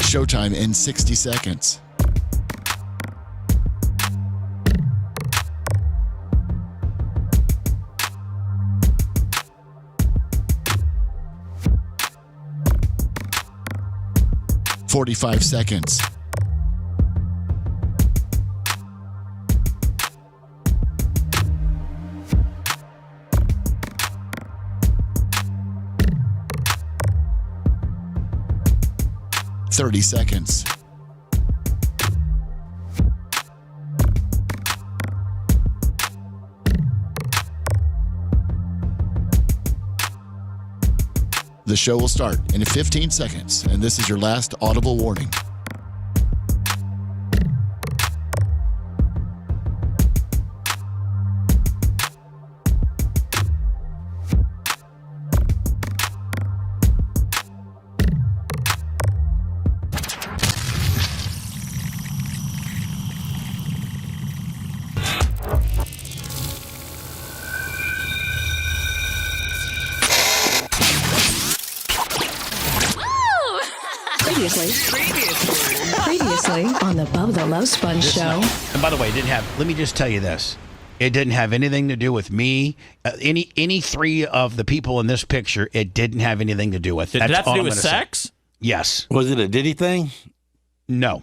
Showtime in 60 seconds. "45 seconds. "30 seconds. The show will start in 15 seconds, and this is your last audible warning. Previously on the Bubba the Love Sponge Show. And by the way, let me just tell you this. It didn't have anything to do with me. Any three of the people in this picture, it didn't have anything to do with. Did it have to do with sex? Say. Yes. Was it a Diddy thing? No.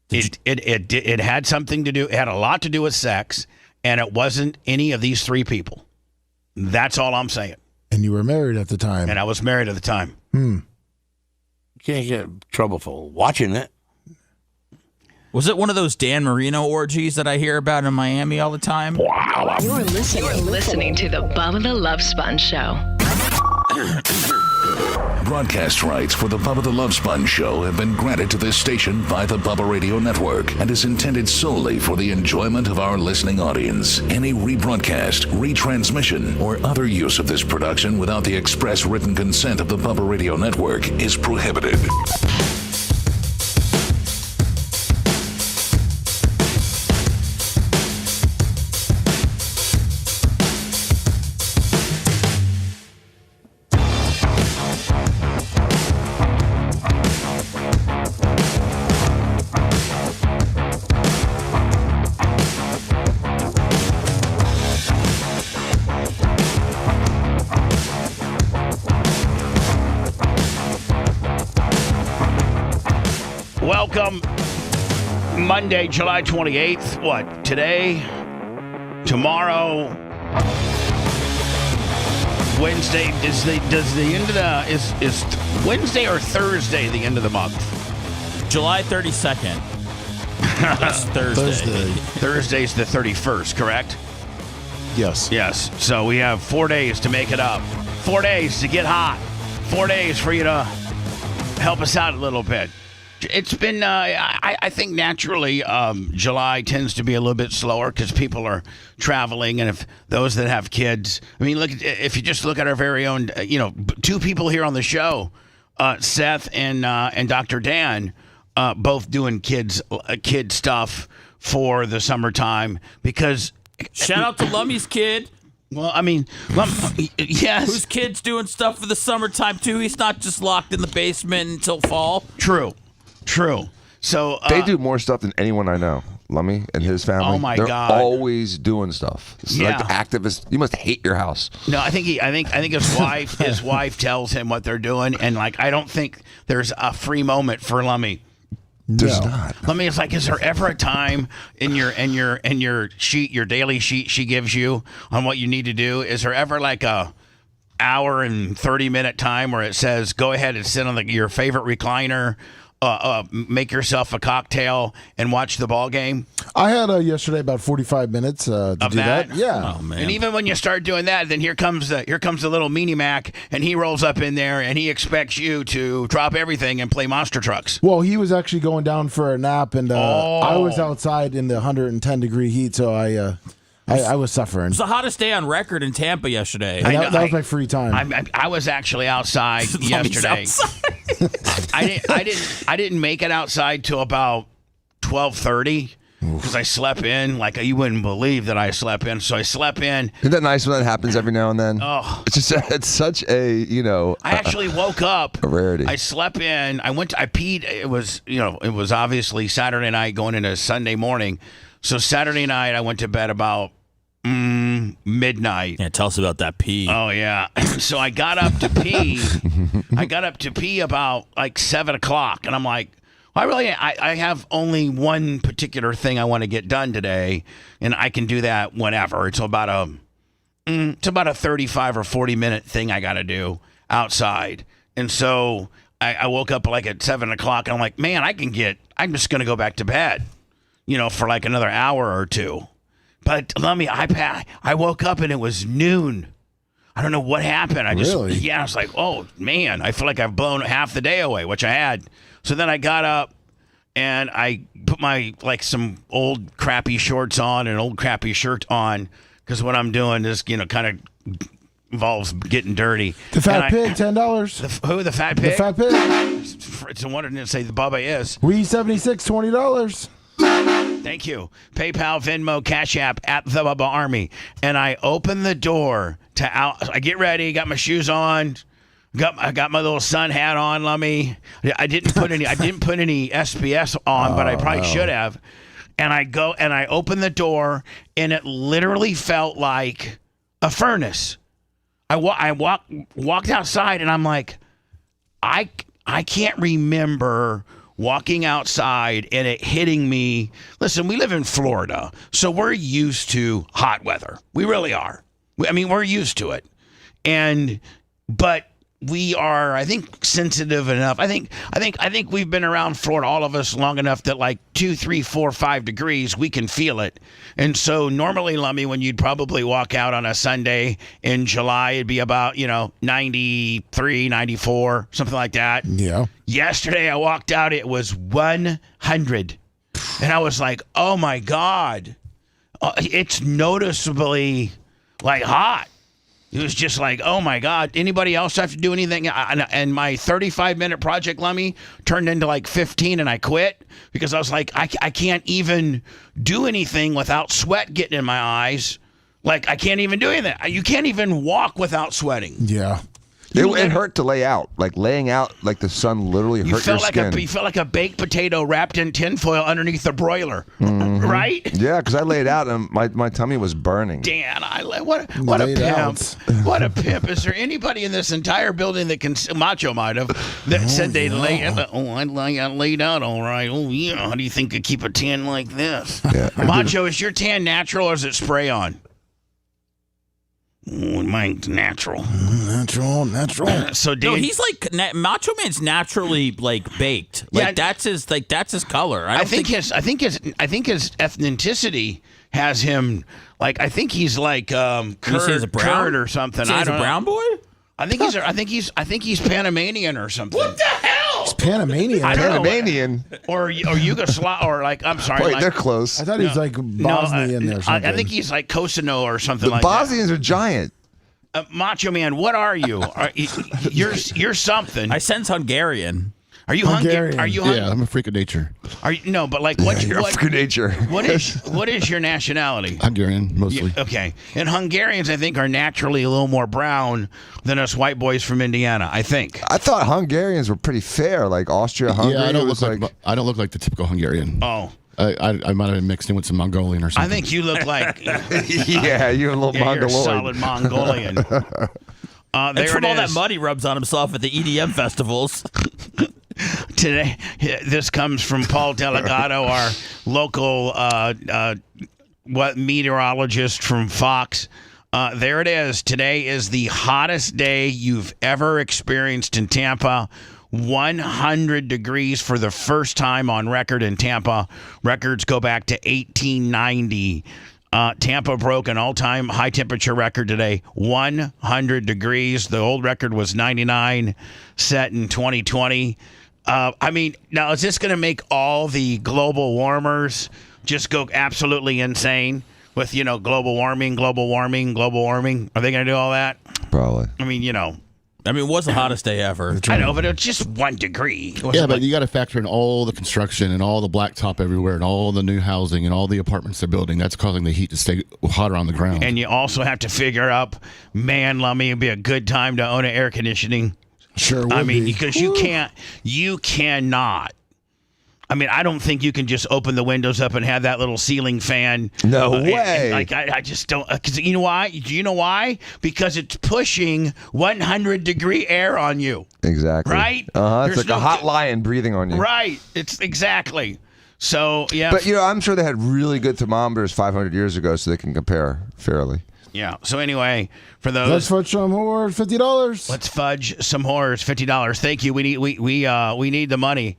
It had something to do, it had a lot to do with sex, and it wasn't any of these three people. That's all I'm saying. And you were married at the time. And I was married at the time. You can't get in trouble for watching it. Was it one of those Dan Marino orgies that I hear about in Miami all the time? Wow. You're listening to the Bubba the Love Sponge Show. Broadcast rights for the Bubba the Love Sponge Show have been granted to this station by the Bubba Radio Network and is intended solely for the enjoyment of our listening audience. Any rebroadcast, retransmission, or other use of this production without the express written consent of the Bubba Radio Network is prohibited. Welcome, Monday, July 28th. What, today, tomorrow, Wednesday, is Wednesday or Thursday the end of the month? July 32nd. That's Thursday. Thursday's the 31st, correct? Yes. Yes. So we have 4 days to make it up. 4 days to get hot. 4 days for you to help us out a little bit. It's been, I think naturally, July tends to be a little bit slower because people are traveling. And if those that have kids, I mean, if you just look at our very own, two people here on the show, Seth and Dr. Dan, both doing kid stuff for the summertime because. Shout out to Lummy's kid. Well, I mean, yes. Whose kid's doing stuff for the summertime, too? He's not just locked in the basement until fall. True. So they do more stuff than anyone I know. Lummy and his family. Oh my They're God. always doing stuff. It's like activists. You must hate your house. No, I think his wife tells him what they're doing, and I don't think there's a free moment for Lummy. There's not. Lummy, it's like, is there ever a time in your sheet, your daily sheet she gives you on what you need to do? Is there ever like a hour and 30-minute time where it says go ahead and sit on your favorite recliner? Make yourself a cocktail and watch the ball game? I had yesterday about 45 minutes to do that. Yeah. Oh, man. And even when you start doing that, then here comes the little Meanie Mac, and he rolls up in there, and he expects you to drop everything and play monster trucks. Well, he was actually going down for a nap, and I was outside in the 110-degree heat, so I was suffering. It was the hottest day on record in Tampa yesterday. That was my free time. I was actually outside yesterday. Outside. I didn't make it outside till about 12:30, because I slept in. Like, you wouldn't believe that I slept in. So I slept in. Isn't that nice when that happens every now and then? Oh. It's such a, I actually woke up. A rarity. I slept in. I peed. It was obviously Saturday night going into Sunday morning. So Saturday night I went to bed about midnight. Yeah, tell us about that pee. Oh, yeah. So I got up to pee. I got up to pee about like 7 o'clock. And I'm like, I have only one particular thing I want to get done today. And I can do that whenever. It's about a 35 or 40 minute thing I got to do outside. And so I woke up like at 7 o'clock. And I'm like, man, I'm just going to go back to bed, for like another hour or two. But I woke up and it was noon. I don't know what happened. I was like, oh man, I feel like I've blown half the day away, which I had. So then I got up and I put my some old crappy shorts on and an old crappy shirt on because what I'm doing is kind of involves getting dirty. The Fat Pig, $10. Who, the Fat Pig? The Fat Pig. It's a wonder to say the Bubba is. We 76, $20. Thank you. PayPal, Venmo, Cash App at the Bubba Army. And I open the door I get ready, got my shoes on, I got my little sun hat on, Lummy. I didn't put any SPS on, but I probably should have. And I go and I open the door and it literally felt like a furnace. I walked outside and I'm like, I can't remember walking outside and it hitting me. Listen, we live in Florida, so we're used to hot weather. We really are. We're used to it. But we are, I think, sensitive enough. I think we've been around Florida, all of us, long enough that like 2, 3, 4, 5 degrees, we can feel it. And so normally, Lummy, when you'd probably walk out on a Sunday in July, it'd be about, 93, 94, something like that. Yeah. Yesterday I walked out, it was 100. And I was like, oh my God. It's noticeably hot. It was just like, oh my God, anybody else have to do anything? And my 35-minute project, Lummy, turned into like 15 and I quit because I was like, I can't even do anything without sweat getting in my eyes. Like, I can't even do anything. You can't even walk without sweating. Yeah. It hurt to lay out. Like laying out, like the sun literally hurt your skin. You felt like a baked potato wrapped in tinfoil underneath the broiler, right? Yeah, because I laid out and my tummy was burning. Dan, what a pimp! What a pimp! Is there anybody in this entire building that can Macho might have that said they lay out? Oh, I laid out all right. Oh yeah, how do you think I keep a tan like this? Yeah. Macho, is your tan natural or is it spray on? Mine's natural. Natural. So he's like Macho Man's naturally baked. That's his color. I think his ethnicity has him I think he's like Kurt or something. He's a brown boy? I think he's Panamanian or something. What the hell? It's Panamanian. Panamanian. Or Yugoslav or I'm sorry. Wait, they're close. I thought he was Bosnian or something. I think he's like Kosovo or something the Bosnians are giant. Macho Man, what are you? You're something. I sense Hungarian. Are you Hungarian? Are you? Yeah, I'm a freak of nature. No, but what's You're a freak of nature. What is your nationality? Hungarian, mostly. Okay, and Hungarians, I think, are naturally a little more brown than us white boys from Indiana. I think. I thought Hungarians were pretty fair, like Austria, Hungary. Yeah, I don't look like the typical Hungarian. Oh. I might have been mixed in with some Mongolian or something. I think you look like. Yeah, you're a little Mongoloid. You're a solid Mongolian. It's from all that mud he rubs on himself at the EDM festivals. Today, this comes from Paul Delgado, our local meteorologist from Fox. There it is. Today is the hottest day you've ever experienced in Tampa. 100 degrees for the first time on record in Tampa. Records go back to 1890. Tampa broke an all-time high-temperature record today, 100 degrees. The old record was 99, set in 2020. Now is this going to make all the global warmers just go absolutely insane with, global warming? Are they going to do all that? Probably. I mean, it was the hottest day ever. I know, but it's just 1 degree. Yeah, but you got to factor in all the construction and all the blacktop everywhere and all the new housing and all the apartments they're building. That's causing the heat to stay hotter on the ground. And you also have to figure up, man, Lummy, it'd be a good time to own an air conditioning. Sure would I mean, be. because you cannot. I mean, I don't think you can just open the windows up and have that little ceiling fan. No way. I just don't. Because you know why? Do you know why? Because it's pushing 100-degree air on you. Exactly. Right? It's There's like a hot lion breathing on you. Right. It's exactly. So, yeah. But, I'm sure they had really good thermometers 500 years ago so they can compare fairly. Yeah. So anyway, for those, Let's fudge some more, $50. let's fudge some whores. $50. Thank you. We need the money.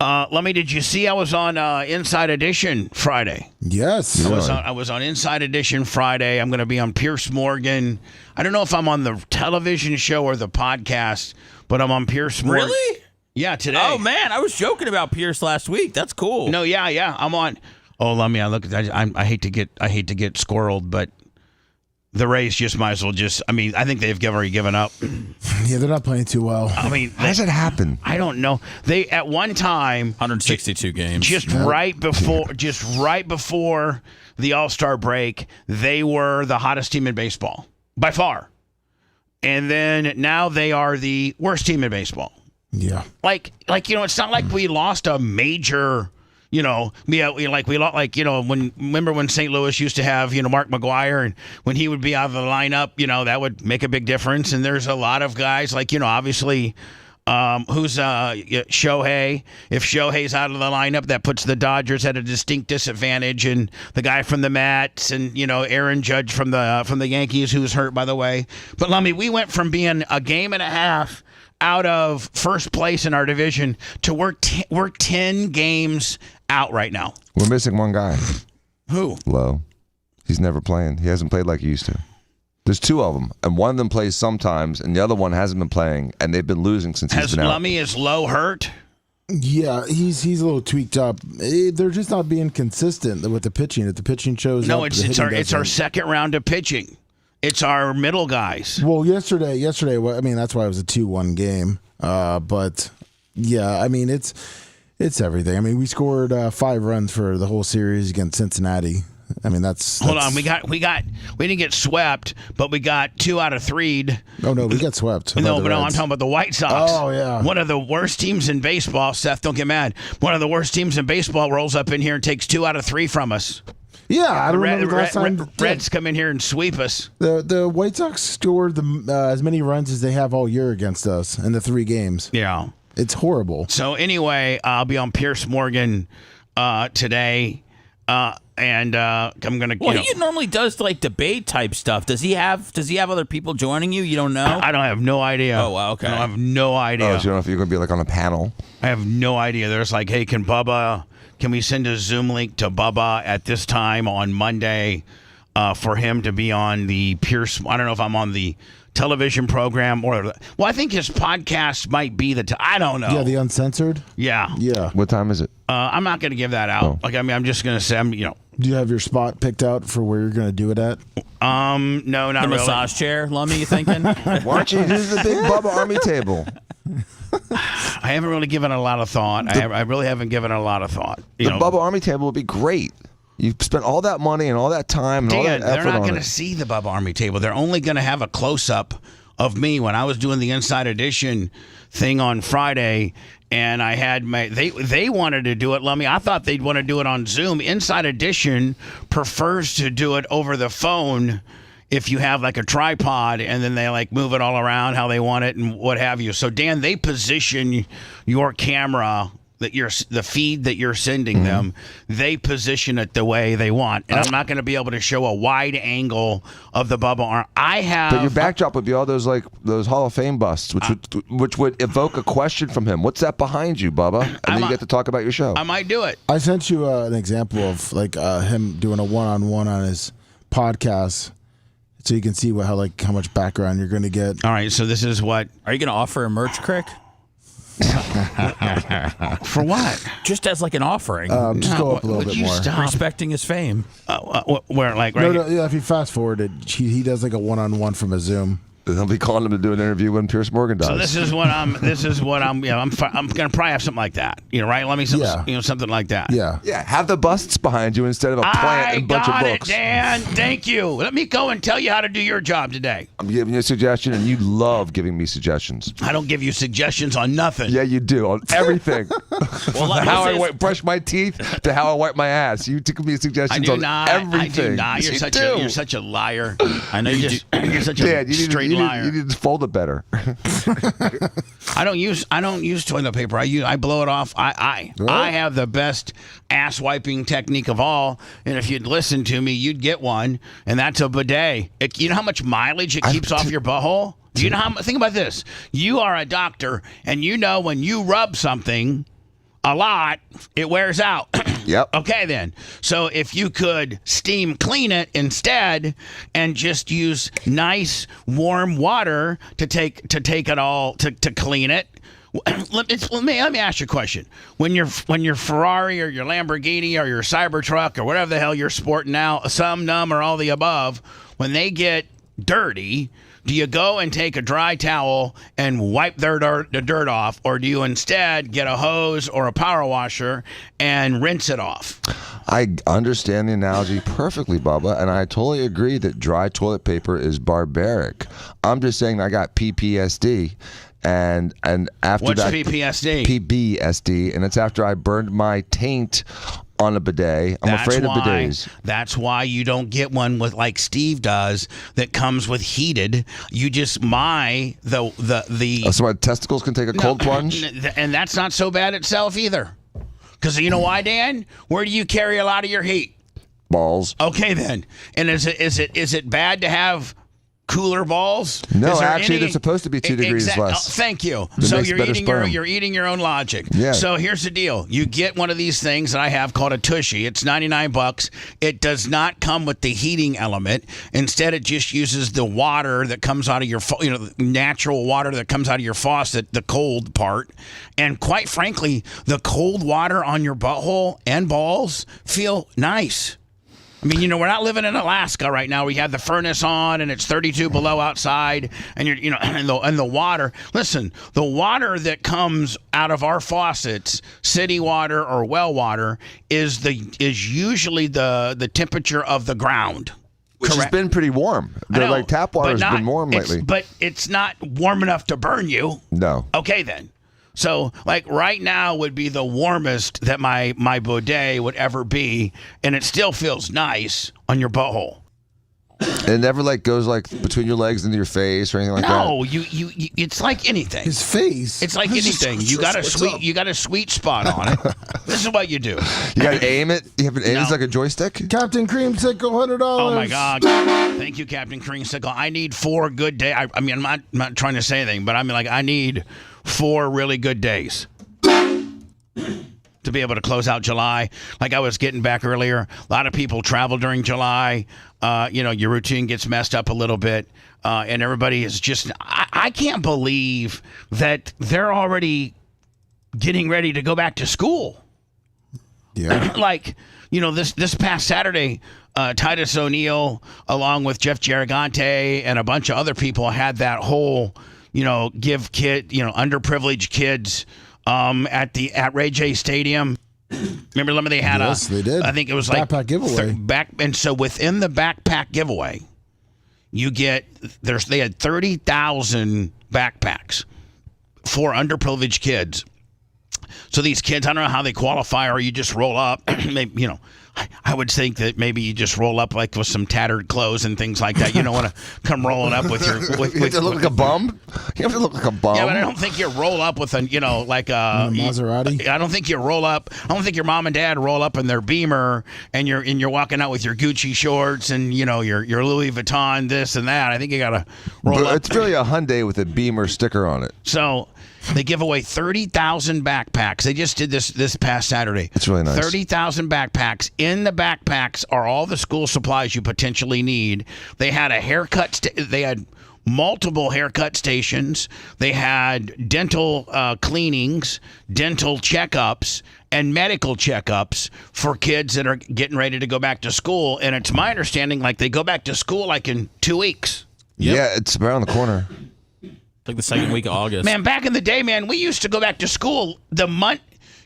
Lummy, did you see I was on Inside Edition Friday? Yes. I was on Inside Edition Friday. I'm going to be on Pierce Morgan. I don't know if I'm on the television show or the podcast, but I'm on Pierce Morgan. Really? Yeah, today. Oh man, I was joking about Pierce last week. That's cool. No, yeah. I'm on. Oh, Lummy, I hate to get squirreled, but the Rays just might as well I think they've already given up. Yeah, they're not playing too well. I mean, How does it happen? I don't know. They at one time 162 games. just right before the All-Star break, they were the hottest team in baseball by far. And then now they are the worst team in baseball. Yeah. Like it's not like we lost a major. Remember when St. Louis used to have, Mark McGwire, and when he would be out of the lineup, that would make a big difference. And there's a lot of guys obviously, who's Shohei. If Shohei's out of the lineup, that puts the Dodgers at a distinct disadvantage. And the guy from the Mets, and Aaron Judge from the Yankees, who's hurt, by the way. But Lummy, we went from being a game and a half out of first place in our division to we're 10 games out right now. We're missing one guy. Who? Lowe. He's never playing. He hasn't played like he used to. There's 2 of them, and one of them plays sometimes, and the other one hasn't been playing, and they've been losing since he's been out. Lummy, is Lowe hurt? Yeah, he's a little tweaked up. They're just not being consistent with the pitching. If the pitching shows No, up, it's our second round of pitching. It's our middle guys. Well, yesterday, that's why it was a 2-1 game. But yeah, I mean, it's everything. I mean, we scored 5 runs for the whole series against Cincinnati. I mean, that's hold on. We didn't get swept, but we got 2 out of 3. Oh no, we got swept. No, I'm talking about the White Sox. Oh yeah, one of the worst teams in baseball. Seth, don't get mad. One of the worst teams in baseball rolls up in here and takes 2 out of 3 from us. Yeah, I don't remember the last time. Reds come in here and sweep us. The White Sox scored as many runs as they have all year against us in the 3 games. Yeah. It's horrible. So anyway, I'll be on Pierce Morgan today, and I'm gonna. He normally does like debate type stuff. Does he have other people joining you? You don't know? I don't have no idea. Oh, wow, okay. I have no idea. Oh, so you don't know if you're going to be like on a panel? I have no idea. There's like, hey, can we send a Zoom link to Bubba at this time on Monday for him to be on the Pierce? I don't know if I'm on the television program or. Well, I think his podcast might be I don't know. Yeah, the Uncensored. Yeah. Yeah. What time is it? I'm not going to give that out. Oh. I'm just going to say, Do you have your spot picked out for where you're going to do it at? No, not the really. massage chair, Lummy, you thinking? Why don't you do the big Bubba Army table? I haven't really given it a lot of thought. I really haven't given it a lot of thought. The Bubba Army table would be great. You've spent all that money and all that time and all that effort on it. They're not going to see the Bubba Army table. They're only going to have a close-up of me when I was doing the Inside Edition thing on Friday, and I had they wanted to do it, Lummy. I thought they'd want to do it on Zoom. Inside Edition prefers to do it over the phone if you have like a tripod, and then they like move it all around how they want it and what have you. So Dan, they position your camera, the feed that you're sending them, they position it the way they want. And I'm not going to be able to show a wide angle of the Bubba arm. But your backdrop would be all those Hall of Fame busts, which would evoke a question from him. What's that behind you, Bubba? And then you get to talk about your show. I might do it. I sent you an example of him doing a one-on-one on his podcast, so you can see how much background you're going to get. All right, so this is what. Are you going to offer a merch crick? For what? Just as like an offering. Just go up a little bit more. Stop? Respecting his fame. Where, like, right? No, if you fast forward it, he does like a one-on-one from a Zoom. They'll be calling him to do an interview when Pierce Morgan dies. So this is what I'm gonna probably have something like that. Right? Let me something like that. Yeah. Yeah, have the busts behind you instead of a plant and a bunch of books. Dan. Thank you. Let me go and tell you how to do your job today. I'm giving you a suggestion, and you love giving me suggestions. I don't give you suggestions on nothing. Yeah, you do on everything. Well, how I brush my teeth to how I wipe my ass. You give me suggestions on everything. I do not. Yes, You're such a liar. I know you're such a Dan, straight liar. You need to fold it better. I don't use toilet paper. I blow it off. I have the best ass wiping technique of all. And if you'd listen to me, you'd get one. And that's a bidet. You know how much mileage it keeps off your butthole? Do you know how? Think about this. You are a doctor, and you know when you rub something a lot, it wears out. Yep. Okay, then. So if you could steam clean it instead and just use nice warm water to take it all to clean it. Let me ask you a question. When your Ferrari or your Lamborghini or your Cybertruck or whatever the hell you're sporting now, some, none, or all the above, when they get dirty, do you go and take a dry towel and wipe the dirt off, or do you instead get a hose or a power washer and rinse it off? I understand the analogy perfectly, Bubba, and I totally agree that dry toilet paper is barbaric. I'm just saying I got PTSD. And after What's that, PTSD? PBSD, and it's after I burned my taint on a bidet. I'm afraid of bidets. That's why you don't get one with like Steve does that comes with heated. You just so my testicles can take a cold plunge, and that's not so bad itself either. Because you know why, Dan? Where do you carry a lot of your heat? Balls. Okay, then. And is it bad to have cooler balls? No, actually, they're supposed to be 2 degrees less. Oh, thank you. It so makes you're better eating sperm. you're eating your own logic. Yeah. So here's the deal: you get one of these things that I have called a Tushy. It's $99. It does not come with the heating element. Instead, it just uses the water that comes out of your natural water that comes out of your faucet, the cold part. And quite frankly, the cold water on your butthole and balls feel nice. I mean, we're not living in Alaska right now. We have the furnace on and it's 32 below outside, and and the water. Listen, the water that comes out of our faucets, city water or well water, is usually the temperature of the ground. Which Correct. has been pretty warm. Like tap water has been warm lately. But it's not warm enough to burn you. No. Okay, then. So, like, right now would be the warmest that my bidet would ever be, and it still feels nice on your butthole. It never goes between your legs into your face or anything like that. No, you it's like anything. His face. It's like anything. You got a sweet spot on it. This is what you do. You got to aim it. You have an aim. No. It's like a joystick. Captain Creamsicle, $100. Oh my God! Thank you, Captain Creamsicle. I need 4 good days. I mean, I'm not trying to say anything, but I mean, I need 4 really good days to be able to close out July. Like I was getting back earlier, a lot of people travel during July. Your routine gets messed up a little bit, and everybody is just. I can't believe that they're already getting ready to go back to school. Yeah. This past Saturday, Titus O'Neil, along with Jeff Girigante and a bunch of other people, had that whole, give underprivileged kids at Ray J Stadium. Remember, they had they did. I think it was backpack giveaway. And so within the backpack giveaway, they had 30,000 backpacks for underprivileged kids. So these kids, I don't know how they qualify, or you just roll up. Maybe, I would think that maybe you just roll up with some tattered clothes and things like that. You don't want to come rolling up with your. You have to look like a bum. You have to look like a bum. Yeah, but I don't think you roll up with a Maserati. I don't think you roll up. I don't think your mom and dad roll up in their Beamer and you're walking out with your Gucci shorts and your Louis Vuitton this and that. I think you gotta roll up. It's really a Hyundai with a Beamer sticker on it. So. They give away 30,000 backpacks. They just did this past Saturday. It's really nice. 30,000 backpacks. In the backpacks are all the school supplies you potentially need. They had a haircut. They had multiple haircut stations. They had dental cleanings, dental checkups, and medical checkups for kids that are getting ready to go back to school. And it's my understanding they go back to school in 2 weeks. Yeah, it's around the corner. Like the second week of August. Man, back in the day, man, we used to go back to school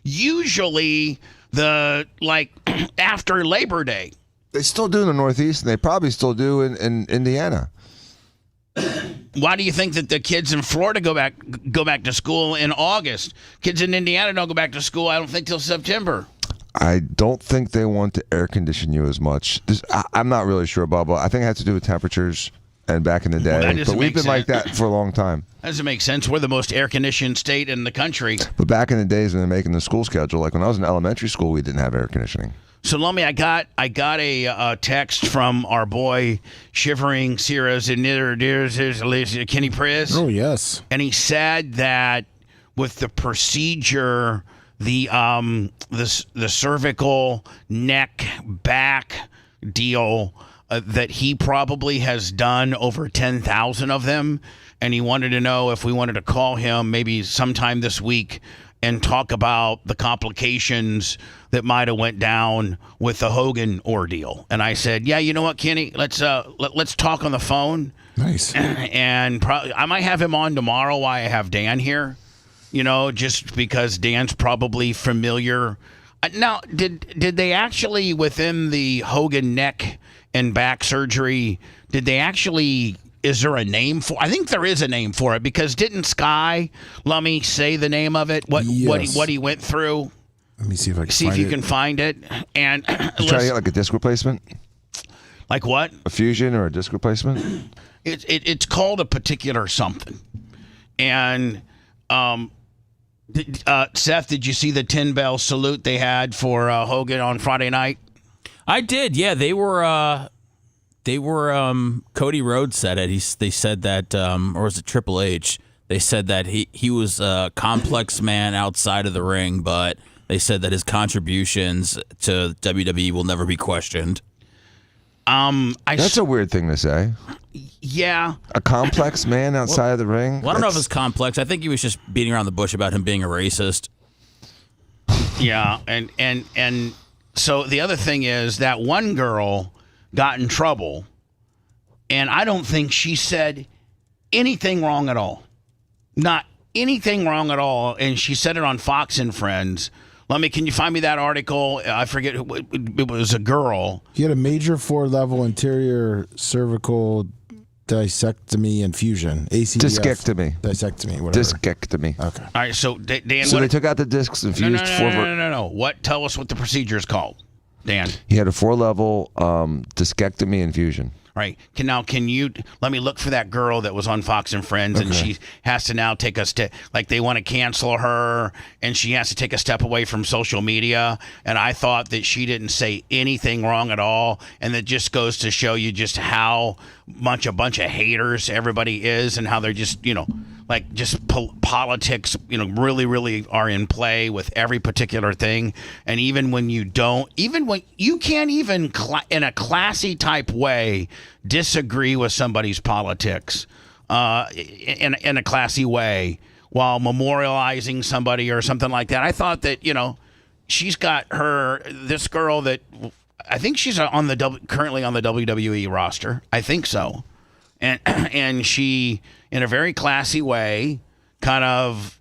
usually after Labor Day. They still do in the Northeast, and they probably still do in Indiana. Why do you think that the kids in Florida go back to school in August? Kids in Indiana don't go back to school, I don't think, till September. I don't think they want to air condition you as much. I'm not really sure, Bubba. I think it has to do with temperatures and back in the day. But we've been like that for a long time. That doesn't make sense. We're the most air-conditioned state in the country. But back in the days when they're making the school schedule, like when I was in elementary school, we didn't have air conditioning. So, Lummy, I got a text from our boy Shivering Sierras and Kenny Priz. Oh, yes. And he said that with the procedure, the cervical neck back deal, that he probably has done over 10,000 of them, and he wanted to know if we wanted to call him maybe sometime this week and talk about the complications that might have went down with the Hogan ordeal. And I said, yeah, you know what, Kenny, let's talk on the phone. Nice. And I might have him on tomorrow while I have Dan here, just because Dan's probably familiar. Now, did they actually, within the Hogan neck and back surgery, is there a name for? I think there is a name for it, because didn't Sky Lummy say the name of it? What he went through? Let me see if I can see if you can find it. And try to get like a disc replacement. Like what? A fusion or a disc replacement? It's called a particular something. And Seth, did you see the 10-bell salute they had for Hogan on Friday night? I did. Yeah, they were. Cody Rhodes said it. They said that, or was it Triple H? They said that he was a complex man outside of the ring, but they said that his contributions to WWE will never be questioned. That's a weird thing to say. Yeah. A complex man outside of the ring? Well, I don't know if it's complex. I think he was just beating around the bush about him being a racist. Yeah, and so the other thing is that one girl got in trouble, and I don't think she said anything wrong at all. Not anything wrong at all, and she said it on Fox and Friends. Can you find me that article? I forget, it was a girl. He had a major 4-level anterior cervical discectomy and fusion. ACDF. Discectomy. Discectomy, whatever. Discectomy. Okay. All right, so Dan... So they took out the discs and fused No. Tell us what the procedure is called, Dan. He had a 4-level discectomy and fusion. Right. Can you let me look for that girl that was on Fox and Friends, and she has to now take a step, like they want to cancel her, and she has to take a step away from social media. And I thought that she didn't say anything wrong at all, and that just goes to show you just how much a bunch of haters everybody is, and how they're just politics, really, really are in play with every particular thing. And even when you can't even in a classy type way disagree with somebody's politics in a classy way while memorializing somebody or something like that. I thought that, she's got this girl that I think she's currently on the WWE roster. I think so. And she, in a very classy way, kind of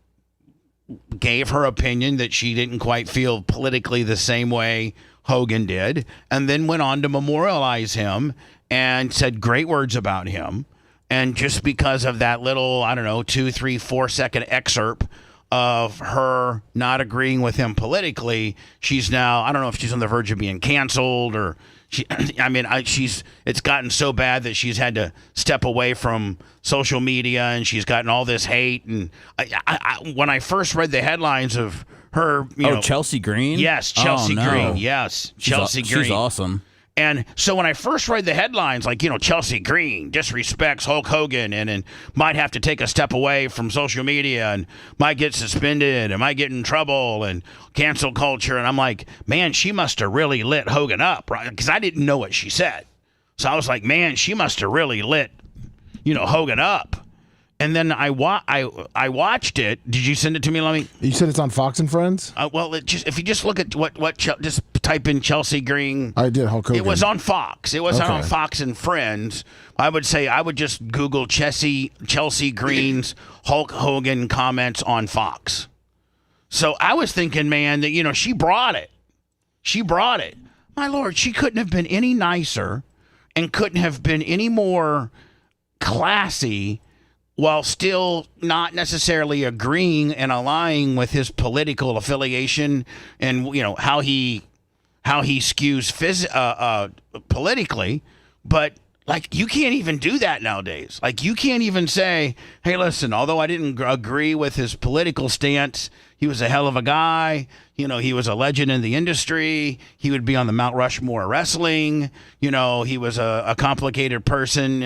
gave her opinion that she didn't quite feel politically the same way Hogan did, and then went on to memorialize him and said great words about him. And just because of that little, 2, 3, 4 second excerpt of her not agreeing with him politically, she's now, I don't know if she's on the verge of being canceled or... it's gotten so bad that she's had to step away from social media, and she's gotten all this hate. And when I first read the headlines of her, Chelsea Green? Yes, Chelsea Green. Yes, Chelsea Green. She's awesome. And so when I first read the headlines, Chelsea Green disrespects Hulk Hogan and might have to take a step away from social media and might get suspended and might get in trouble and cancel culture. And I'm like, man, she must have really lit Hogan up, right? Because I didn't know what she said. So I was like, man, she must have really lit, Hogan up. And then I watched it. Did you send it to me, Lemmy? You said it's on Fox and Friends? If you just look at what just type in Chelsea Green. I did Hulk Hogan. It was on Fox. It wasn't on Okay. Fox and Friends. I would just Google Chelsea Green's Hulk Hogan comments on Fox. So I was thinking, man, that she brought it. She brought it. My Lord, she couldn't have been any nicer and couldn't have been any more classy while still not necessarily agreeing and aligning with his political affiliation and how he skews politically. But like, you can't even do that nowadays. Like, you can't even say, hey, listen, although I didn't agree with his political stance, he was a hell of a guy. He was a legend in the industry. He would be on the Mount Rushmore of wrestling. He was a complicated person.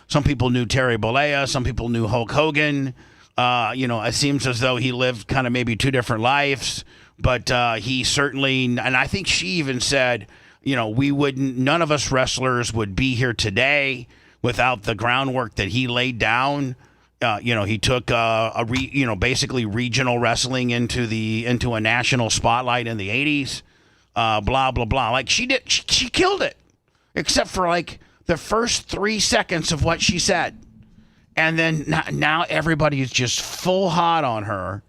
Some people knew Terry Bollea. Some people knew Hulk Hogan. It seems as though he lived kind of maybe two different lives. But he certainly, and I think she even said, none of us wrestlers would be here today without the groundwork that he laid down. He took basically regional wrestling into a national spotlight in the 80s. Blah blah blah. Like, she killed it, except for like the first 3 seconds of what she said, and then now everybody is just full hot on her,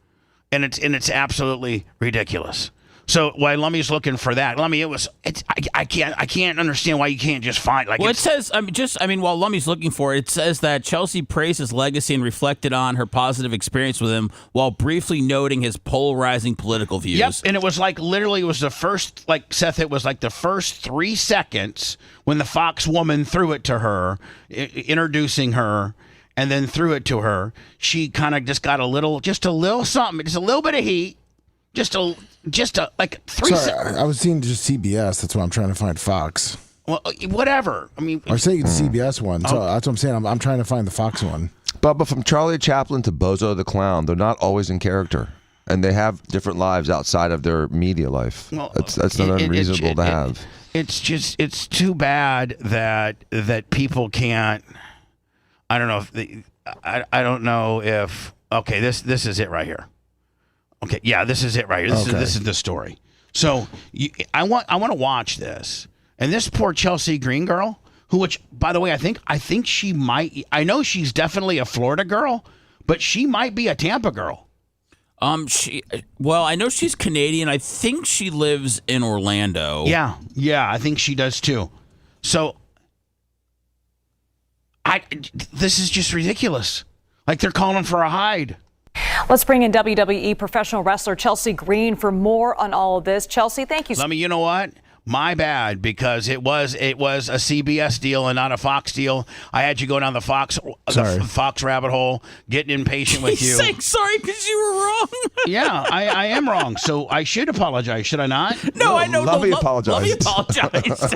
and it's absolutely ridiculous. So while Lummy's looking for that, Lummy, I can't understand why you can't just find like. Well, it says while Lummy's looking for it, it says that Chelsea praised his legacy and reflected on her positive experience with him while briefly noting his polarizing political views. Yep, and it was like literally it was the first, like Seth, it was like the first 3 seconds when the Fox woman threw it to her, introducing her, and then threw it to her. She kind of just got a little something, just a little bit of heat. Just a like 3 seconds. I was seeing just CBS. That's why I'm trying to find Fox. Well, whatever. I mean, I was saying the CBS one. So that's what I'm saying. I'm trying to find the Fox one. Bubba, from Charlie Chaplin to Bozo the Clown, they're not always in character. And they have different lives outside of their media life. Well, that's not unreasonable to have. It's too bad that people can't. I don't know I don't know if. Okay, this is it right here. Okay, yeah, this is it right here. This is the story. So I want to watch this. And this poor Chelsea Green girl, which by the way, I think she might. I know she's definitely a Florida girl, but she might be a Tampa girl. I know she's Canadian. I think she lives in Orlando. Yeah, I think she does too. So this is just ridiculous. Like, they're calling for a hide. Let's bring in WWE professional wrestler Chelsea Green for more on all of this. Chelsea, thank you. You know what? My bad, because it was a CBS deal and not a Fox deal. I had you go down the Fox rabbit hole, getting impatient with you. He's saying sorry because you were wrong. Yeah, I am wrong. So I should apologize, should I not? No, I know. Let me apologize. Let me apologize.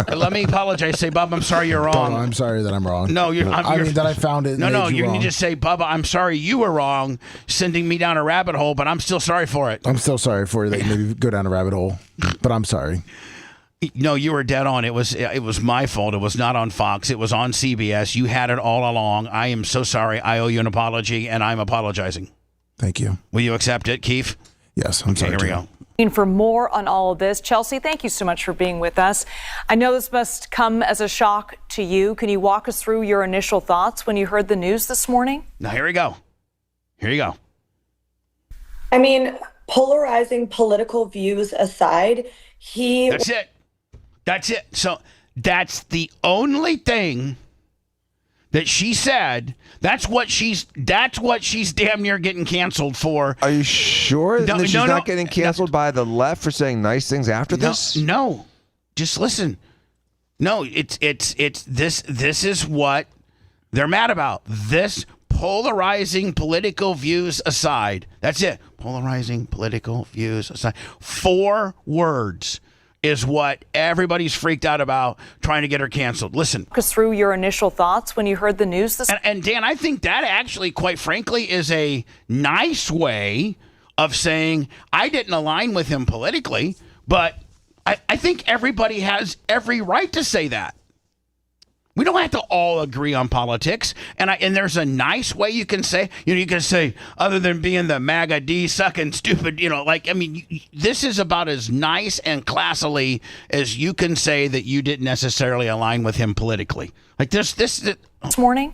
Let me apologize. Say, Bubba, I'm sorry you're wrong. I'm sorry that I'm wrong. No, that I found it. No, you wrong. need to say, Bubba, I'm sorry you were wrong, sending me down a rabbit hole, but I'm still sorry for it. I'm still sorry for that. Maybe go down a rabbit hole, but I'm sorry. No, you were dead on. It was my fault. It was not on Fox. It was on CBS. You had it all along. I am so sorry. I owe you an apology, and I'm apologizing. Thank you. Will you accept it, Keith? Yes, I'm sorry. Here we go. For more on all of this, Chelsea, thank you so much for being with us. I know this must come as a shock to you. Can you walk us through your initial thoughts when you heard the news this morning? Now, here we go. Here you go. I mean, polarizing political views aside, That's it. That's it. So that's the only thing that she said. That's what she's damn near getting canceled for. Are you sure that she's not getting canceled by the left for saying nice things after this? No. Just listen. No, it's this is what they're mad about. This polarizing political views aside. That's it. Polarizing political views aside. 4 words is what everybody's freaked out about, trying to get her canceled. Listen. Walk us through your initial thoughts when you heard the news this morning. And Dan, I think that actually, quite frankly, is a nice way of saying I didn't align with him politically, but I think everybody has every right to say that. We don't have to all agree on politics, and there's a nice way you can say, you can say, other than being the MAGA D sucking stupid, this is about as nice and classily as you can say that you didn't necessarily align with him politically. Like this morning.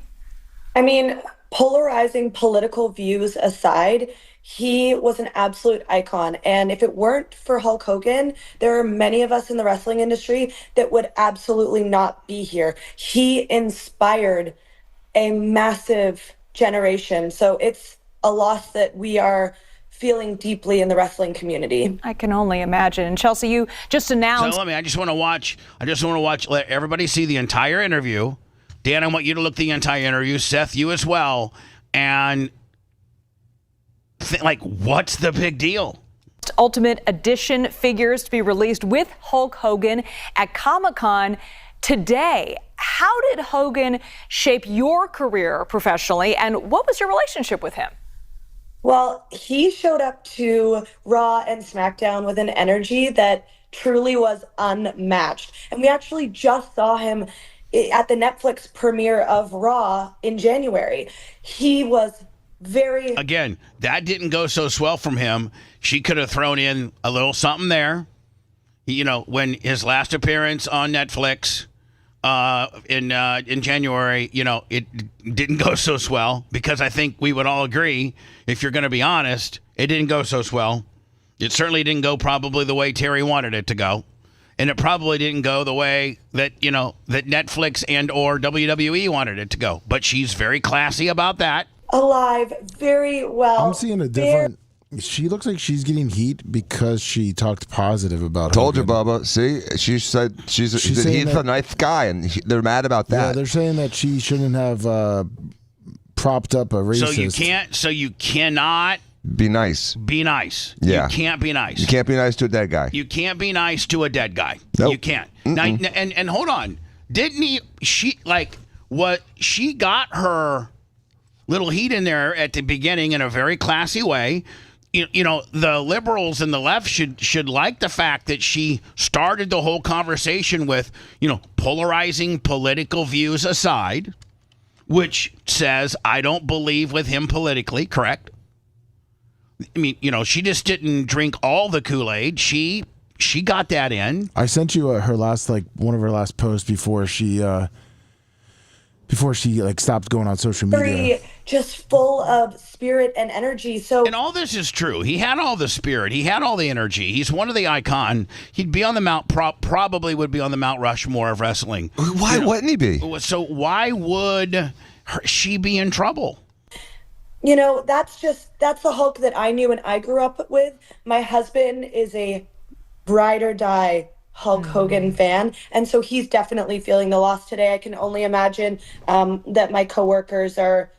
I mean, polarizing political views aside, he was an absolute icon. And if it weren't for Hulk Hogan, there are many of us in the wrestling industry that would absolutely not be here. He inspired a massive generation. So it's a loss that we are feeling deeply in the wrestling community. I can only imagine. Chelsea, you just announced. So I just want to watch, let everybody see the entire interview. Dan, I want you to look the entire interview. Seth, you as well. And what's the big deal? Ultimate Edition figures to be released with Hulk Hogan at Comic-Con today. How did Hogan shape your career professionally, and what was your relationship with him? Well, he showed up to Raw and SmackDown with an energy that truly was unmatched. And we actually just saw him at the Netflix premiere of Raw in January. He was Again, that didn't go so swell from him. She could have thrown in a little something there. When his last appearance on Netflix in January, it didn't go so swell, because I think we would all agree, if you're going to be honest, it didn't go so swell. It certainly didn't go probably the way Terry wanted it to go. And it probably didn't go the way that, that Netflix and or WWE wanted it to go. But she's very classy about that. Alive, very well. I'm seeing a different. She looks like she's getting heat because she talked positive about. Told Hogan. you, Bubba. See, she said he's a nice guy, and they're mad about that. Yeah, they're saying that she shouldn't have propped up a racist. So you cannot be nice. Be nice. Yeah. You can't be nice. You can't be nice to a dead guy. You can't be nice to a dead guy. Nope. You can't. Now, and hold on. Didn't he? She got her little heat in there at the beginning in a very classy way. The liberals and the left should like the fact that she started the whole conversation with, polarizing political views aside, which says, I don't believe with him politically, correct? I mean, she just didn't drink all the Kool-Aid. She got that in. I sent you her last, one of her last posts before she stopped going on social media. Just full of spirit and energy. And all this is true. He had all the spirit. He had all the energy. He's one of the icon. He'd be on the Mount, probably would be on the Mount Rushmore of wrestling. Why wouldn't he be? So why would she be in trouble? That's the Hulk that I knew and I grew up with. My husband is a ride or die Hulk Hogan fan, and so he's definitely feeling the loss today. I can only imagine that my coworkers are,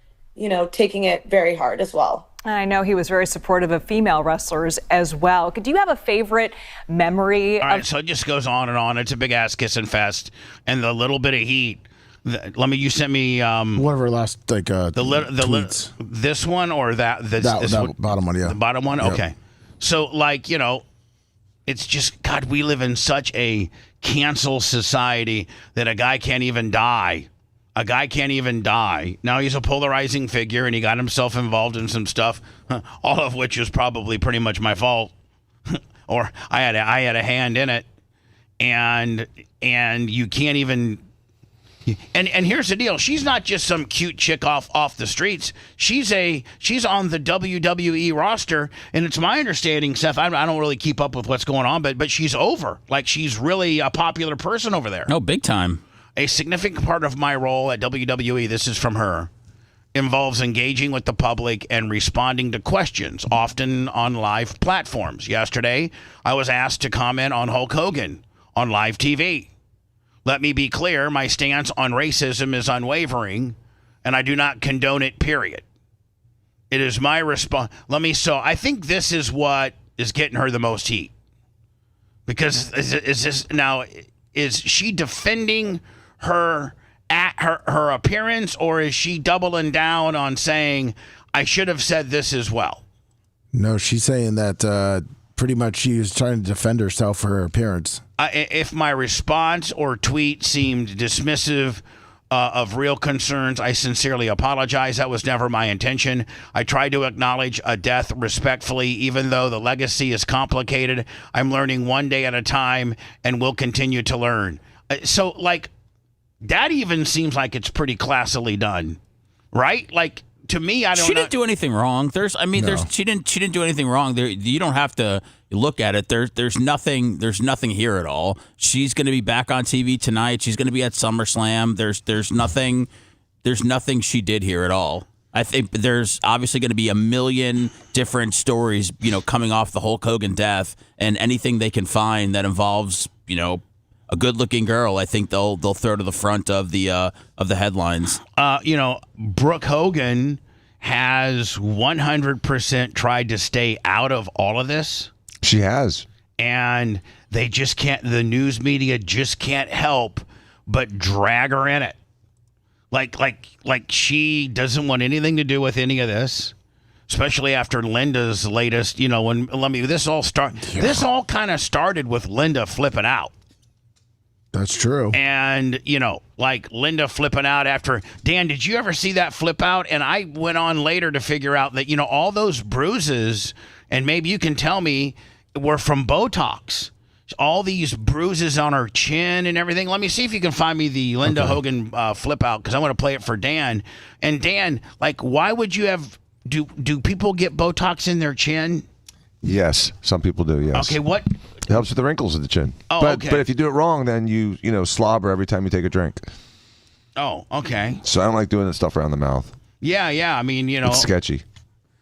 taking it very hard as well. And I know he was very supportive of female wrestlers as well. Do you have a favorite memory? All right, so it just goes on and on. It's a big ass kissing fest, and the little bit of heat. You sent me one of her last tweets. This one or that? This one, bottom one, yeah. The bottom one, yep. Okay. So it's just, God, we live in such a cancel society that a guy can't even die. Now he's a polarizing figure, and he got himself involved in some stuff, all of which is probably pretty much my fault, or I had a hand in it, and you can't even. And here's the deal: she's not just some cute chick off the streets. She's on the WWE roster, and it's my understanding, Seth. I don't really keep up with what's going on, but she's over. She's really a popular person over there. No, big time. A significant part of my role at WWE, this is from her, involves engaging with the public and responding to questions, often on live platforms. Yesterday, I was asked to comment on Hulk Hogan on live TV. Let me be clear, my stance on racism is unwavering, and I do not condone it, period. It is my response. I think this is what is getting her the most heat. Because is she defending her appearance, or is she doubling down on saying, I should have said this as well? No, she's saying that pretty much she was trying to defend herself for her appearance. If my response or tweet seemed dismissive of real concerns. I sincerely apologize. That was never my intention. I tried to acknowledge a death respectfully, even though the legacy is complicated. I'm learning one day at a time and will continue to learn. So, like, that even seems like it's pretty classily done, right? Like, to me, I don't know. She didn't do anything wrong. She didn't do anything wrong. You don't have to look at it. There's nothing here at all. She's going to be back on TV tonight. She's going to be at SummerSlam. There's nothing she did here at all. I think there's obviously going to be a million different stories, coming off the Hulk Hogan death, and anything they can find that involves, a good-looking girl, I think they'll throw to the front of the headlines. Brooke Hogan has 100% tried to stay out of all of this. She has. And they just can't, the news media just can't help but drag her in it. Like she doesn't want anything to do with any of this. Especially after Linda's latest, this all kind of started with Linda flipping out. That's true. And, like Linda flipping out after. Dan, did you ever see that flip out? And I went on later to figure out that, all those bruises, and maybe you can tell me, were from Botox. All these bruises on her chin and everything. Let me see if you can find me the Linda Hogan flip out, because I want to play it for Dan. And Dan, like, why would you have, do people get Botox in their chin? Yes, some people do, yes. Okay, what? It helps with the wrinkles of the chin. Oh, but okay. But if you do it wrong, then you slobber every time you take a drink. Oh, okay. So I don't like doing that stuff around the mouth. Yeah. I mean, It's sketchy.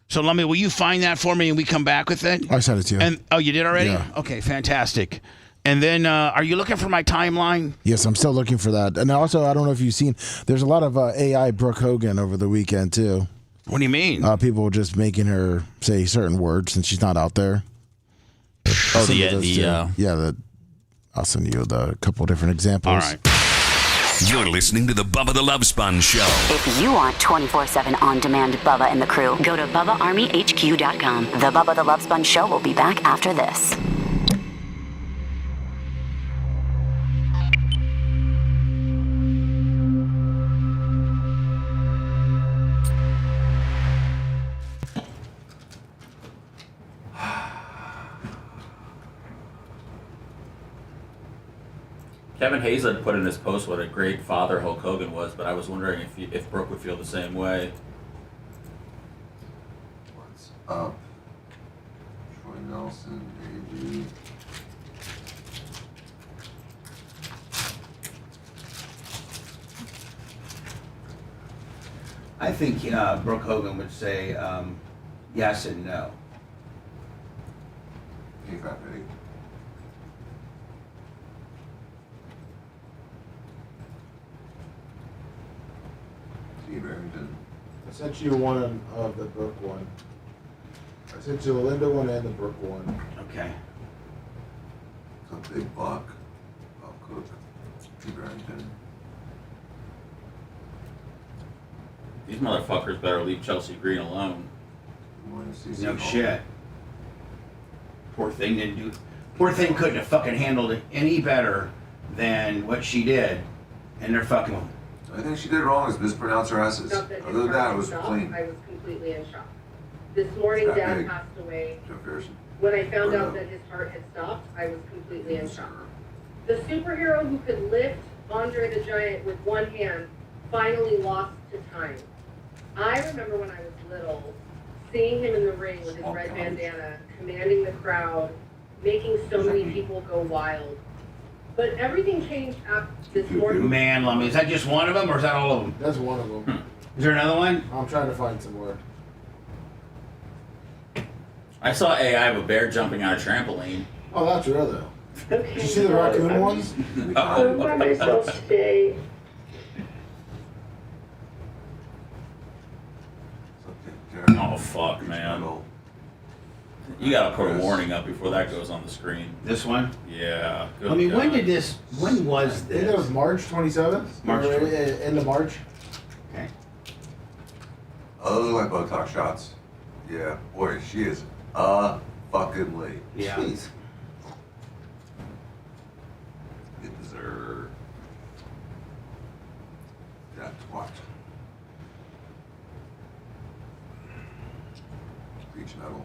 So will you find that for me and we come back with it? I sent it to you. And you did already? Yeah. Okay, fantastic. And then, are you looking for my timeline? Yes, I'm still looking for that. And also, I don't know if you've seen, there's a lot of AI Brooke Hogan over the weekend, too. What do you mean? People just making her say certain words since she's not out there. I'll send you a couple different examples. All right. You're listening to the Bubba the Love Sponge Show. If you want 24/7 on-demand Bubba and the crew, go to BubbaArmyHQ.com. The Bubba the Love Sponge Show will be back after this. Kevin Hazlett put in his post what a great father Hulk Hogan was, but I was wondering if Brooke would feel the same way. What's up? Troy Nelson, baby. I think Brooke Hogan would say yes and no. Hey, Fat Pig. I sent you one of the Brooke one. I sent you the Linda one and the Brooke one. Okay. It's a big buck. I'll cook. Barrington. These motherfuckers better leave Chelsea Green alone. No shit. Poor thing didn't do. Poor thing couldn't have fucking handled it any better than what she did, and they're fucking. I think she did wrong is mispronounce her S's. Other Other than that, it was clean. I was completely in shock. This morning, That Dad big. passed away. Jeff Pearson. When I found Oh, out no. that his heart had stopped, I was completely in shock. The superhero who could lift Andre the Giant with one hand finally lost to time. I remember when I was little, seeing him in the ring with his red bandana, commanding the crowd, making so many people go wild. But everything changed after this morning. Man, Lummy, is that just one of them, or is that all of them? That's one of them. Is there another one? I'm trying to find some more. I saw AI of a bear jumping on a trampoline. Oh, that's real though. Okay, Did you see the raccoon ones? I'm by myself today. Oh fuck, man! You gotta put a warning up before that goes on the screen. This one? Yeah. I mean, God. when was I think that was this? March 27th. March Or, 27th. End of March. Okay. Oh, those look like Botox shots. Yeah, boy, she is fucking late. Yeah. Jeez. Get dessert. What? Beach metal.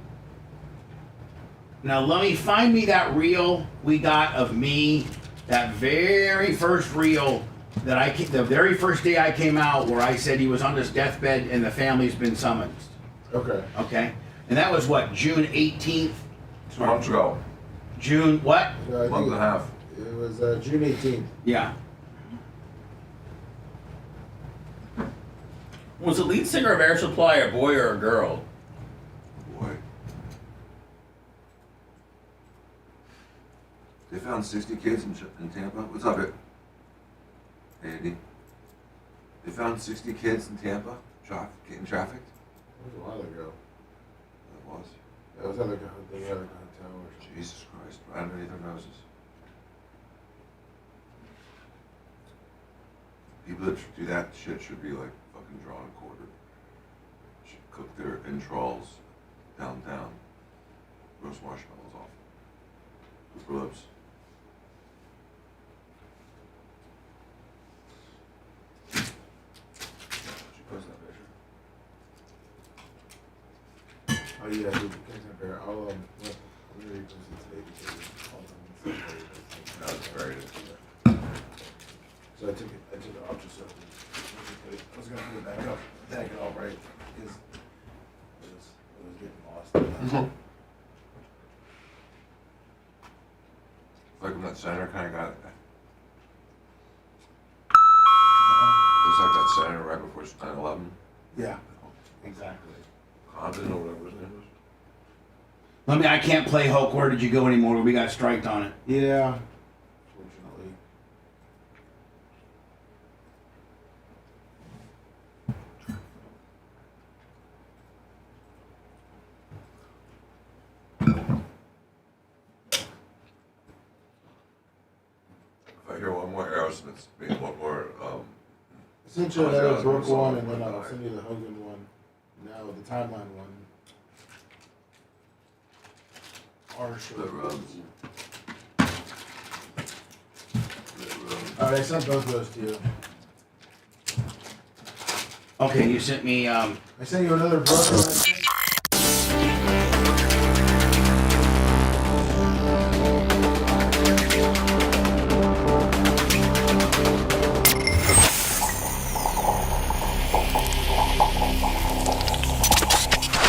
Now, let me find me that reel we got of me, that very first reel that the very first day I came out, where I said he was on his deathbed and the family's been summoned. Okay. Okay, and that was what, June 18th? 2 months ago. June what? Month and a half. It was June 18th. Yeah. Was the lead singer of Air Supply a boy or a girl? Boy. They found 60 kids in Tampa. What's up, it? Hey, Andy. They found 60 kids in Tampa getting trafficked. That was a while ago. That was. That was at like a hotel or something. Jesus Christ, right underneath their noses. People that do that shit should be like fucking drawn and quartered. Should cook their entrails downtown. Roast marshmallows off. With their lips. She post that picture. Oh yeah, dude, Bear. I'll I'm gonna repost it today because That's very good. so I took it off just so I was gonna put it back up, tag it all right because it was getting lost. Like when that center kind of got it. It's like that center right before 9/11. Yeah, exactly. Condon or whatever his name was. I can't play Hulk. Where did you go anymore? We got striked on it. Yeah. Fortunately. If I hear one more Aerosmith, maybe one more. Essentially, that was Brooke one, and then I'll send you the Hogan one. Now the timeline one. The Rubs. Alright, I sent both of those to you. Okay, you sent me. I sent you another Brooke one.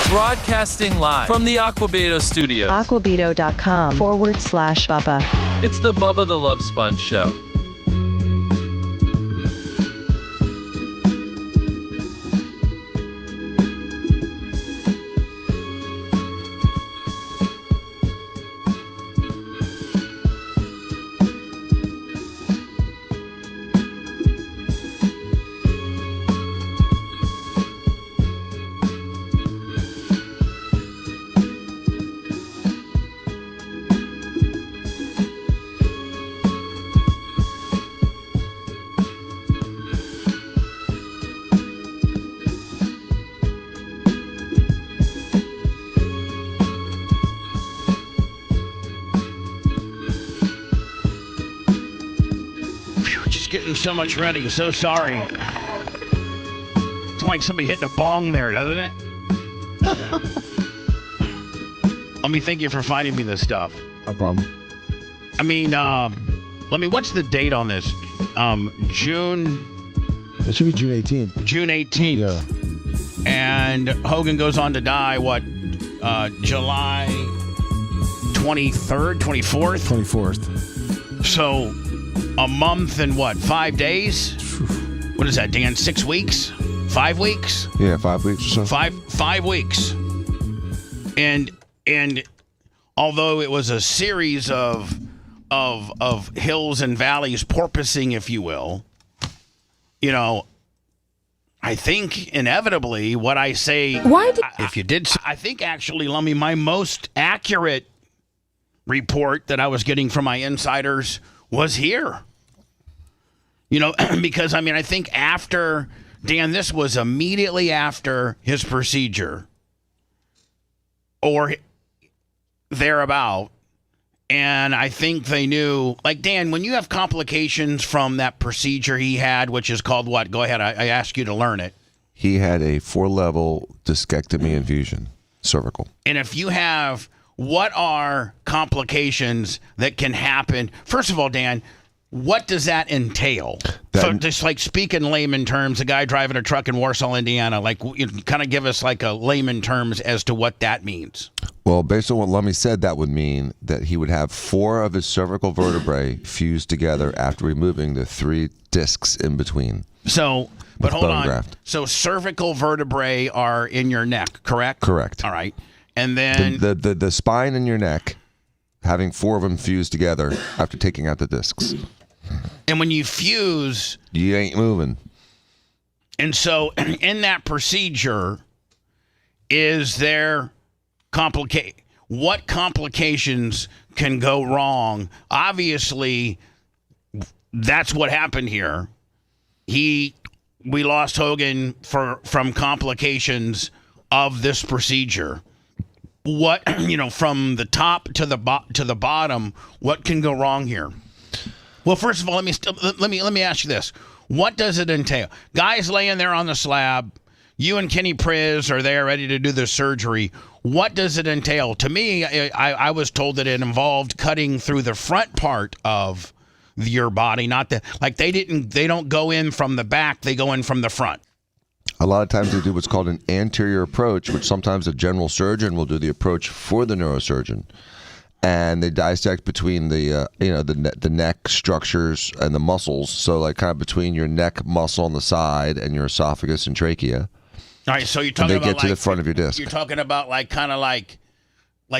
Broadcasting live from the Aquabeto studio. Aquabeto.com/Bubba. It's the Bubba the Love Sponge Show. Getting so much ready. So sorry. It's like somebody hitting a bong there, doesn't it? Let me thank you for finding me this stuff. No problem. I mean, what's the date on this? June. It should be June 18th. June 18th. Yeah. And Hogan goes on to die, what, July 23rd, 24th? 24th. So, a month and what, 5 days? What is that, Dan? 6 weeks? 5 weeks? Yeah, 5 weeks or so. 5 weeks. And although it was a series of hills and valleys, porpoising, if you will, you know, I think inevitably what I say, if you did, I think actually, Lummy, my most accurate report that I was getting from my insiders was here. You know, because, I mean, I think after, Dan, this was immediately after his procedure or thereabout. And I think they knew, like, Dan, when you have complications from that procedure he had, which is called what? Go ahead. I asked you to learn it. He had a 4-level discectomy infusion, cervical. And if you have, what are complications that can happen? First of all, Dan, what does that entail? So just like speak in layman terms, a guy driving a truck in Warsaw, Indiana, like kind of give us like a layman terms as to what that means. Well, based on what Lummy said, that would mean that he would have 4 of his cervical vertebrae fused together after removing the 3 discs in between. So, but hold on. Graft. So cervical vertebrae are in your neck, correct? Correct. All right. And then the spine in your neck, having 4 of them fused together after taking out the discs. And when you fuse, you ain't moving. And so in that procedure, is there what complications can go wrong? Obviously, that's what happened here. We lost Hogan from complications of this procedure. What, from the top to the bottom, what can go wrong here? Well, first of all, let me ask you this: what does it entail? Guys laying there on the slab, you and Kenny Priz are there ready to do the surgery. What does it entail? To me, I was told that it involved cutting through the front part of your body, not they don't go in from the back; they go in from the front. A lot of times they do what's called an anterior approach, which sometimes a general surgeon will do the approach for the neurosurgeon. And they dissect between the neck structures and the muscles. So like kind of between your neck muscle on the side and your esophagus and trachea. All right, so you're talking about get to the front of your disc. You're talking about like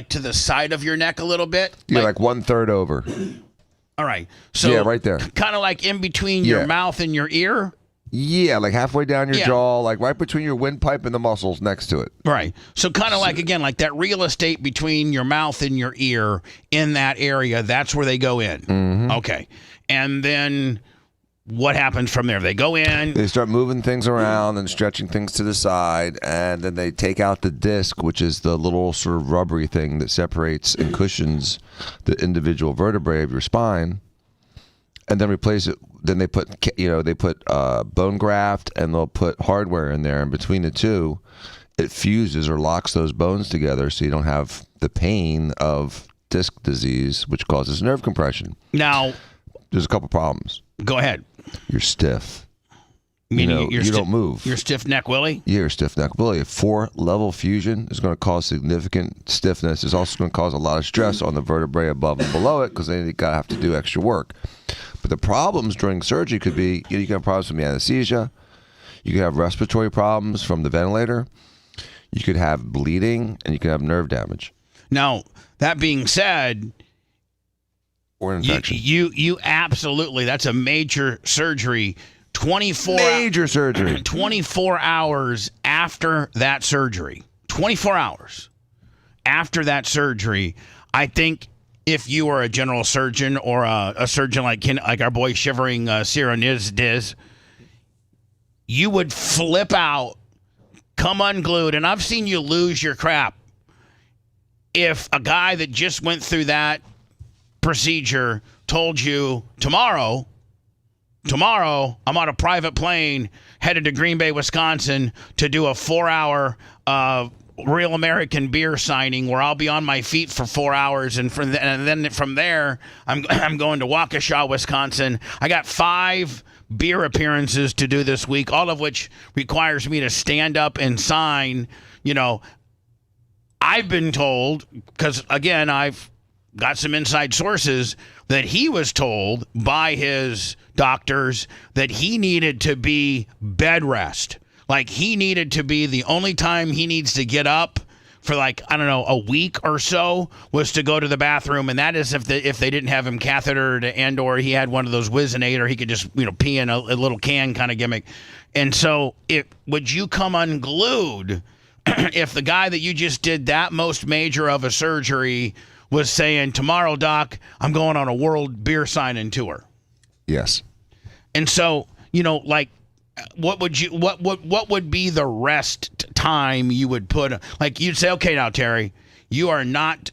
to the side of your neck a little bit? Yeah, like 1/3 over. All right. So yeah, right there. Kind of like in between your mouth and your ear? Yeah, like halfway down your jaw, like right between your windpipe and the muscles next to it. Right. So kind of like, again, like that real estate between your mouth and your ear in that area, that's where they go in. Mm-hmm. Okay. And then what happens from there? They go in. They start moving things around and stretching things to the side, and then they take out the disc, which is the little sort of rubbery thing that separates and cushions the individual vertebrae of your spine, and then replace it. Then they put bone graft, and they'll put hardware in there. And between the two, it fuses or locks those bones together, so you don't have the pain of disc disease, which causes nerve compression. Now, there's a couple problems. Go ahead. You're stiff. Meaning you don't move. You're stiff neck Willie? Yeah, you're stiff neck Willie. A 4-level fusion is going to cause significant stiffness. It's also going to cause a lot of stress on the vertebrae above and below it, because then you have to do extra work. But the problems during surgery could be, you can have problems from the anesthesia. You could have respiratory problems from the ventilator. You could have bleeding, and you could have nerve damage. Now, that being said, or an infection. You absolutely, that's a major surgery. 24 hours after that surgery. 24 hours after that surgery, I think if you were a general surgeon or a surgeon like our boy Shivering Ciro Diz, you would flip out, come unglued, and I've seen you lose your crap. If a guy that just went through that procedure told you tomorrow I'm on a private plane headed to Green Bay, Wisconsin to do a 4-hour Real American beer signing where I'll be on my feet for 4 hours, and then from there I'm going to Waukesha, Wisconsin. I got 5 beer appearances to do this week, all of which requires me to stand up and sign. I've been told, because again I've got some inside sources, that he was told by his doctors that he needed to be bed rest. Like he needed to be, the only time he needs to get up for a week or so was to go to the bathroom. And that is if they didn't have him cathetered and or he had one of those Whizzinator, he could just, pee in a little can kind of gimmick. And so would you come unglued if the guy that you just did that most major of a surgery was saying, tomorrow, doc, I'm going on a world beer signing tour? Yes. And so, what would be the rest time you would put? Like you'd say, okay, now Terry, you are not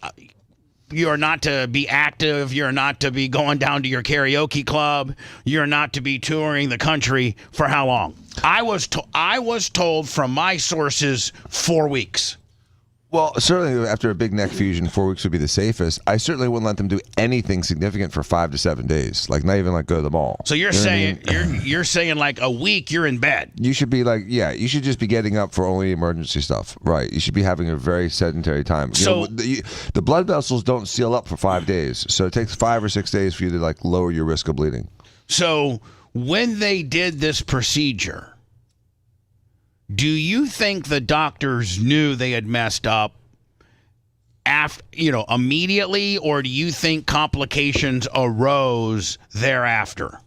You're not to be active. You're not to be going down to your karaoke club. You're not to be touring the country for how long? I was told from my sources 4 weeks. Well, certainly after a big neck fusion, 4 weeks would be the safest. I certainly wouldn't let them do anything significant for 5 to 7 days, like not even like go to the mall. So you're saying you're saying like a week you're in bed. You should be like, yeah, you should just be getting up for only emergency stuff, right? You should be having a very sedentary time. So the blood vessels don't seal up for 5 days, so it takes 5 or 6 days for you to like lower your risk of bleeding. So when they did this procedure, do you think the doctors knew they had messed up immediately, or do you think complications arose thereafter?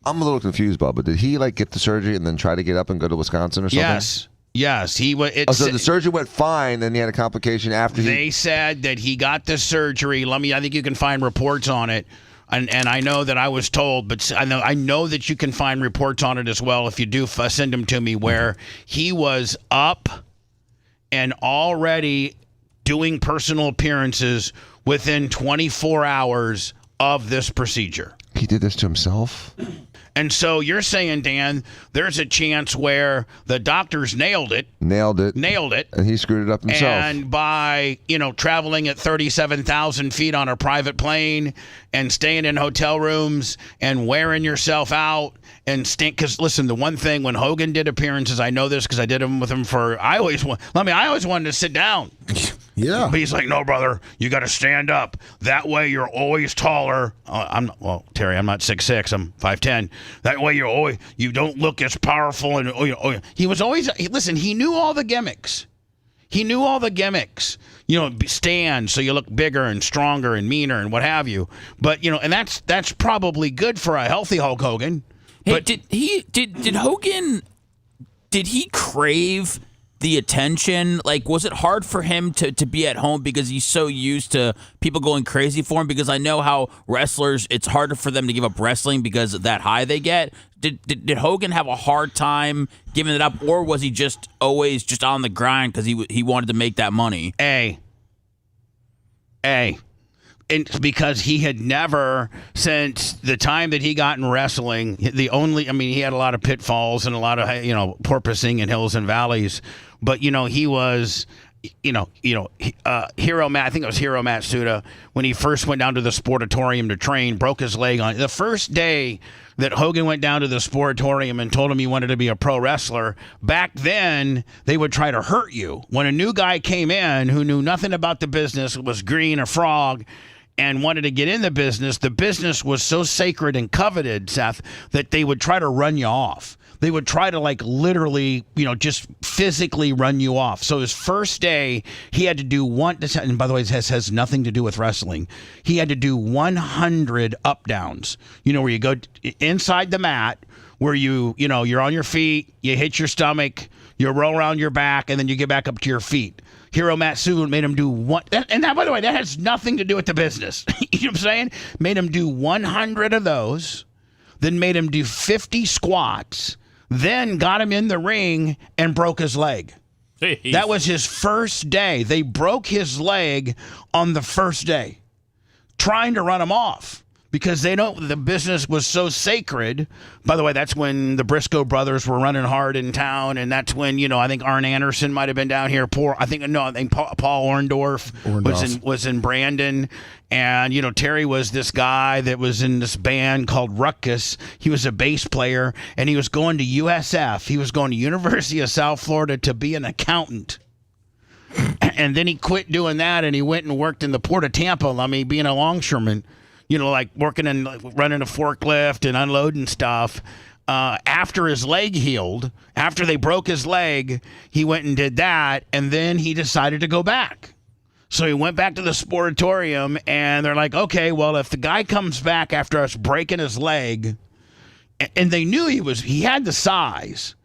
I'm a little confused, Bubba. Did he like get the surgery and then try to get up and go to Wisconsin or something? Yes. He was. So the surgery went fine, and he had a complication after. They said that he got the surgery. I think you can find reports on it. And I know that I was told, but I know that you can find reports on it as well. If you do, send them to me, where he was up and already doing personal appearances within 24 hours of this procedure. He did this to himself? And so you're saying, Dan, there's a chance where the doctors nailed it. And he screwed it up himself. And by, traveling at 37,000 feet on a private plane and staying in hotel rooms and wearing yourself out and stink. Because listen, the one thing when Hogan did appearances, I know this because I did them with him I always wanted to sit down. Yeah. But he's like, no, brother, you got to stand up. That way you're always taller. Terry, I'm not 6'6", I'm 5'10". That way you don't look as powerful. And he was always, listen, he knew all the gimmicks. Stand so you look bigger and stronger and meaner and what have you. But, and that's probably good for a healthy Hulk Hogan. Hey, But did Hogan, did he crave the attention? Like, was it hard for him to be at home because he's so used to people going crazy for him? Because I know how wrestlers, it's harder for them to give up wrestling because of that high they get. Did Hogan have a hard time giving it up, or was he just always just on the grind because he wanted to make that money? A. And because he had never, since the time that he got in wrestling, he had a lot of pitfalls and a lot of, porpoising in hills and valleys. But, he was, Hero Matt, I think it was Hero Matsuda, when he first went down to the Sportatorium to train, broke his leg on the first day that Hogan went down to the Sportatorium and told him he wanted to be a pro wrestler. Back then, they would try to hurt you. When a new guy came in who knew nothing about the business, was green, a frog, and wanted to get in the business was so sacred and coveted, Seth, that they would try to run you off. They would try to literally, just physically run you off. So his first day, he had to do and by the way, this has nothing to do with wrestling. He had to do 100 up downs, where you go inside the mat, where you're on your feet, you hit your stomach, you roll around your back, and then you get back up to your feet. Hiro Matsuda made him do one, and that, by the way, that has nothing to do with the business. You know what I'm saying? Made him do 100 of those, then made him do 50 squats, then got him in the ring and broke his leg. Jeez. That was his first day. They broke his leg on the first day, trying to run him off. Because the business was so sacred. By the way, that's when the Briscoe brothers were running hard in town, and that's when I think Arn Anderson might have been down here. I think Paul Orndorff. was in Brandon, and Terry was this guy that was in this band called Ruckus. He was a bass player, and he was going to USF. He was going to University of South Florida to be an accountant. And then he quit doing that, and he went and worked in the Port of Tampa. Being a longshoreman. Working and running a forklift and unloading stuff. After his leg healed, after they broke his leg, he went and did that, and then he decided to go back. So he went back to the Sportatorium, and they're like, okay, well, if the guy comes back after us breaking his leg, and they knew he had the size,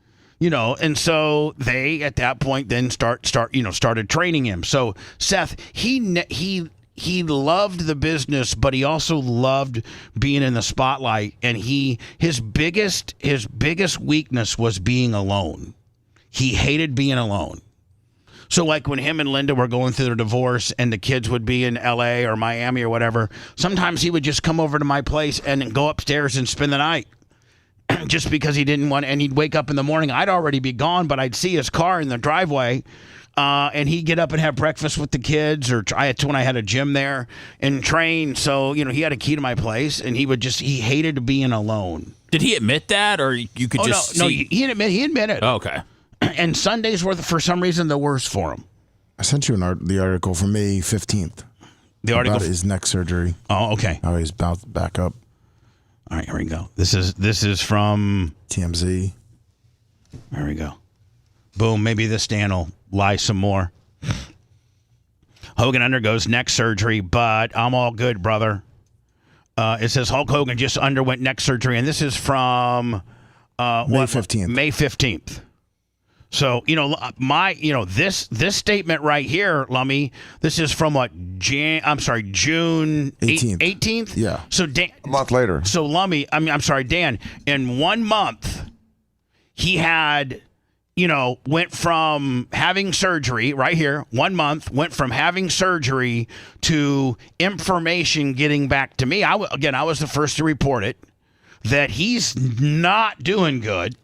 and so they, at that point, then started training him. So Seth, he loved the business, but he also loved being in the spotlight. And his biggest weakness was being alone. He hated being alone. So, like when him and Linda were going through their divorce and the kids would be in L.A. or Miami or whatever, sometimes he would just come over to my place and go upstairs and spend the night just because he didn't want, and he'd wake up in the morning. I'd already be gone, but I'd see his car in the driveway, and he'd get up and have breakfast with the kids, or that's when I had a gym there and train. So, he had a key to my place, and he hated being alone. Did he admit that, or you could just No, see? he admitted. Oh, okay. And Sundays were, for some reason, the worst for him. I sent you the article for May 15th. The article about his neck surgery. Oh, okay. How he's bounced back up. All right, here we go. This is from TMZ. There we go. Boom. Maybe this Dan will lie some more. Hogan undergoes neck surgery, but I'm all good, brother. It says Hulk Hogan just underwent neck surgery, and this is from May 15th. May 15th. So, this statement right here, Lummy, this is from what? June 18th? Yeah. So Dan, a month later. So Lummy, I'm sorry, Dan, in 1 month, he had, went from having surgery right here, 1 month, went from having surgery to information getting back to me. I was the first to report it, that he's not doing good.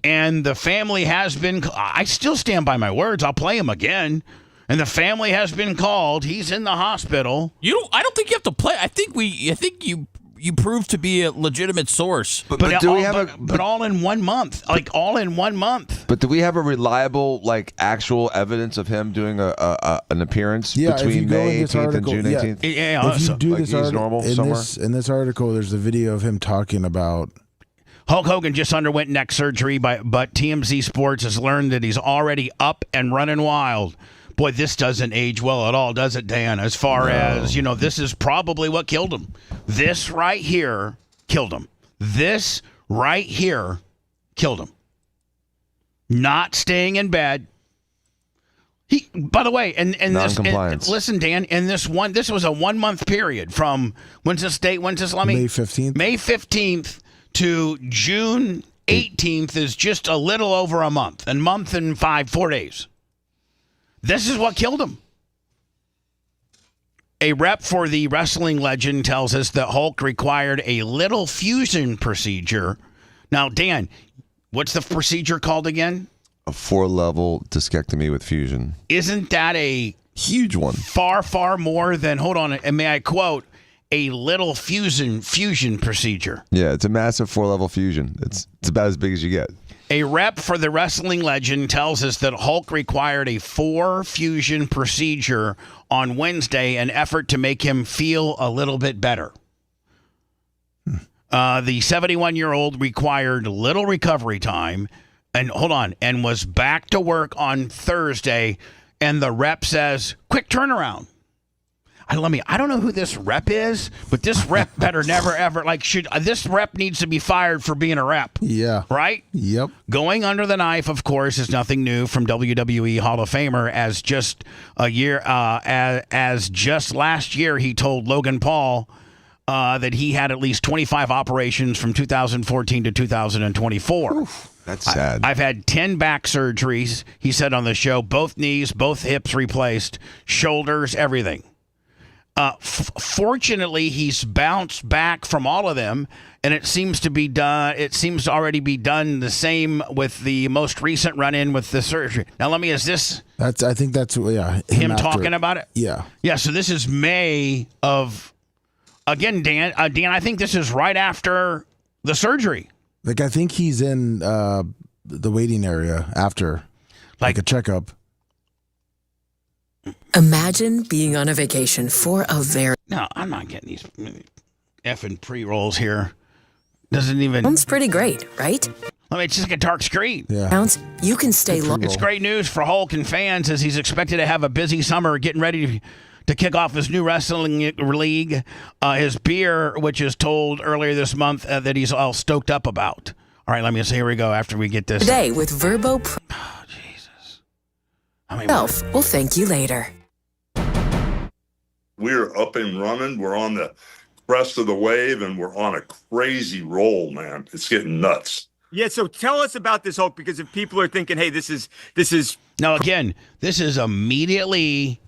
And the family has been, I still stand by my words. I'll play him again. And the family has been called. He's in the hospital. I don't think you have to play. I think you proved to be a legitimate source. But all in 1 month. Like all in 1 month. But do we have a reliable, actual evidence of him doing an appearance between May 18th and June 18th? Yeah. If you do this he's normal somewhere? In this article, there's a video of him talking about Hulk Hogan just underwent neck surgery, but TMZ Sports has learned that he's already up and running wild. Boy, this doesn't age well at all, does it, Dan? As far as, this is probably what killed him. This right here killed him. This right here killed him. Not staying in bed. By the way, and non-compliance. Listen, Dan, this was a 1 month period from, when's this date? When's this, Lummy? May 15th. May 15th to June 18th is just a little over a month. And month and 4 days. This is what killed him. A rep for the wrestling legend tells us that Hulk required a little fusion procedure. Now, Dan, what's the procedure called again? A 4-level discectomy with fusion. Isn't that a huge one? Far, far more than, hold on, and may I quote, a little fusion procedure. Yeah, it's a massive 4-level fusion. It's about as big as you get. A rep for the wrestling legend tells us that Hulk required a 4 fusion procedure on Wednesday, an effort to make him feel a little bit better. The 71-year-old required little recovery time and was back to work on Thursday, and the rep says, quick turnaround. I don't know who this rep is, but this rep better never ever this rep needs to be fired for being a rep. Yeah. Right? Yep. Going under the knife, of course, is nothing new from WWE Hall of Famer. As just last year, he told Logan Paul that he had at least 25 operations from 2014 to 2024. Oof, that's sad. I've had 10 back surgeries, he said on the show, both knees, both hips replaced, shoulders, everything. Fortunately, he's bounced back from all of them, and it seems to be done. It seems to already be done the same with the most recent run-in with the surgery. Now, let me. Is this? I think that's him talking about it. Yeah. Yeah. So this is May of. Again, Dan. Dan, I think this is right after the surgery. I think he's in the waiting area after, like a checkup. Imagine being on a vacation for a very... No, I'm not getting these effing pre-rolls here. Doesn't even... Sounds pretty great, right? I mean, it's just like a dark screen. Yeah. You can stay long. It's great news for Hulk and fans as he's expected to have a busy summer getting ready to kick off his new wrestling league. His beer, which is told earlier this month that he's all stoked up about. All right, let me see. Here we go after we get this. Today with Verbo... Oh, Jesus. We'll thank you later. We're up and running. We're on the crest of the wave, and we're on a crazy roll, man. It's getting nuts. Yeah, so tell us about this, Hulk, because if people are thinking, hey, this is Now, again, this is immediately,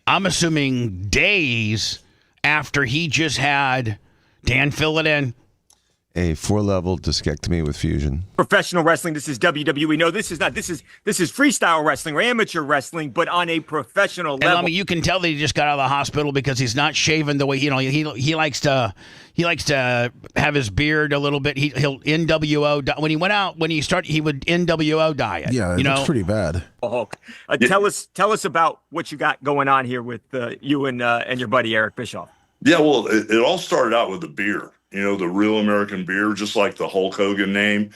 I'm assuming days after he just had, Dan, fill it in. A 4-level discectomy with fusion. Professional wrestling. This is WWE. No, this is not. This is freestyle wrestling or amateur wrestling, but on a professional level. And I mean, you can tell that he just got out of the hospital because he's not shaven the way he likes to. He likes to have his beard a little bit. He'll NWO when he went out when he started. He would NWO diet. Yeah, it looks pretty bad. Hulk. Tell us about what you got going on here with you and your buddy Eric Bischoff. Yeah, well, it all started out with the beer. The real American beer, just like the Hulk Hogan name.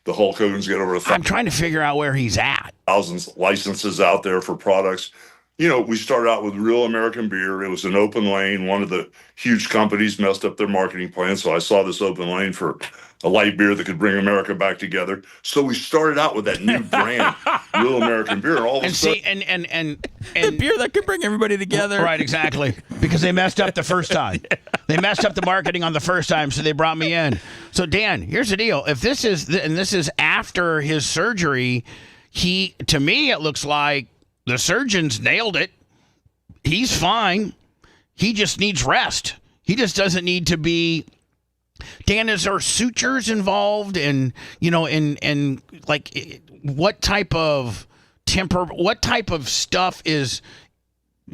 The Hulk Hogan's got over I'm trying to figure out where he's at. thousands licenses out there for products. We started out with real American beer. It was an open lane. One of the huge companies messed up their marketing plan, so I saw this open lane for a light beer that could bring America back together. So we started out with that new brand, real American beer. And all of a sudden, and the beer that could bring everybody together. Right, exactly. Because they messed up the first time. They messed up the marketing on the first time, so they brought me in. So Dan, here's the deal. If this is after his surgery, to me it looks like the surgeons nailed it. He's fine. He just needs rest. He just doesn't need to be. Dan, is there sutures involved? And like, what type of stuff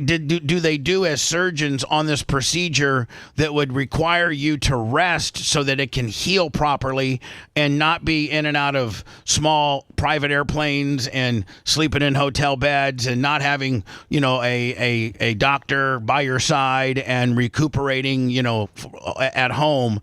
do they do as surgeons on this procedure that would require you to rest so that it can heal properly and not be in and out of small private airplanes and sleeping in hotel beds and not having, a doctor by your side and recuperating, at home?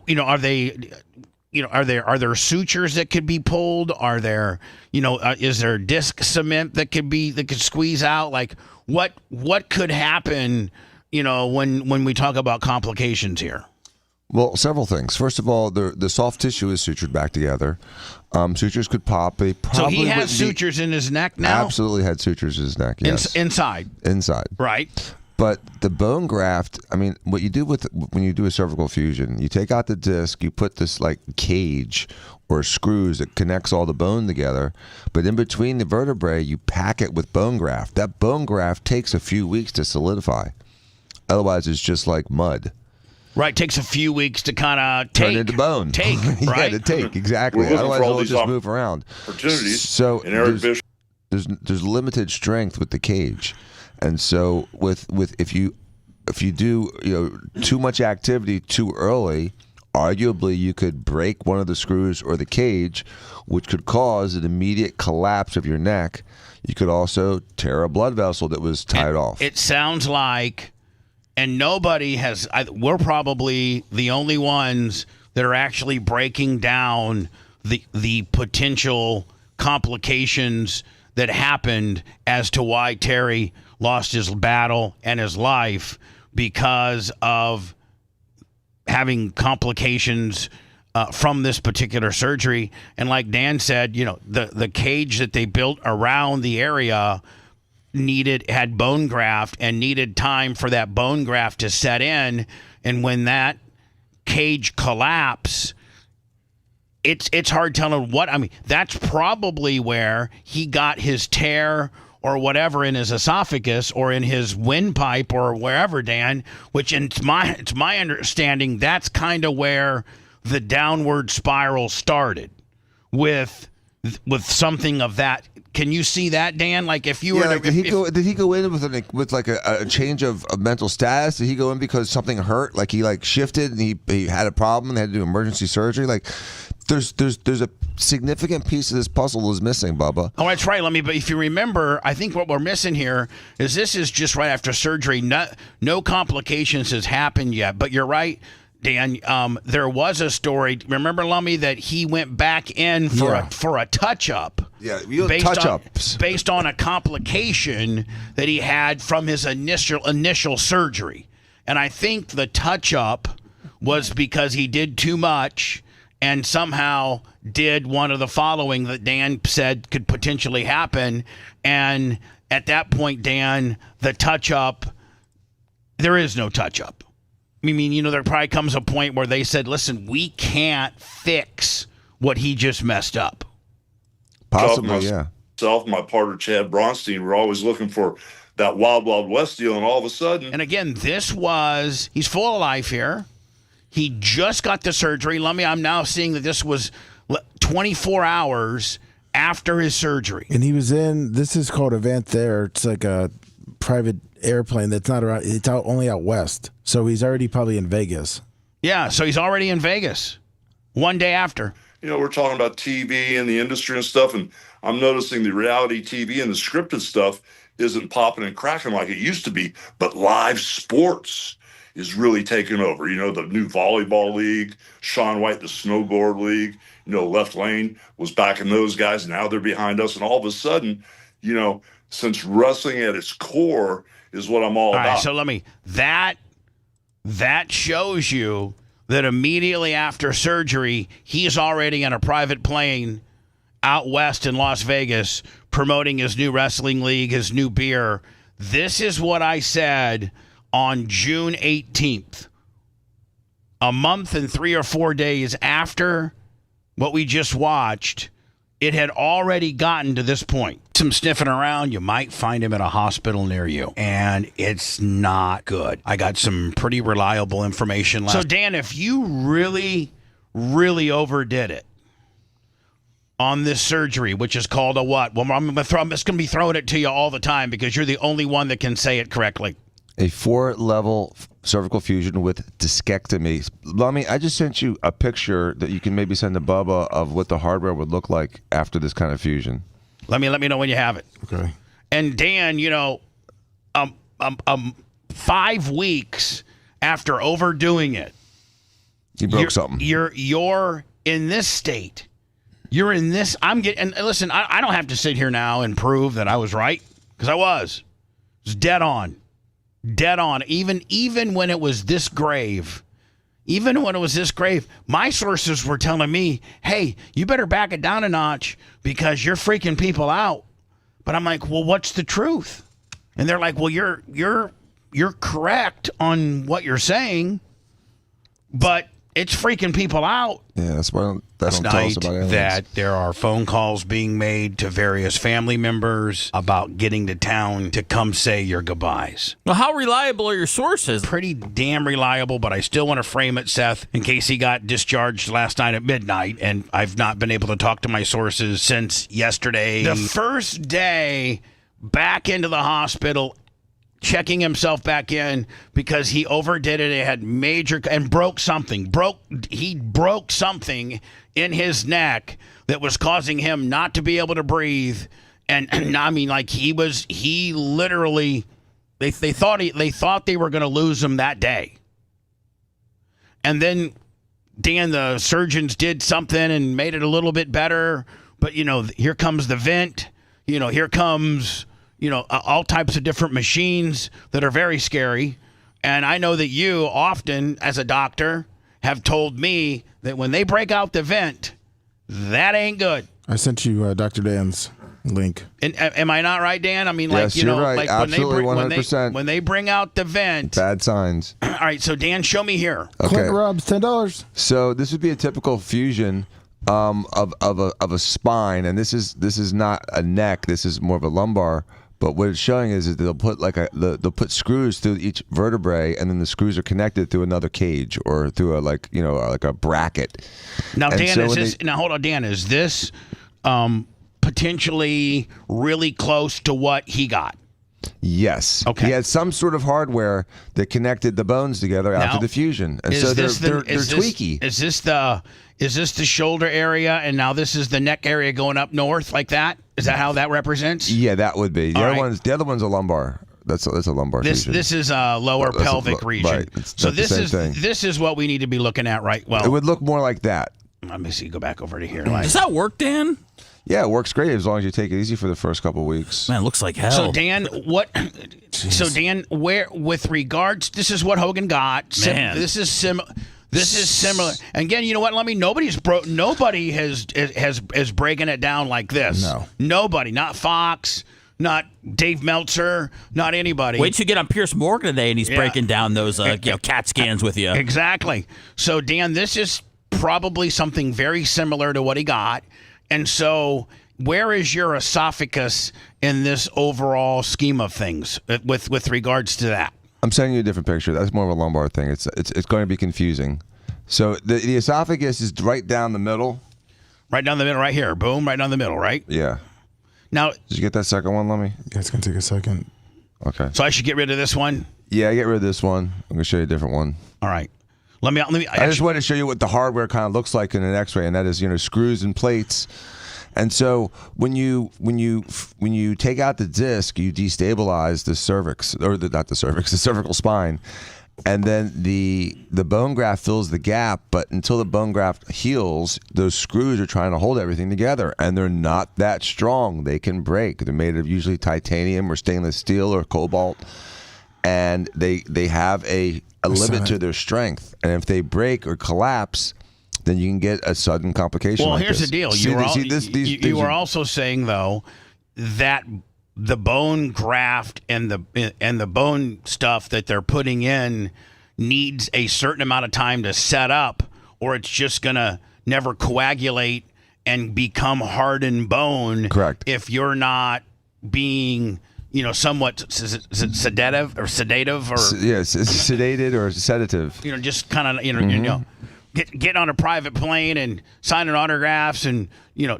Are there sutures that could be pulled? Are there, is there disc cement that could squeeze out? Like, what could happen, when we talk about complications here? Well, several things. First of all, the soft tissue is sutured back together. Sutures could pop. They probably so he has sutures in his neck now? Absolutely had sutures in his neck, yes. Inside. Right. But the bone graft, I mean, what you do when you do a cervical fusion, you take out the disc, you put this like cage or screws that connects all the bone together, but in between the vertebrae, you pack it with bone graft. That bone graft takes a few weeks to solidify. Otherwise, it's just like mud. Right, takes a few weeks to kind of turn into bone. Right? Yeah, to take, exactly. Otherwise, it'll just move around. Opportunities. So there's limited strength with the cage. And so if you do too much activity too early, arguably you could break one of the screws or the cage, which could cause an immediate collapse of your neck. You could also tear a blood vessel that was tied off. It sounds like, and nobody has. We're probably the only ones that are actually breaking down the potential complications that happened as to why Terry lost his battle and his life because of having complications from this particular surgery. And like Dan said, the cage that they built around the area had bone graft and needed time for that bone graft to set in. And when cage collapse, it's hard telling what. I mean, that's probably where he got his tear or whatever in his esophagus or in his windpipe or wherever, Dan, which it's my understanding that's kind of where the downward spiral started with something of that. Can you see that, Dan? Like if you were did he go in with a change of mental status? Did he go in because something hurt? Like he shifted and he had a problem and they had to do emergency surgery? Like there's a significant piece of this puzzle is missing, Bubba. Oh, that's right. But if you remember, I think what we're missing here is this is just right after surgery. No complications has happened yet. But you're right, Dan. There was a story. Remember, Lummy, that he went back in for a touch-up. Yeah, touch-ups. Based on a complication that he had from his initial surgery. And I think the touch-up was because he did too much and somehow did one of the following that Dan said could potentially happen. And at that point, Dan, the touch-up, there is no touch-up. I mean, there probably comes a point where they said, listen, we can't fix what he just messed up. Possibly, yeah. myself, my partner Chad Bronstein, we're always looking for that wild, wild west deal, and all of a sudden. And again, he's full of life here. He just got the surgery. I'm now seeing that this was 24 hours after his surgery. And he was this is called Avant Air. It's like a private airplane that's not around, it's only out west. So he's already probably in Vegas. Yeah, so he's already in Vegas one day after. We're talking about TV and the industry and stuff, and I'm noticing the reality TV and the scripted stuff isn't popping and cracking like it used to be, but live sports is really taking over. The new volleyball league, Shaun White, the snowboard league, Left Lane was backing those guys. Now they're behind us. And all of a sudden, since wrestling at its core is what I'm all about. All right, so that shows you that immediately after surgery, he's already in a private plane out west in Las Vegas promoting his new wrestling league, his new beer. This is what I said on June 18th, a month and 3 or 4 days after what we just watched. It had already gotten to this point. Some sniffing around, you might find him at a hospital near you, and it's not good. I got some pretty reliable information last. So, Dan, if you really, really overdid it on this surgery, which is called a what? Well, I'm just going to be throwing it to you all the time because you're the only one that can say it correctly. A 4-level cervical fusion with discectomy. Lummy, I just sent you a picture that you can maybe send to Bubba of what the hardware would look like after this kind of fusion. Let me know when you have it. Okay. And Dan, 5 weeks after overdoing it, he broke something. You're in this state. You're in this. And listen, I don't have to sit here now and prove that I was right because I was. It was dead on. Dead on. Even when it was this grave, my sources were telling me, hey, you better back it down a notch because you're freaking people out. But I'm like, well, what's the truth? And they're like, well, you're correct on what you're saying, but it's freaking people out. Yeah, that's why they don't tell us about aliens. That there are phone calls being made to various family members about getting to town to come say your goodbyes. Well, how reliable are your sources? Pretty damn reliable, but I still want to frame it, Seth, in case he got discharged last night at midnight, and I've not been able to talk to my sources since yesterday. The first day back into the hospital, checking himself back in because he overdid it. It had major and broke something. He broke something in his neck that was causing him not to be able to breathe. And I mean, like he literally, they thought they were going to lose him that day. And then Dan, the surgeons did something and made it a little bit better. But here comes the vent. Here comes all types of different machines that are very scary. And I know that you often, as a doctor, have told me that when they break out the vent, that ain't good. I sent you Dr. Dan's link. And, am I not right, Dan? I mean, yes, you're right. like absolutely, 100%. When they bring out the vent. Bad signs. All right, so Dan, show me here. Okay. Clint Robs, $10. So this would be a typical fusion of a spine, and this is not a neck. This is more of a lumbar. But what it's showing is that they'll put they'll put screws through each vertebrae, and then the screws are connected through another cage or through like a bracket. Now, and Dan, hold on, Dan, is this potentially really close to what he got? Yes. Okay. He had some sort of hardware that connected the bones together after the fusion, and so they're tweaky. Is this the shoulder area, and now this is the neck area going up north like that? Is that how that represents? Yeah, that would be. The other one's a lumbar. That's a lumbar fusion. This is a lower pelvic region. Right. So this is what we need to be looking at, right? Well, it would look more like that. Let me see. Go back over to here. Does that work, Dan? Yeah, it works great as long as you take it easy for the first couple of weeks. Man, it looks like hell. So Dan, where with regards, this is what Hogan got. Man. This is similar. And again, you know what? Nobody is breaking it down like this. No. Nobody. Not Fox. Not Dave Meltzer. Not anybody. Wait till you get on Piers Morgan today, and he's breaking down those CAT scans with you. Exactly. So Dan, this is probably something very similar to what he got. And so where is your esophagus in this overall scheme of things with regards to that? I'm sending you a different picture. That's more of a lumbar thing. It's going to be confusing. So the esophagus is right down the middle. Right down the middle, right here. Boom, right down the middle, right? Yeah. Now, did you get that second one, Lemmy? Yeah, it's gonna take a second. Okay. So I should get rid of this one? Yeah, get rid of this one. I'm gonna show you a different one. All right. Let me. I just wanted to show you what the hardware kind of looks like in an X-ray, and that is, screws and plates. And so when you take out the disc, you destabilize the cervix, or not the cervix, the cervical spine, and then the bone graft fills the gap. But until the bone graft heals, those screws are trying to hold everything together, and they're not that strong. They can break. They're made of usually titanium or stainless steel or cobalt, and they have a limit to their strength. And if they break or collapse, then you can get a sudden complication. Well, like here's this. the deal. You were also saying, though, that the bone graft and the bone stuff that they're putting in needs a certain amount of time to set up, or it's just gonna never coagulate and become hardened bone. Correct. If you're not being, somewhat sedative or sedated or sedative. Just kind of, Getting on a private plane and signing autographs and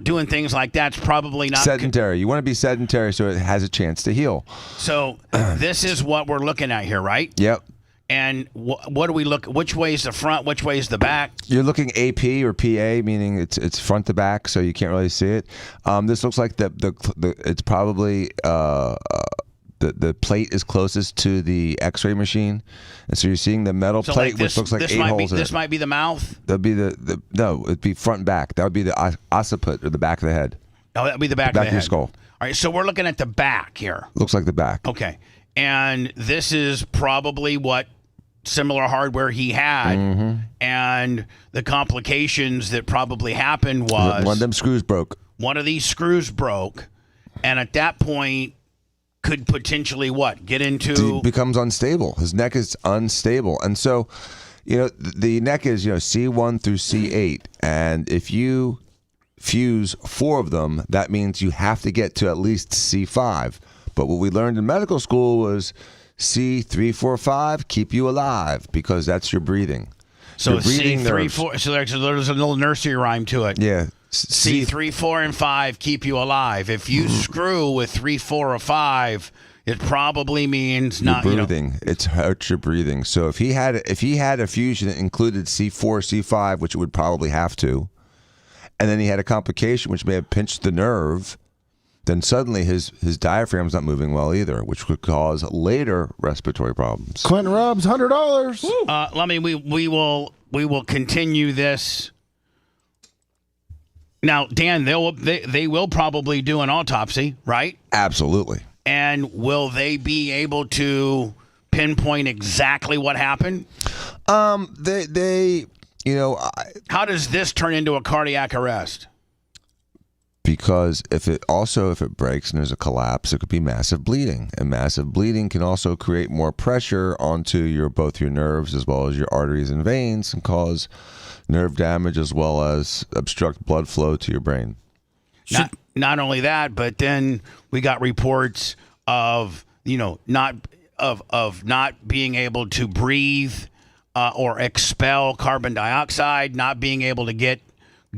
doing things like that's probably not sedentary. You want to be sedentary so it has a chance to heal. So this is what we're looking at here, right? Yep. And what do we look? Which way is the front? Which way is the back? You're looking AP or PA, meaning it's front to back, so you can't really see it. This looks like it's probably. The plate is closest to the X-ray machine, and so you're seeing the metal plate, which looks like 8 holes in it. This might be the mouth. That'd be no, it'd be front and back. That would be the occiput or the back of the head. Oh, that'd be the back of the head. Your skull. All right, so we're looking at the back here. Looks like the back. Okay, and this is probably what similar hardware he had, and the complications that probably happened was one of them screws broke. One of these screws broke, and at that point, could potentially get into becomes unstable. His neck is unstable, and so the neck is C1 through C8, and if you fuse 4 of them, that means you have to get to at least C5. But what we learned in medical school was C3, 4, 5 keep you alive because that's your breathing. So C3, 4. So there's a little nursery rhyme to it. Yeah. C3, 4, and 5 keep you alive. If you screw with 3, 4, or 5, it probably means not breathing. It hurts your breathing. So if he had a fusion that included C4, C5, which it would probably have to, and then he had a complication which may have pinched the nerve, then suddenly his diaphragm's not moving well either, which could cause later respiratory problems. Clinton Robs, $100. Let me. We will continue this. Now, Dan, they will probably do an autopsy, right? Absolutely. And will they be able to pinpoint exactly what happened? How does this turn into a cardiac arrest? Because if it breaks and there's a collapse, it could be massive bleeding, and massive bleeding can also create more pressure onto both your nerves as well as your arteries and veins and cause nerve damage as well as obstruct blood flow to your brain. Not only that, but then we got reports of not being able to breathe or expel carbon dioxide, not being able to get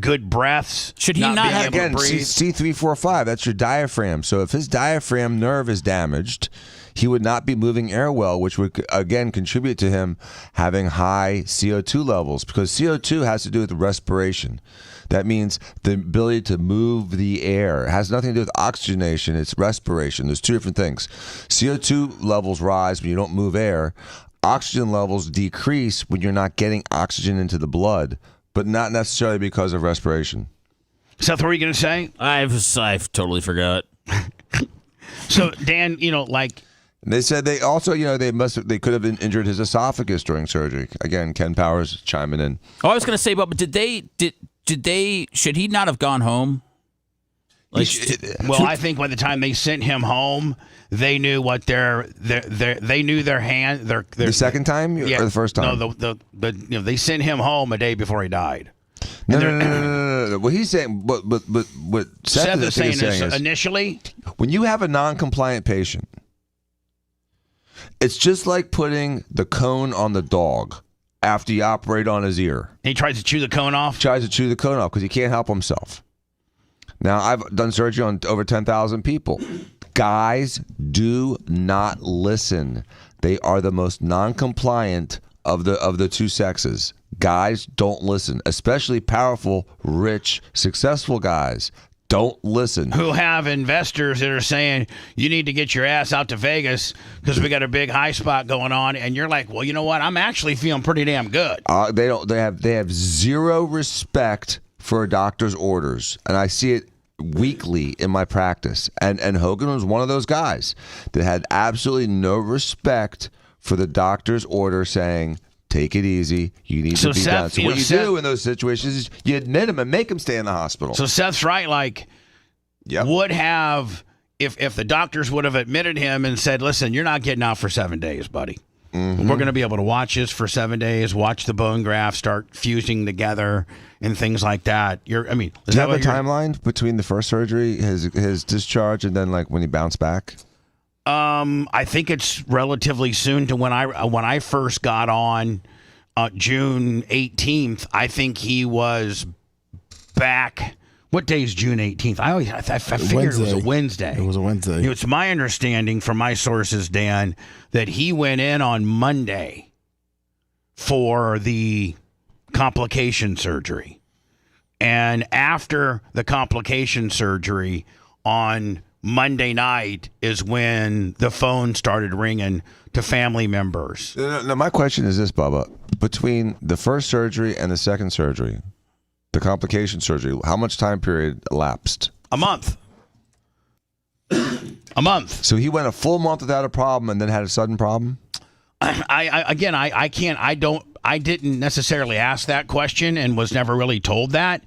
good breaths. Should he not have again C3, 4, 5? That's your diaphragm. So if his diaphragm nerve is damaged, he would not be moving air well, which would again contribute to him having high CO2 levels, because CO2 has to do with respiration. That means the ability to move the air. It has nothing to do with oxygenation. It's respiration. There's 2 different things. CO2 levels rise when you don't move air. Oxygen levels decrease when you're not getting oxygen into the blood, but not necessarily because of respiration. Seth, what were you going to say? I've totally forgot. So, Dan, they said they also, they could have injured his esophagus during surgery. Again, Ken Powers chiming in. Oh, I was going to say, but should he not have gone home? I think by the time they sent him home, they knew what they knew their hand. The second time or the first time? No, they sent him home a day before he died. No. What he's saying, what Seth is saying is initially, when you have a non-compliant patient, it's just like putting the cone on the dog after you operate on his ear. He tries to chew the cone off? Tries to chew the cone off because he can't help himself. Now, I've done surgery on over 10,000 people. Guys do not listen. They are the most non-compliant of the two sexes. Guys don't listen, especially powerful, rich, successful guys. Don't listen. Who have investors that are saying, you need to get your ass out to Vegas because we got a big high spot going on. And you're like, well, you know what? I'm actually feeling pretty damn good. They have zero respect for a doctor's orders. And I see it weekly in my practice. And Hogan was one of those guys that had absolutely no respect for the doctor's order saying, take it easy. You need to be done. So what you do in those situations is you admit him and make him stay in the hospital. So Seth's right. Like, would have, if the doctors would have admitted him and said, listen, you're not getting out for 7 days, buddy. Mm-hmm. We're going to be able to watch this for 7 days, watch the bone graft start fusing together and things like that. Do you have a timeline between the first surgery, his discharge, and then like when he bounced back? I think it's relatively soon to when I first got on June 18th. I think he was back. What day is June 18th? I figured it was a Wednesday. It was a Wednesday. It's my understanding from my sources, Dan, that he went in on Monday for the complication surgery. And after the complication surgery on Monday night is when the phone started ringing to family members. No, my question is this, Bubba. Between the first surgery and the second surgery, the complication surgery, how much time period elapsed? A month. A month. So he went a full month without a problem and then had a sudden problem? I didn't necessarily ask that question and was never really told that.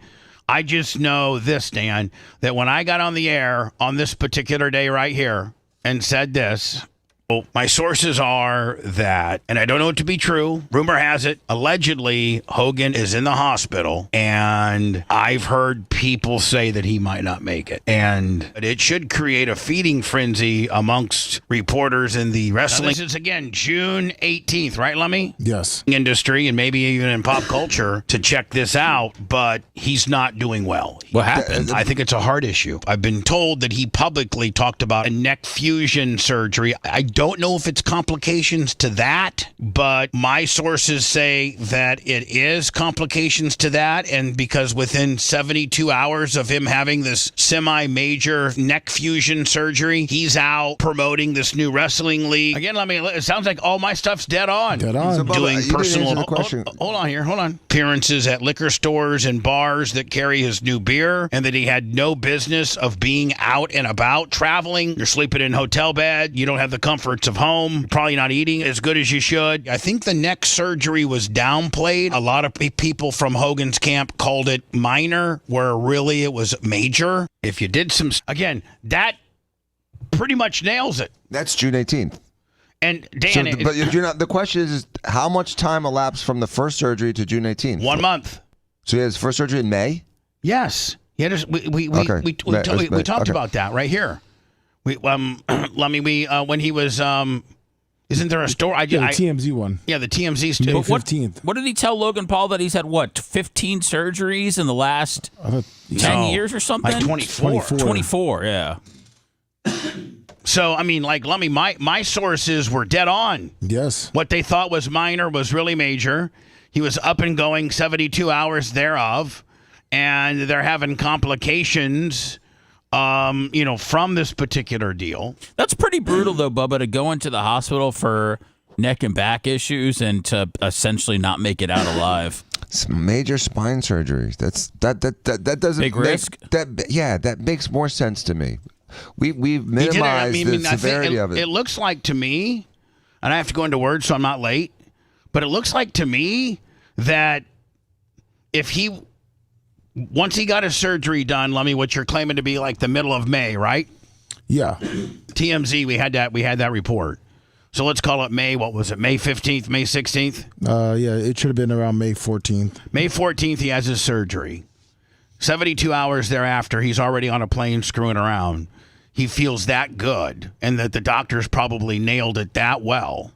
I just know this, Dan, that when I got on the air on this particular day right here and said this, well, my sources are that, and I don't know it to be true, rumor has it, allegedly Hogan is in the hospital, and I've heard people say that he might not make it. And it should create a feeding frenzy amongst reporters in the wrestling. Now, this is, again, June 18th, right, Lummy? Yes. Industry and maybe even in pop culture to check this out, but he's not doing well. What happened? I think it's a heart issue. I've been told that he publicly talked about a neck fusion surgery. I don't know if it's complications to that, but my sources say that it is complications to that, and because within 72 hours of him having this semi-major neck fusion surgery, he's out promoting this new wrestling league. Again, it sounds like all my stuff's dead on. Dead on. Doing personal... Hold on. Appearances at liquor stores and bars that carry his new beer, and that he had no business of being out and about, traveling. You're sleeping in a hotel bed. You don't have the comforts of home. You're probably not eating as good as you should. I think the neck surgery was downplayed. A lot of people from Hogan's camp called it minor, where really it was major. If you did some... Again, that pretty much nails it. That's June 18th. And Dan... but you're not, the question is how much time elapsed from the first surgery to June 18th? 1 month. So he had his first surgery in May? Yes. We talked about that right here. When he was, isn't there a story? The TMZ one. Yeah, the TMZ story. May 15th. What did he tell Logan Paul that he's had, 15 surgeries in the last 10 years or something? Like 24. 24, yeah. So, Lummy, my sources were dead on. Yes. What they thought was minor was really major. He was up and going 72 hours thereof, and they're having complications from this particular deal. That's pretty brutal, though, Bubba, to go into the hospital for neck and back issues and to essentially not make it out alive. Some major spine surgeries. That doesn't big risk. That makes more sense to me. We've minimized the severity of it. It looks like to me, and I have to go into words so I'm not late, but it looks like to me that once he got his surgery done, Lummy, what you're claiming to be like the middle of May, right? Yeah. TMZ, we had that report. So let's call it May. What was it? May 15th, May 16th? Yeah, it should have been around May 14th. May 14th, he has his surgery. 72 hours thereafter, he's already on a plane screwing around. He feels that good, and that the doctors probably nailed it that well.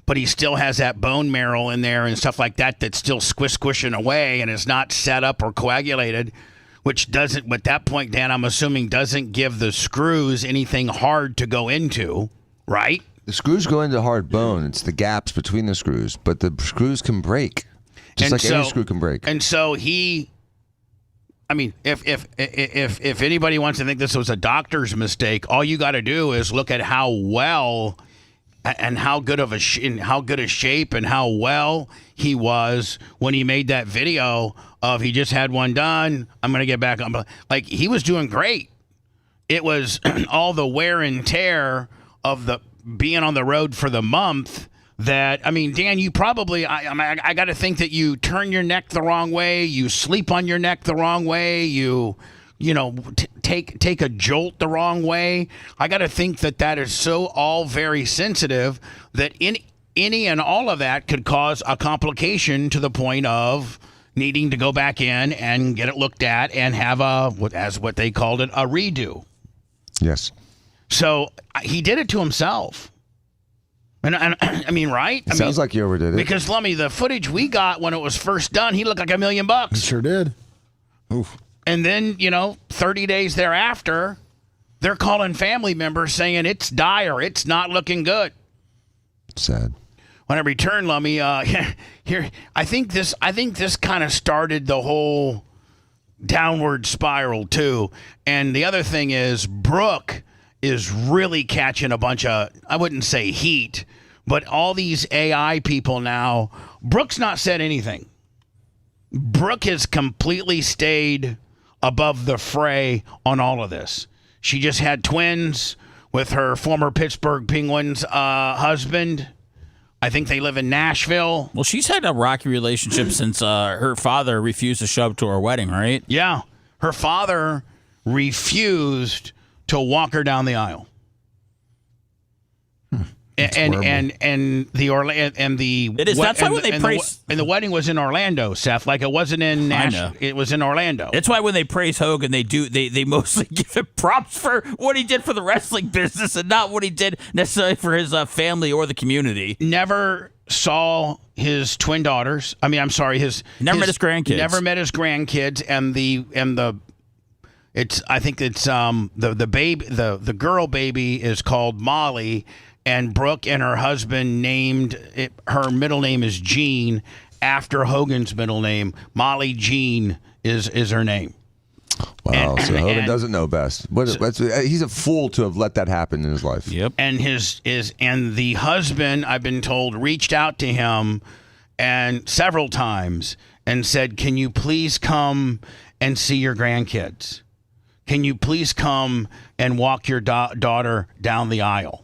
But he still has that bone marrow in there and stuff like that that's still squishing away and is not set up or coagulated, which doesn't, at that point, Dan, I'm assuming, doesn't give the screws anything hard to go into, right? The screws go into hard bone. It's the gaps between the screws, but the screws can break, just like any screw can break. And so he, I mean, if anybody wants to think this was a doctor's mistake, all you got to do is look at how well and how good of a shape and how well he was when he made that video of he just had one done. I'm gonna get back on. Like, he was doing great. It was all the wear and tear of the being on the road for the month that, I mean, Dan, you probably, I got to think that you turn your neck the wrong way, you sleep on your neck the wrong way, you know, take a jolt the wrong way. I got to think that is so all very sensitive that any and all of that could cause a complication to the point of needing to go back in and get it looked at and have what they called it, a redo. Yes. So he did it to himself. And I mean, right? Sounds like you overdid it. Because, Lummy, the footage we got when it was first done, he looked like $1 million. He sure did. Oof. And then, 30 days thereafter, they're calling family members saying it's dire. It's not looking good. Sad. When I return, Lummy, here, I think this kind of started the whole downward spiral too. And the other thing is, Brooke is really catching a bunch of, I wouldn't say heat, but all these AI people now. Brooke's not said anything. Brooke has completely stayed above the fray on all of this. She just had twins with her former Pittsburgh Penguins husband. I think they live in Nashville. Well, she's had a rocky relationship since her father refused to show up to her wedding, right? Yeah. Her father refused to walk her down the aisle. And the it is. That's why when they praise the wedding was in Orlando, Seth. Like, it wasn't in Nashville. It was in Orlando. That's why when they praise Hogan, they mostly give him props for what he did for the wrestling business and not what he did necessarily for his family or the community. Never saw his twin daughters. I mean, I'm sorry, never met his grandkids. Never met his grandkids, I think it's the baby, the girl baby is called Molly. And Brooke and her husband named it, her middle name is Jean, after Hogan's middle name. Molly Jean is her name. Wow, so Hogan doesn't know best. He's a fool to have let that happen in his life. Yep. And and the husband, I've been told, reached out to him and several times and said, "Can you please come and see your grandkids? Can you please come and walk your daughter down the aisle?"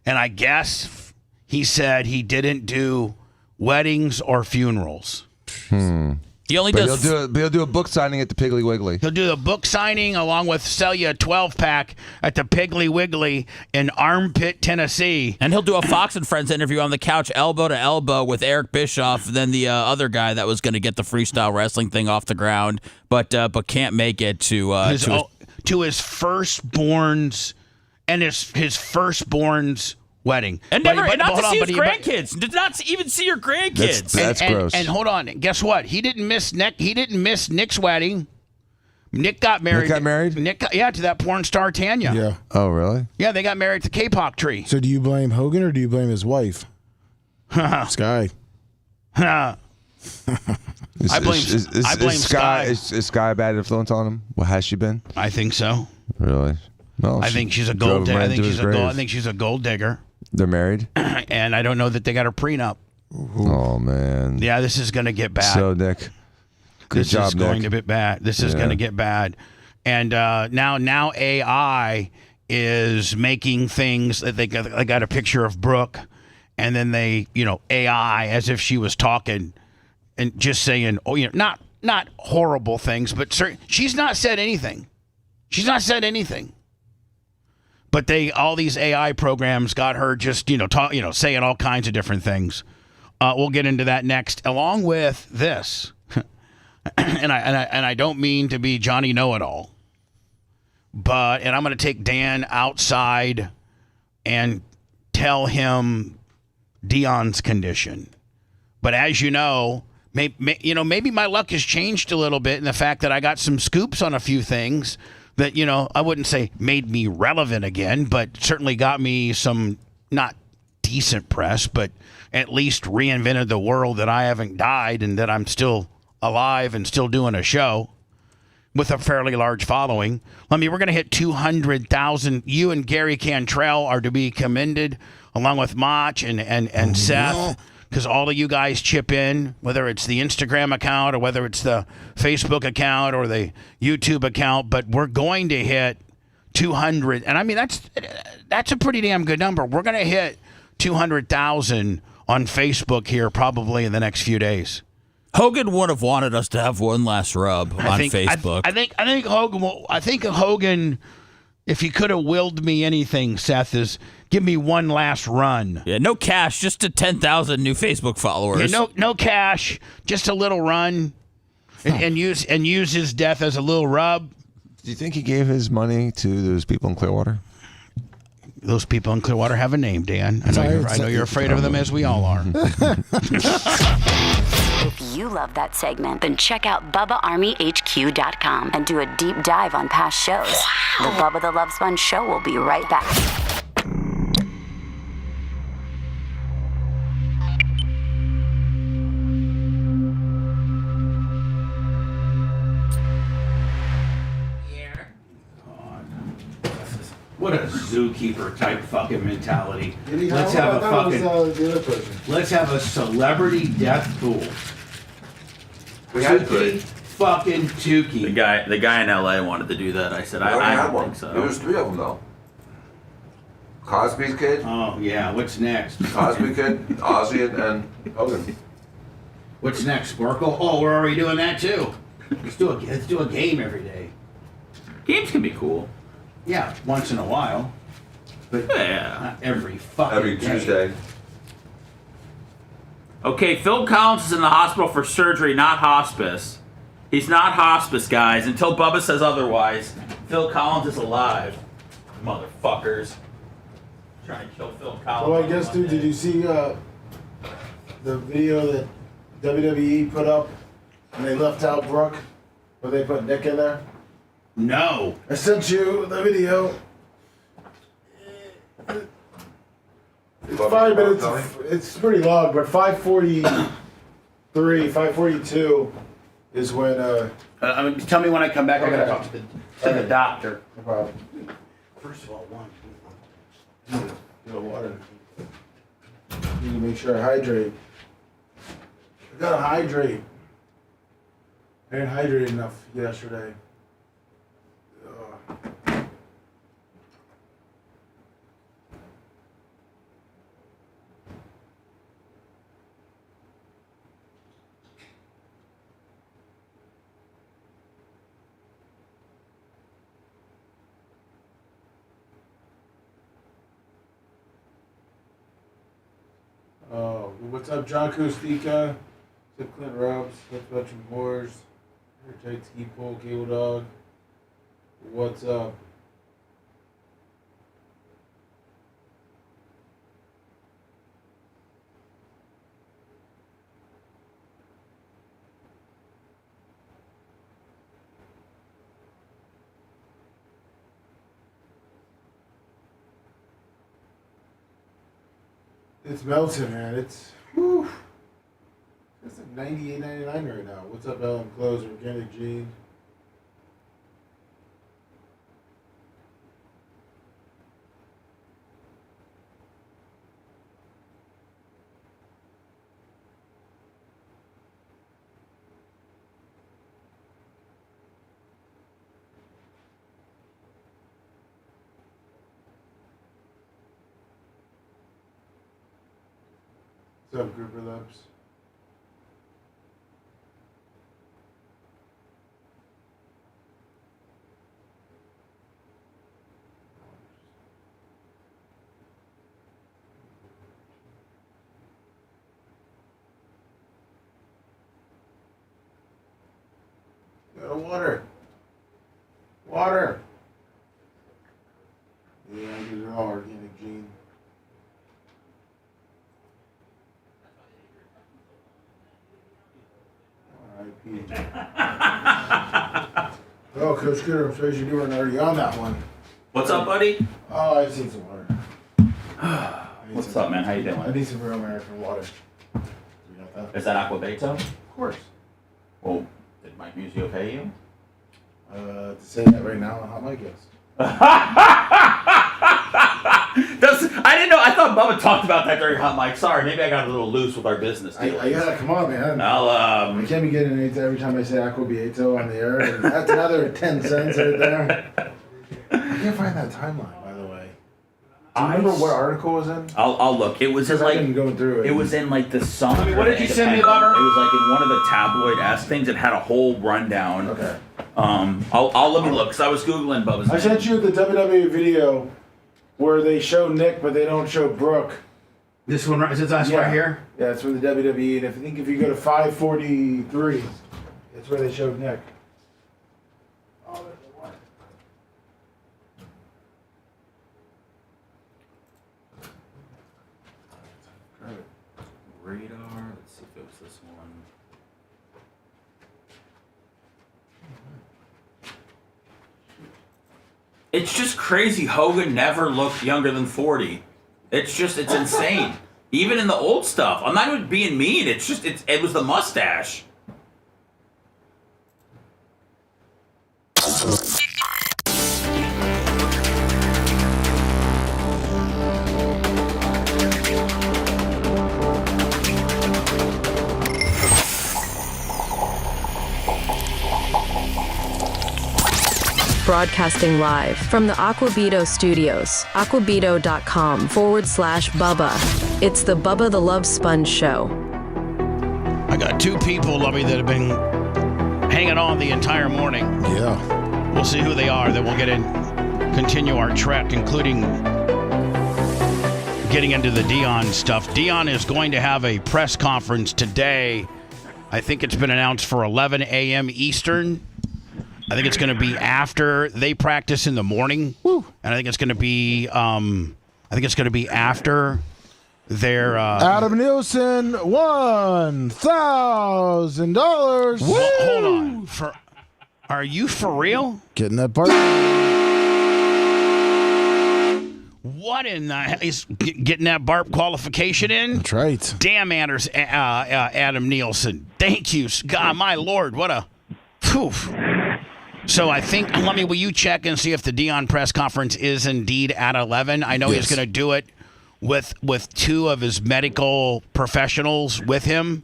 And I guess he said he didn't do weddings or funerals. He only does. He'll do a book signing at the Piggly Wiggly. He'll do a book signing along with sell you a 12-pack at the Piggly Wiggly in Armpit, Tennessee. And he'll do a Fox and Friends interview on the couch, elbow to elbow, with Eric Bischoff, then the other guy that was going to get the freestyle wrestling thing off the ground, but can't make it to his firstborn's. And his firstborn's wedding. And not to see his grandkids. Did not even see your grandkids. That's gross. And hold on. Guess what? He didn't miss Nick's wedding. Nick got married. To that porn star Tanya. Yeah. Oh, really? Yeah, they got married at the K-pop tree. So do you blame Hogan or do you blame his wife? Sky. I blame Sky. Is Sky a bad influence on him? Well, has she been? I think so. Really? Well, I think she's a gold digger. I think she's a gold digger. They're married? And I don't know that they got a prenup. Oh, man. Yeah, this is going to get bad. So, Nick, good job, This is going to get bad. This is going to get bad. And now AI is making things that they got a picture of Brooke, and then they, AI as if she was talking and just saying, not horrible things, but she's not said anything. She's not said anything. But all these AI programs got her just saying all kinds of different things. We'll get into that next, along with this. and I don't mean to be Johnny Know-It-All, and I'm going to take Dan outside and tell him Deion's condition. But as you know, maybe my luck has changed a little bit in the fact that I got some scoops on a few things that, I wouldn't say made me relevant again, but certainly got me some not decent press, but at least reinvented the world that I haven't died and that I'm still alive and still doing a show with a fairly large following. We're going to hit 200,000. You and Gary Cantrell are to be commended, along with Mach and Seth. Because all of you guys chip in, whether it's the Instagram account or whether it's the Facebook account or the YouTube account. But we're going to hit 200. And I mean, that's a pretty damn good number. We're going to hit 200,000 on Facebook here probably in the next few days. Hogan would have wanted us to have one last rub on Facebook. I think Hogan, if he could have willed me anything, Seth, is give me one last run. Yeah, no cash, just to 10,000 new Facebook followers. Yeah, no cash, just a little run, and use his death as a little rub. Do you think he gave his money to those people in Clearwater? Those people in Clearwater have a name, Dan. I know you're afraid of them, as we all are. If you love that segment, then check out BubbaArmyHQ.com and do a deep dive on past shows. The Bubba the Love Sponge Show will be right back. What a zookeeper type fucking mentality. Let's have a celebrity death pool. We had to. Fucking Tukey. The guy in LA wanted to do that. I said, I don't think so. There was 3 of them though. Cosby's kid. Oh yeah. What's next? Cosby kid, Ozzy, and Hogan. What's next, Sparkle? Oh, we're already doing that too. Let's do a game every day. Games can be cool. Yeah, once in a while. But not every fucking day. Tuesday. Okay, Phil Collins is in the hospital for surgery, not hospice. He's not hospice, guys. Until Bubba says otherwise, Phil Collins is alive. Motherfuckers. Trying to kill Phil Collins. Well, I guess, dude, did you see the video that WWE put up and they left out Brooke? Where they put Nick in there? No. I sent you the video. It's 5 minutes. It's pretty long, but 5:43, 5:42 is when. Tell me when I come back. Okay. I gotta talk to the doctor. No problem. First of all, one. Get water. Need to make sure I hydrate. I gotta hydrate. I didn't hydrate enough yesterday. Oh, what's up, John Kostika? What's up, Clint Robs? What's up, Veteran Wars? Airtight Ski Pole, Cable Dog. What's up? It's melting, man. It's like 98.99 right now. What's up, Ellen Clothes, Organic Jean? What's up, Grouper Lips? water. Water. Yeah, these are all organic, Gene. R.I.P. Oh, Coach Scooter, I'm surprised you weren't already on that one. What's up, buddy? Oh, I just need some water. What's up, man? How you doing? I need some real American water. Is that Aquabeto? Of course. Well, did Mike Musio pay you? To say that right now on Hot Mic, yes. I didn't know. I thought Bubba talked about that during Hot Mic. Sorry, maybe I got a little loose with our business deal. I gotta, come on, man. I can't be getting it every time I say Aquabeto on the air. And that's another 10 cents right there. I can't find that timeline, by the way. Do you remember what article was in? I'll look. It was in like I've been going through it. It was in like the Sun. I mean, what did you send me, Bubba? It was like in one of the tabloid-esque things. It had a whole rundown. Okay. I'll let me look because I was googling Bubba's I name. sent you the WWE video where they show Nick, but they don't show Brooke. This one, is it right here? Yeah, it's from the WWE, and I think if you go to 543, it's where they showed Nick. Oh, there's the one. Radar. Let's see if it was this one. It's just crazy. Hogan never looked younger than 40. It's insane. Even in the old stuff. I'm not even being mean. It was the mustache. Broadcasting live from the Aquabeto studios, aquabeto.com/Bubba. It's the Bubba the Love Sponge Show. I got two people, Lovey, that have been hanging on the entire morning. Yeah. We'll see who they are. Then we'll continue our trek, including getting into the Deion stuff. Deion is going to have a press conference today. I think it's been announced for 11 a.m. Eastern. I think it's going to be after they practice in the morning. Woo. And I think it's going to be after their Adam Nielsen, $1,000. Hold on. Are you for real? Getting that part. What in the hell is getting that BARP qualification in? That's right. Damn, Adam Nielsen. Thank you. God, my Lord, what a... Whew. So I think, will you check and see if the Deion press conference is indeed at 11? I know he's going to do it with two of his medical professionals with him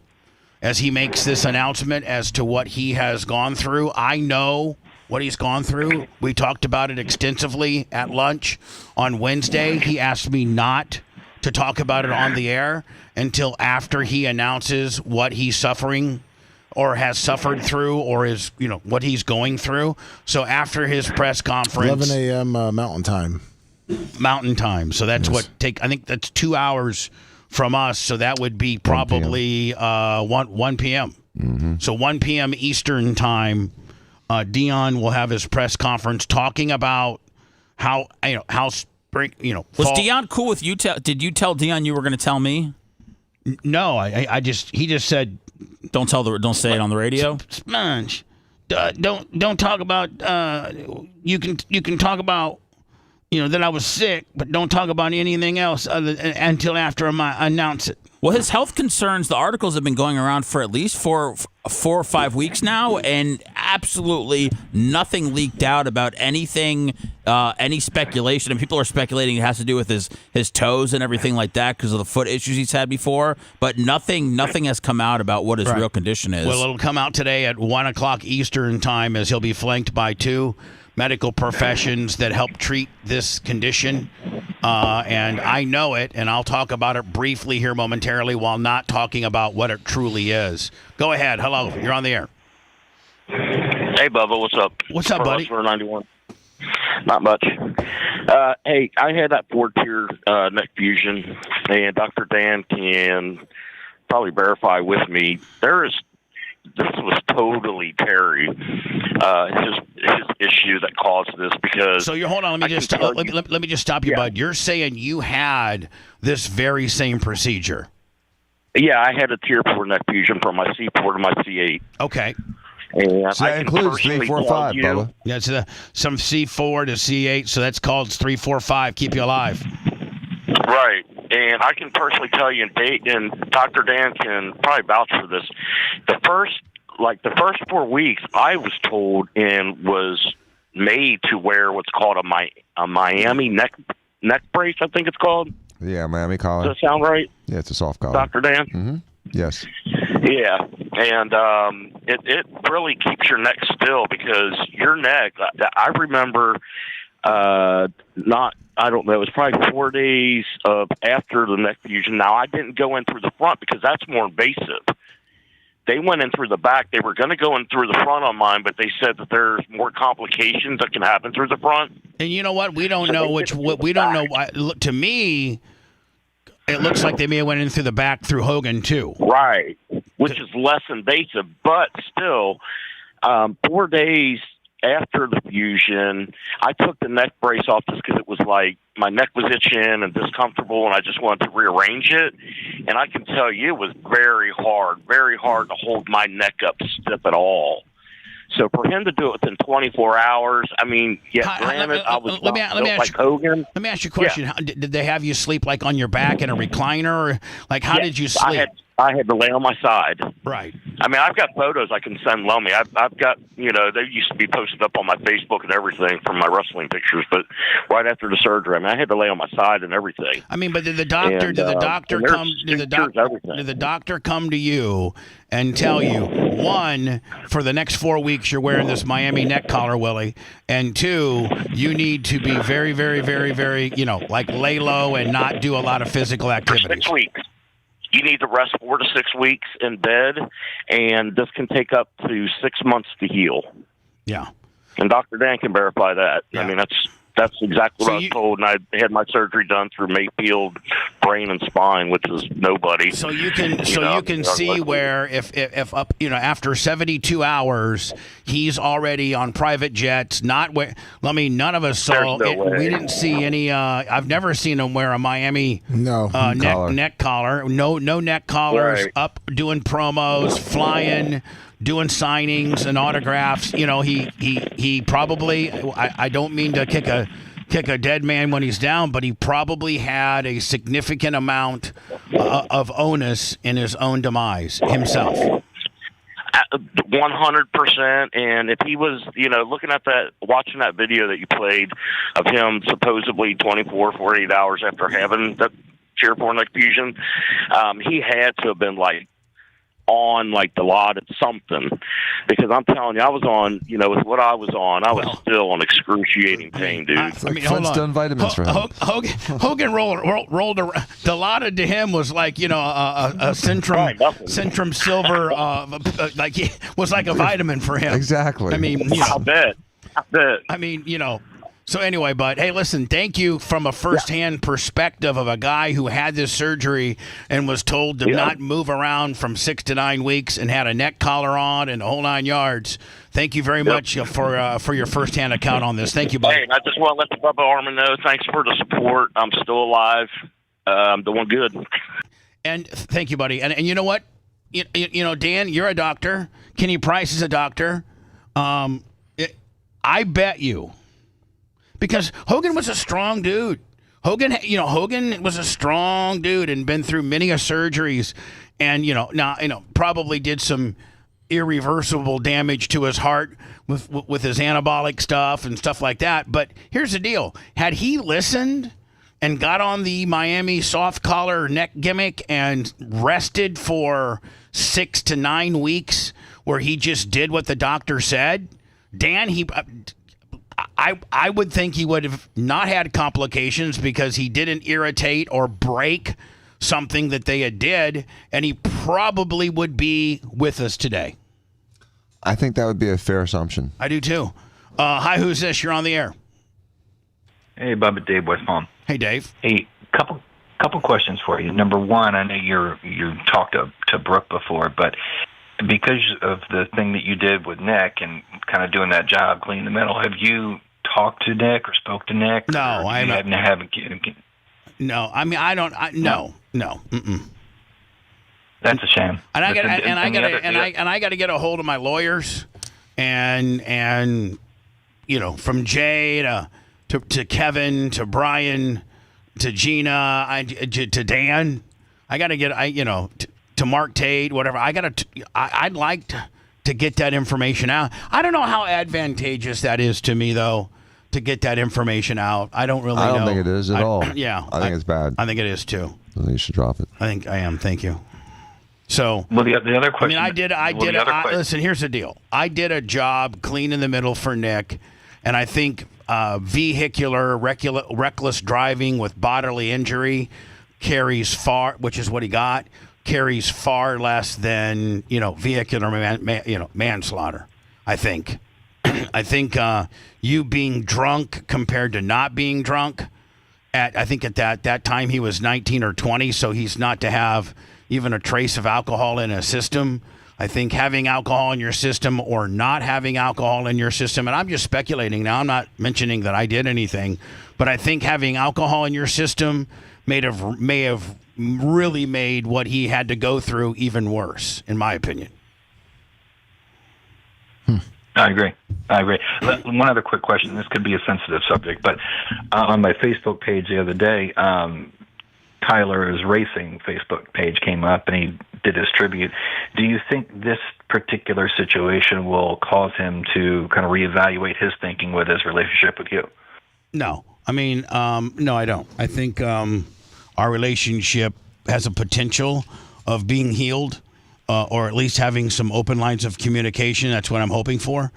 as he makes this announcement as to what he has gone through. I know what he's gone through. We talked about it extensively at lunch on Wednesday. He asked me not to talk about it on the air until after he announces what he's suffering or has suffered through, or is, what he's going through. So after his press conference, 11 a.m. Mountain Time. So that's I think that's 2 hours from us. So that would be probably 1 p.m. Mm-hmm. So 1 p.m. Eastern time, Deion will have his press conference talking about how spring, Was fall. Deion cool with you? Did you tell Deion you were going to tell me? No, he just said, don't say it on the radio. Sponge, don't talk about. You can talk about, that I was sick, but don't talk about anything else until after I announce it. Well, his health concerns, the articles have been going around for at least 4 or 5 weeks now, and absolutely nothing leaked out about anything, any speculation. And people are speculating it has to do with his toes and everything like that because of the foot issues he's had before. But nothing has come out about what his real condition is. Well, it'll come out today at 1 o'clock Eastern time as he'll be flanked by two medical professions that help treat this condition. And I know it, and I'll talk about it briefly here momentarily while not talking about what it truly is. Go ahead. Hello. You're on the air. Hey, Bubba. What's up? What's up, buddy? For 91. Not much. Hey, I had that 4-tier neck fusion, and Dr. Dan can probably verify with me. This was totally Terry. his issue that caused this. Because so you're hold on. Let me just stop you, bud. You're saying you had this very same procedure. Yeah, I had a tier 4 neck fusion from my C4 to my C8. Okay. And so that includes 3, 4, 5, Bubba. Yeah, it's some C4 to C8, so that's called 3, 4, 5. Keep you alive. Right. And I can personally tell you, and Dr. Dan can probably vouch for this, the first 4 weeks, I was told and was made to wear what's called a Miami neck brace, I think it's called. Yeah, Miami collar. Does that sound right? Yeah, it's a soft collar. Dr. Dan? Mm-hmm. Yes. Yeah, and it really keeps your neck still because your neck, I remember I don't know, it was probably 4 days after the neck fusion. Now, I didn't go in through the front because that's more invasive. They went in through the back. They were going to go in through the front on mine, but they said that there's more complications that can happen through the front. And you know what? We don't know we don't know why. To me, it looks like they may have went in through the back through Hogan too. Right, which is less invasive, but still, 4 days after the fusion, I took the neck brace off just because it was like my neck was itching and discomfortable, and I just wanted to rearrange it. And I can tell you it was very hard to hold my neck up stiff at all. So for him to do it within 24 hours, I mean, granted, I was not built like Hogan. Let me ask you a question. Yeah. Did they have you sleep like on your back in a recliner? Or, like, how did you sleep? I had to lay on my side. Right. I mean, I've got photos I can send Lummy. I've got, they used to be posted up on my Facebook and everything from my wrestling pictures. But right after the surgery, I mean, I had to lay on my side and everything. I mean, but did the doctor come to you and tell you, one, for the next 4 weeks you're wearing this Miami neck collar, Willie, and two, you need to be very, very, very, very, like lay low and not do a lot of physical activity. 6 weeks. You need to rest 4 to 6 weeks in bed, and this can take up to 6 months to heal. Yeah. And Dr. Dan can verify that. Yeah. I mean, that's exactly what I was told, and I had my surgery done through Mayfield Brain and Spine, which is nobody. So you can see where if up after 72 hours he's already on private jets. Not where none of us saw it. We didn't see any. I've never seen him wear a Miami neck collar. No neck collars. Right. Up doing promos, flying. Doing signings and autographs, he probably. I don't mean to kick a dead man when he's down, but he probably had a significant amount of onus in his own demise himself. 100%. And if he was, looking at watching that video that you played of him supposedly 24, 48 hours after having that tier 4 neck fusion, he had to have been on the lot at something, because I'm telling you, I was on, with what I was on, I was still on excruciating pain, dude. Flintstone vitamins for him. Hogan rolled around. Dilaudid to him was like, a Centrum Silver, was like a vitamin for him. Exactly. I mean, I bet. I mean, So anyway, bud, hey, listen, thank you from a firsthand perspective of a guy who had this surgery and was told to not move around from 6 to 9 weeks and had a neck collar on and the whole 9 yards. Thank you very much for your firsthand account on this. Thank you, bud. Hey, I just want to let the Bubba Armin know, thanks for the support. I'm still alive. I'm doing good. And thank you, buddy. And you know what? Dan, you're a doctor. Kenny Price is a doctor. I bet you. Because Hogan was a strong dude. Hogan was a strong dude and been through many surgeries, and probably did some irreversible damage to his heart with his anabolic stuff and stuff like that. But here's the deal: had he listened and got on the Miami soft collar neck gimmick and rested for 6 to 9 weeks, where he just did what the doctor said, Dan, I would think he would have not had complications because he didn't irritate or break something that they had did, and he probably would be with us today. I think that would be a fair assumption. I do too. Hi, who's this? You're on the air. Hey, Bubba, Dave West Palm. Hey, Dave. Hey, couple questions for you. Number one, I know you talked to Brooke before, but because of the thing that you did with Nick and kind of doing that job, cleaning the middle, have you talked to Nick or spoke to Nick? No, I haven't. No, I mean I don't. No. Mm-mm. That's a shame. And I got to get a hold of my lawyers, and from Jay to Kevin to Brian to Gina to Dan. I got to get to Mark Tate, whatever. I'd like to get that information out. I don't know how advantageous that is to me though, to get that information out. I don't really know. I don't think it is at all. Yeah. I think it's bad. I think it is too. I think you should drop it. I think I am. Thank you. So, well, the other question. I mean, listen, here's the deal. I did a job cleaning the middle for Nick, and I think vehicular reckless driving with bodily injury carries far, which is what he got, carries far less than vehicular manslaughter. I think. I think you being drunk compared to not being drunk. I think at that time he was 19 or 20, so he's not to have even a trace of alcohol in a system. I think having alcohol in your system or not having alcohol in your system, and I'm just speculating now, I'm not mentioning that I did anything, but I think having alcohol in your system may have really made what he had to go through even worse, in my opinion. I agree. One other quick question. This could be a sensitive subject, but on my Facebook page the other day, Tyler's racing Facebook page came up and he did his tribute. Do you think this particular situation will cause him to kind of reevaluate his thinking with his relationship with you? No. I mean, no, I don't. I think our relationship has a potential of being healed or at least having some open lines of communication. That's what I'm hoping for.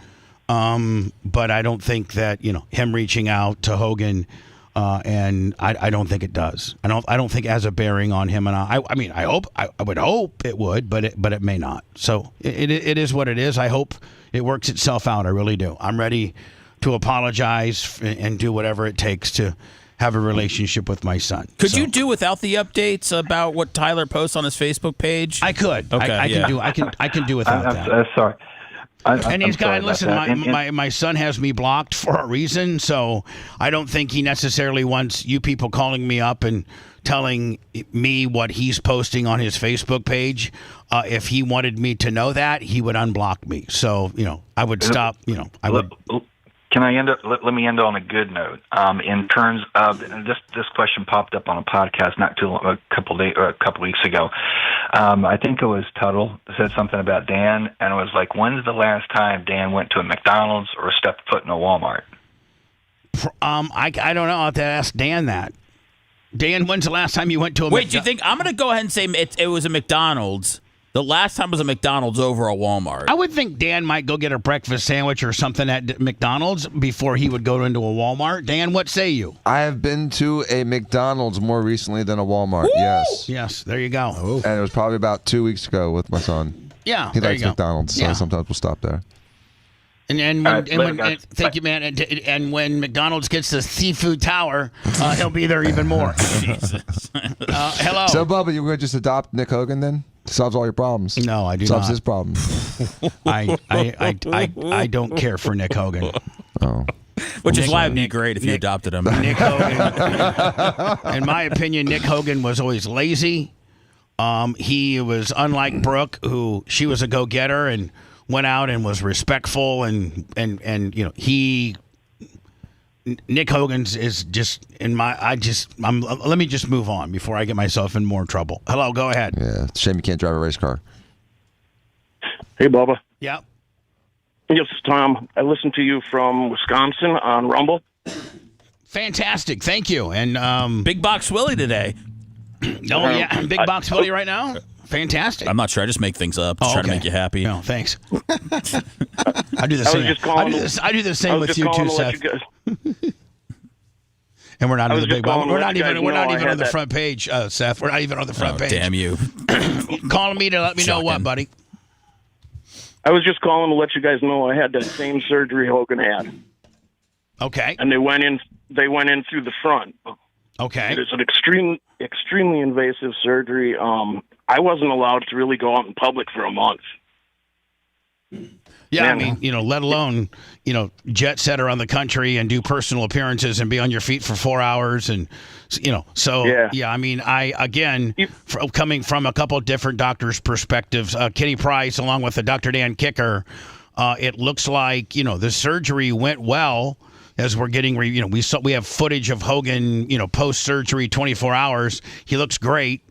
But I don't think that, him reaching out to Hogan and I don't think it does. I don't think it has a bearing on him. And I would hope it would, but it may not. So it is what it is. I hope it works itself out. I really do. I'm ready to apologize and do whatever it takes to have a relationship with my son. Could you do without the updates about what Tyler posts on his Facebook page? I could. Okay, I can do without that. Sorry. And he's got, listen, my son has me blocked for a reason, so I don't think he necessarily wants you people calling me up and telling me what he's posting on his Facebook page. If he wanted me to know that, he would unblock me. So, I would stop, I would. Can I let me end on a good note. In terms of this question popped up on a podcast not too long, a couple weeks ago. I think it was Tuttle said something about Dan, and it was like, when's the last time Dan went to a McDonald's or stepped foot in a Walmart? I don't know. I'll have to ask Dan that. Dan, when's the last time you went to a Wait, do you think I'm going to go ahead and say it was a McDonald's? The last time was a McDonald's over a Walmart. I would think Dan might go get a breakfast sandwich or something at McDonald's before he would go into a Walmart. Dan, what say you? I have been to a McDonald's more recently than a Walmart. Woo! Yes. Yes, there you go. Oh. And it was probably about 2 weeks ago with my son. Yeah, he there likes you go. McDonald's, so sometimes we'll stop there. Thank you, man. And when McDonald's gets the seafood tower, he'll be there even more. Jesus. Hello. So, Bubba, you going to just adopt Nick Hogan then? Solves all your problems. No, I do Solves not. his problems. I don't care for Nick Hogan. Oh. Which is why it'd be great if you adopted him. Nick Hogan. In my opinion, Nick Hogan was always lazy. He was unlike Brooke, who she was a go-getter and went out and was respectful and Nick Hogan's is just let me just move on before I get myself in more trouble. Hello, go ahead. Yeah, it's a shame you can't drive a race car. Hey, Bubba. Yeah. Yes, Tom. I listened to you from Wisconsin on Rumble. Fantastic. Thank you. And Big Box Willie today. Big Box Willie right now. Fantastic. I'm not sure. I just make things up to try to make you happy. No, thanks. I do the same. I do the same with you too, Seth. And we're not in the big box. We're not even on the front page, Seth. We're not even on the front page. Damn you. Calling me to let me know what, buddy? I was just calling to let you guys know I had that same surgery Hogan had. Okay. And they went in through the front. Okay. It is an extremely invasive surgery. I wasn't allowed to really go out in public for a month. Yeah, Man. I mean, let alone, jet set around the country and do personal appearances and be on your feet for 4 hours. And, so, I mean, coming from a couple of different doctors' perspectives, Kenny Price, along with the Dr. Dan Kicker, it looks like, the surgery went well. As we're getting, we have footage of Hogan, post-surgery, 24 hours. He looks great.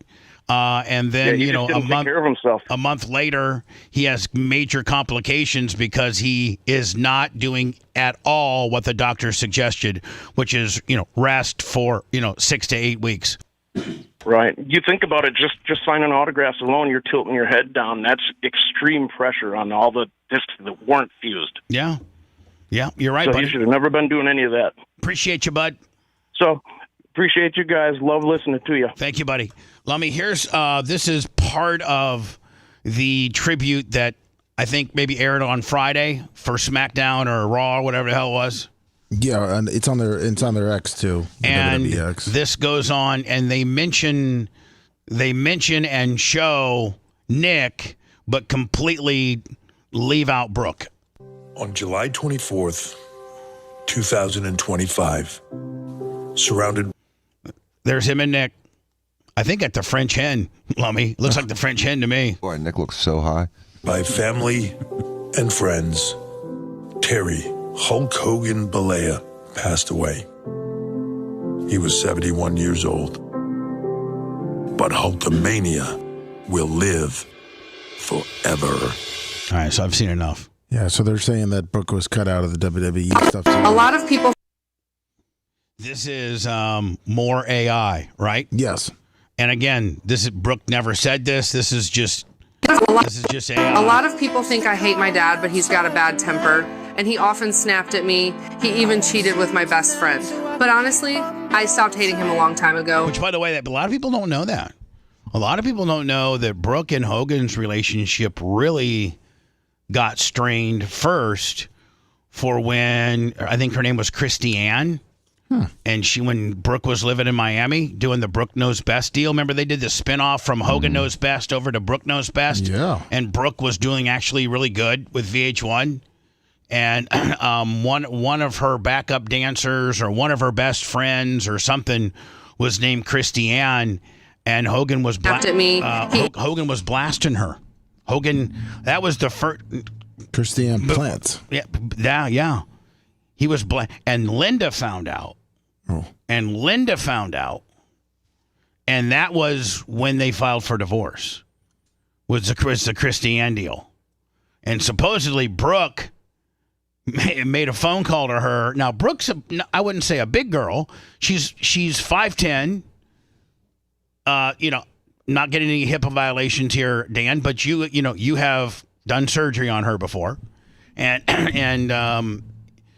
And then, he just didn't take care of himself. A month later, he has major complications because he is not doing at all what the doctor suggested, which is, rest for, 6 to 8 weeks. Right. You think about it, just signing autographs alone, you're tilting your head down. That's extreme pressure on all the discs that weren't fused. Yeah. Yeah, you're right, so buddy. You should have never been doing any of that. Appreciate you, bud. So, appreciate you guys. Love listening to you. Thank you, buddy. Lummy, here's this is part of the tribute that I think maybe aired on Friday for SmackDown or Raw or whatever the hell it was. Yeah, and it's on their X too. And WWE X. This goes on, and they mention and show Nick, but completely leave out Brooke. On July 24th, 2025, surrounded. There's him and Nick. I think at the French Hen, Lummy. Looks like the French Hen to me. Boy, Nick looks so high. By family and friends, Terry Hulk Hogan Balea passed away. He was 71 years old. But Hulkamania will live forever. All right, so I've seen enough. Yeah, so they're saying that Brooke was cut out of the WWE stuff. Too. A lot of people. This is more AI, right? Yes. And again, Brooke never said this. This is just AI. A lot of people think I hate my dad, but he's got a bad temper, and he often snapped at me. He even cheated with my best friend. But honestly, I stopped hating him a long time ago. Which, by the way, a lot of people don't know that. A lot of people don't know that Brooke and Hogan's relationship really got strained first for when I think her name was Christy Ann. And when Brooke was living in Miami doing the Brooke Knows Best deal, remember they did the spinoff from Hogan Knows Best over to Brooke Knows Best? Yeah. And Brooke was doing actually really good with VH1. And one of her backup dancers or one of her best friends or something was named Christy Ann, and Hogan was Hogan was blasting her. Hogan, that was the first. Christy Ann Plants. Yeah. He was and Linda found out. Oh. And Linda found out. And that was when they filed for divorce. Was the Christy Ann deal. And supposedly Brooke made a phone call to her. Now Brooke's I wouldn't say a big girl. She's 5'10". Not getting any HIPAA violations here, Dan, but you have done surgery on her before. And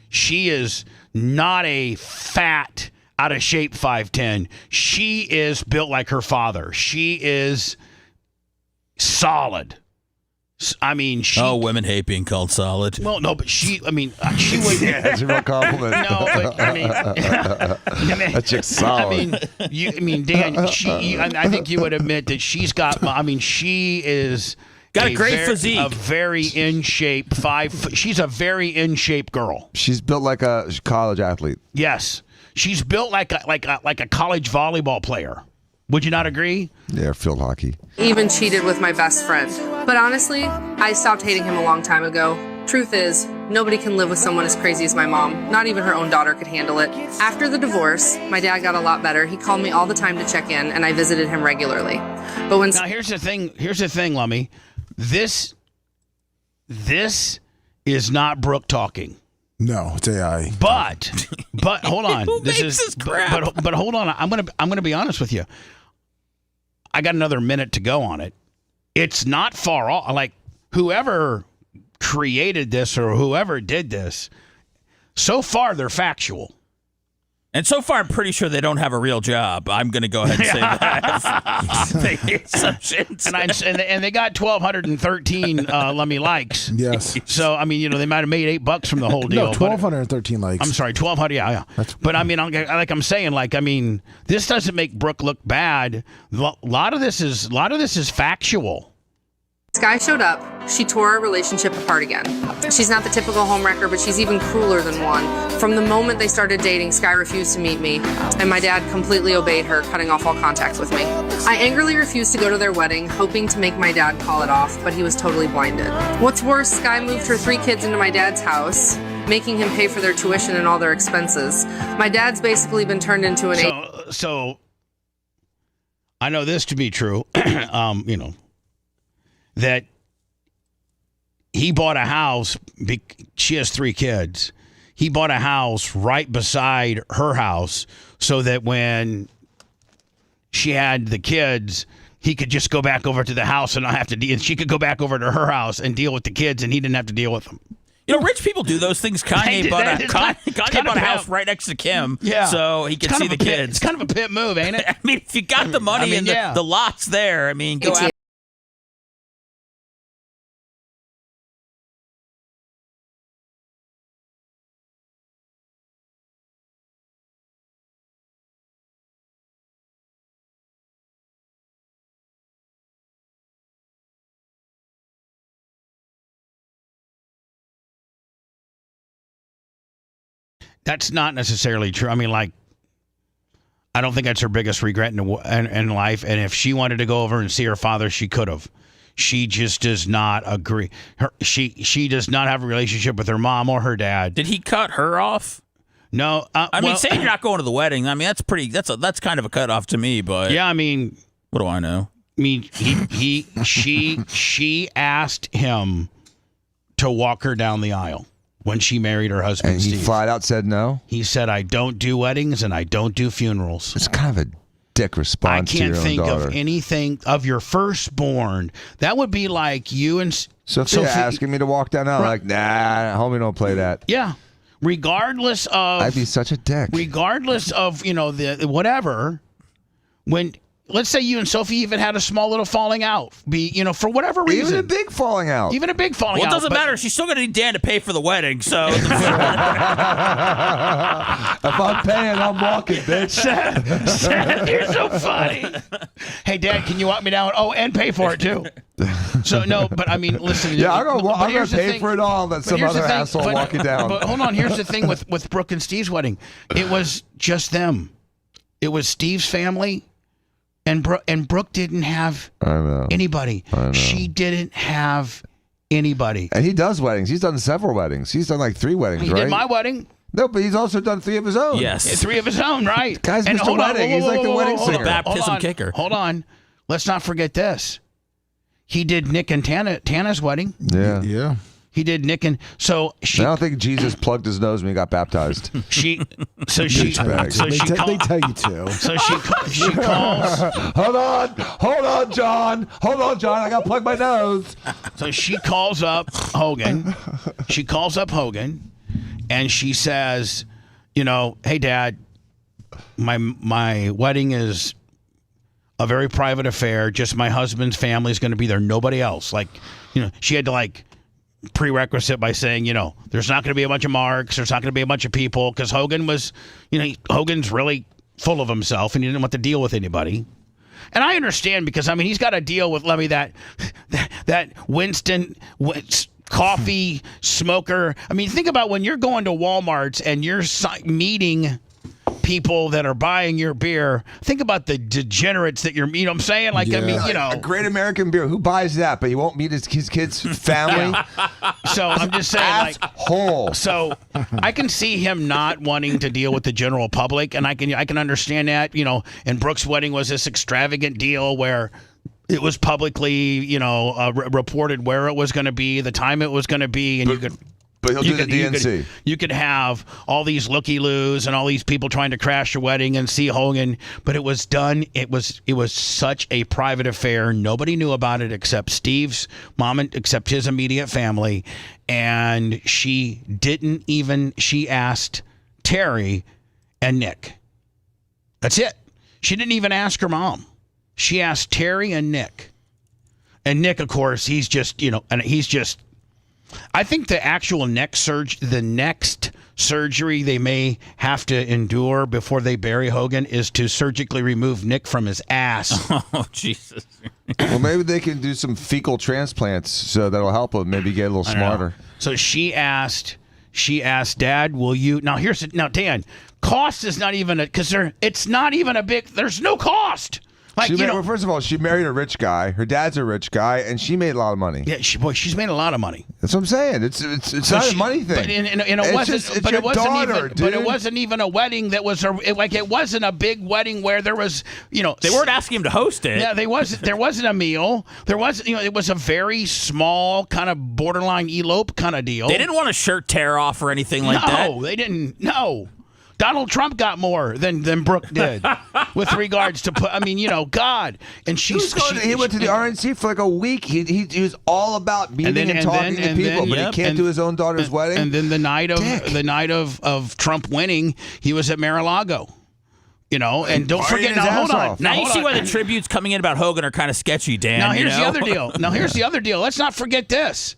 she is not a fat, out of shape 5'10". She is built like her father. She is solid. I mean, women hate being called solid. Well, no, but she would. Yeah, that's a real compliment. No, but that chick's solid. Dan, I think you would admit that she's got. She is. Got a great physique. A very in shape she's a very in shape girl. She's built like a college athlete. Yes, she's built like a college volleyball player. Would you not agree? Yeah, field hockey. Even cheated with my best friend. But honestly, I stopped hating him a long time ago. Truth is, nobody can live with someone as crazy as my mom. Not even her own daughter could handle it. After the divorce, my dad got a lot better. He called me all the time to check in, and I visited him regularly. But now here's the thing, Lummy. This is not Brooke talking. No, it's AI. But hold on. This crap. But hold on. I'm gonna be honest with you. I got another minute to go on it. It's not far off. Like whoever created this or whoever did this, so far they're factual. And so far, I'm pretty sure they don't have a real job. I'm going to go ahead and say that. And they got 1,213 Lummy likes. Yes. So they might have made $8 from the whole deal. No, 1,213 likes. I'm sorry, 1,200. Yeah. But this doesn't make Brooke look bad. A lot of this is factual. Sky showed up. She tore our relationship apart again. She's not the typical homewrecker, but she's even crueler than one. From the moment they started dating, Sky refused to meet me, and my dad completely obeyed her, cutting off all contact with me. I angrily refused to go to their wedding, hoping to make my dad call it off, but he was totally blinded. What's worse, Sky moved her 3 kids into my dad's house, making him pay for their tuition and all their expenses. My dad's basically been turned into an... So I know this to be true, that he bought a house. She has 3 kids. He bought a house right beside her house so that when she had the kids, he could just go back over to the house and not have to deal. She could go back over to her house and deal with the kids, and he didn't have to deal with them. Rich people do those things. Kanye bought a house right next to Kim, so he could see the kids. It's kind of a pimp move, ain't it? I mean, if you got the money and the lot's there, go out. That's not necessarily true. I mean, I don't think that's her biggest regret in life. And if she wanted to go over and see her father, she could have. She just does not agree. She does not have a relationship with her mom or her dad. Did he cut her off? No. I mean, saying you're not going to the wedding, I mean, that's kind of a cutoff to me. But yeah, I mean, what do I know? I mean, she asked him to walk her down the aisle when she married her husband, and he Steve. flat out said no? He said, I don't do weddings and I don't do funerals. It's kind of a dick response to your own daughter. I can't think of anything of your firstborn. That would be like you and Sophia asking me to walk down the aisle. Like, nah, homie, don't play that. Yeah. Regardless of... I'd be such a dick. Regardless of, the whatever, when... Let's say you and Sophie even had a small little falling out, for whatever reason. Even a big falling out. Even a big falling out. Well, it doesn't matter. She's still going to need Dan to pay for the wedding, so. If I'm paying, I'm walking, bitch. Seth, you're so funny. Hey, Dad, can you walk me down? Oh, and pay for it, too. So, no, but I mean, listen. Yeah, I'm going to pay for it all, let some other asshole walk it down. But hold on, here's the thing with Brooke and Steve's wedding. It was just them. It was Steve's family. And Brooke didn't have anybody. She didn't have anybody. And he does weddings. He's done several weddings. He's done like 3 weddings, right? He did my wedding. No, but he's also done 3 of his own. Yes. 3 of his own, right. Guy's Mr. Wedding. He's like the wedding singer. The baptism kicker. Hold on. Let's not forget this. He did Nick and Tana's wedding. Yeah. Yeah. He did Nick and I don't think Jesus plugged his nose when he got baptized. They tell you to. So she calls. Hold on, John. I got to plug my nose. So she calls up Hogan. And she says, hey, Dad, my wedding is a very private affair. Just my husband's family is going to be there. Nobody else. She had to prerequisite by saying, there's not going to be a bunch of marks. There's not going to be a bunch of people because Hogan was, Hogan's really full of himself and he didn't want to deal with anybody. And I understand because, he's got to deal with, that Winston coffee smoker. Think about when you're going to Walmart's and you're meeting people that are buying your beer. Think about the degenerates that you're, you know what I'm saying? A great American beer. Who buys that? But he won't meet his kid's family. So I'm just saying, whole. So I can see him not wanting to deal with the general public, and I can understand that. And Brooke's wedding was this extravagant deal where it was publicly, reported where it was going to be, the time it was going to be, and you could. But he'll do the DNC. You could have all these looky-loos and all these people trying to crash your wedding and see Hogan, but it was done. It was such a private affair. Nobody knew about it except Steve's mom and except his immediate family. And she asked Terry and Nick. That's it. She didn't even ask her mom. She asked Terry and Nick. And Nick, of course, he's just, I think the actual next surgery they may have to endure before they bury Hogan is to surgically remove Nick from his ass. Oh, Jesus. Well, maybe they can do some fecal transplants, so that'll help him maybe get a little smarter. So she asked, Dad, will you? Now Dan, cost is not even it's not even a big. There's no cost. Like, well, first of all, she married a rich guy. Her dad's a rich guy, and she made a lot of money. Yeah, she's made a lot of money. That's what I'm saying. It's not a money thing. But it wasn't even a wedding that was it wasn't a big wedding where there was they weren't asking him to host it. Yeah, there wasn't a meal. There wasn't it was a very small kind of borderline elope kind of deal. They didn't want a shirt tear off or anything like that. No, they didn't. No. Donald Trump got more than Brooke did with regards to God. And he went to the RNC for like a week. He was all about meeting and talking to people, but he can't do his own daughter's wedding. And then the night of Trump winning, he was at Mar-a-Lago. And don't forget. Now hold on. Now you see why the tributes coming in about Hogan are kind of sketchy, Dan. Now here's the other deal. Let's not forget this.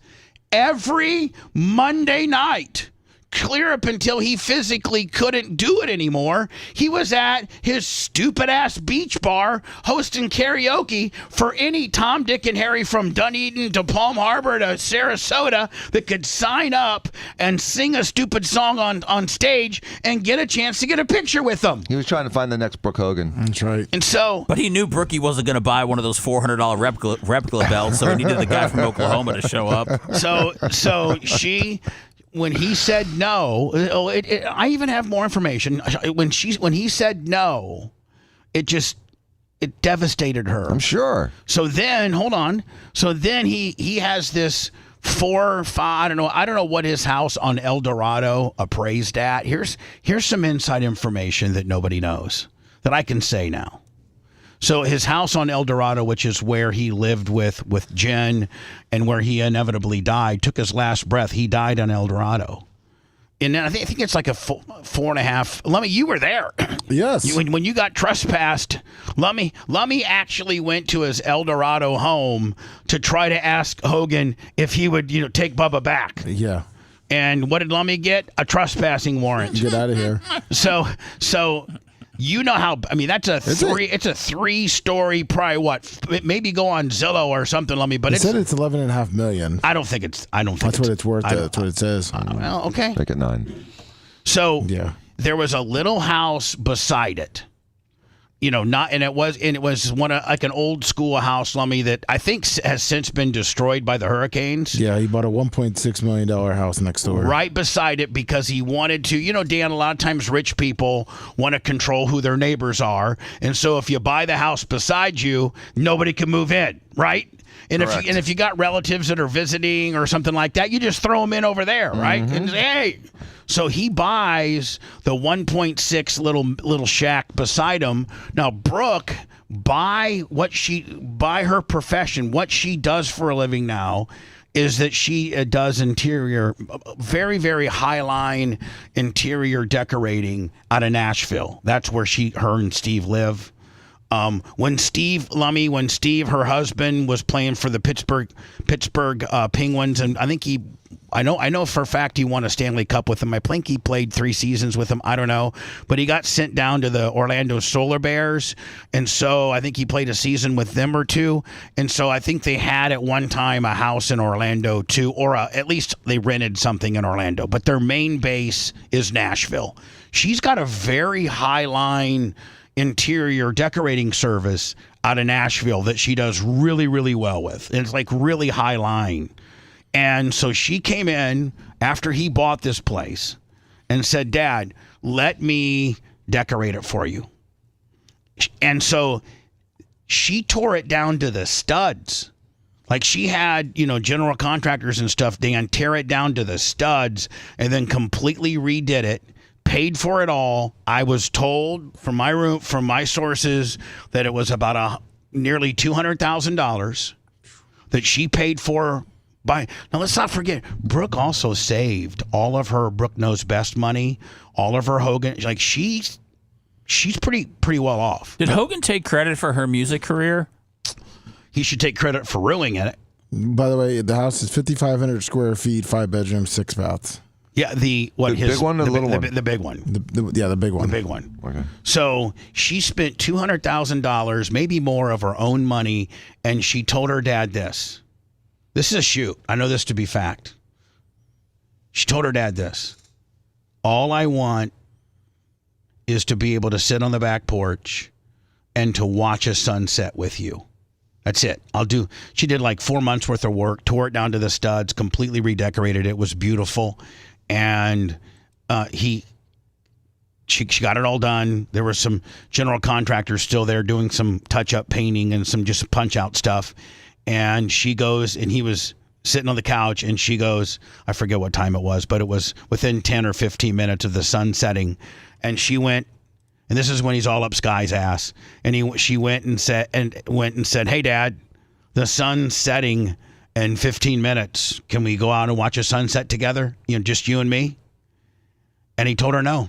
Every Monday night, clear up until he physically couldn't do it anymore, he was at his stupid-ass beach bar hosting karaoke for any Tom, Dick, and Harry from Dunedin to Palm Harbor to Sarasota that could sign up and sing a stupid song on stage and get a chance to get a picture with them. He was trying to find the next Brooke Hogan. That's right. And so... But he knew Brookie wasn't going to buy one of those $400 replica belts, so he needed the guy from Oklahoma to show up. So she... When he said no, I even have more information. When he said no, it devastated her. I'm sure. So then, hold on. So then he has this 4 or 5. I don't know what his house on El Dorado appraised at. Here's some inside information that nobody knows that I can say now. So his house on El Dorado, which is where he lived with Jen and where he inevitably died, took his last breath. He died on El Dorado. And I think it's like a 4.5. Lummy, you were there. Yes. When you got trespassed, Lummy actually went to his El Dorado home to try to ask Hogan if he would, take Bubba back. Yeah. And what did Lummy get? A trespassing warrant. Get out of here. So you know how? I mean, it's a 3-story, probably maybe go on Zillow or something. Let me. But it said it's $11.5 million. I don't think it's. That's what it's worth. That's what it says. Well, okay. Make it 9. So there was a little house beside it. It was one of like an old school house, Lummy, that I think has since been destroyed by the hurricanes. Yeah, he bought a $1.6 million house next door. Right beside it because he wanted to, Dan, a lot of times rich people want to control who their neighbors are. And so if you buy the house beside you, nobody can move in, right? And if you got relatives that are visiting or something like that, you just throw them in over there, right? And say, hey. So he buys the 1.6 little shack beside him. Now Brooke, by her profession, what she does for a living now is that she does interior, very, very high line interior decorating out of Nashville. That's where her and Steve live. When Steve, her husband, was playing for the Pittsburgh Penguins, and I know for a fact he won a Stanley Cup with them. I think he played 3 seasons with them. I don't know, but he got sent down to the Orlando Solar Bears, and so I think he played a season with them or 2. And so I think they had at one time a house in Orlando too, or at least they rented something in Orlando. But their main base is Nashville. She's got a very high line interior decorating service out of Nashville that she does really, really well with. And it's like really high line. And so she came in after he bought this place and said, Dad, let me decorate it for you. And so she tore it down to the studs. Like she had, general contractors and stuff, Dan, tear it down to the studs and then completely redid it. Paid for it all. I was told from my sources that it was about nearly $200,000 that she paid for. Now let's not forget, Brooke also saved all of her Brooke Knows Best money, all of her Hogan. Like she's pretty well off. Did Hogan take credit for her music career? He should take credit for ruining it. By the way, the house is 5,500 square feet, 5 bedrooms, 6 baths. Yeah, the big one or the little one? The big one. The big one. The big one. Okay. So she spent $200,000, maybe more, of her own money, and she told her dad this. This is a shoot. I know this to be fact. She told her dad this. All I want is to be able to sit on the back porch and to watch a sunset with you. That's it. She did like 4 months worth of work, tore it down to the studs, completely redecorated it. It was beautiful. And she got it all done. There were some general contractors still there doing some touch-up painting and some just punch-out stuff. And she goes, and he was sitting on the couch, and she goes, I forget what time it was, but it was within 10 or 15 minutes of the sun setting. And she went, and this is when he's all up Sky's ass. And she went and said, "Hey, Dad, the sun's setting in 15 minutes. Can we go out and watch a sunset together? Just you and me?" And he told her no.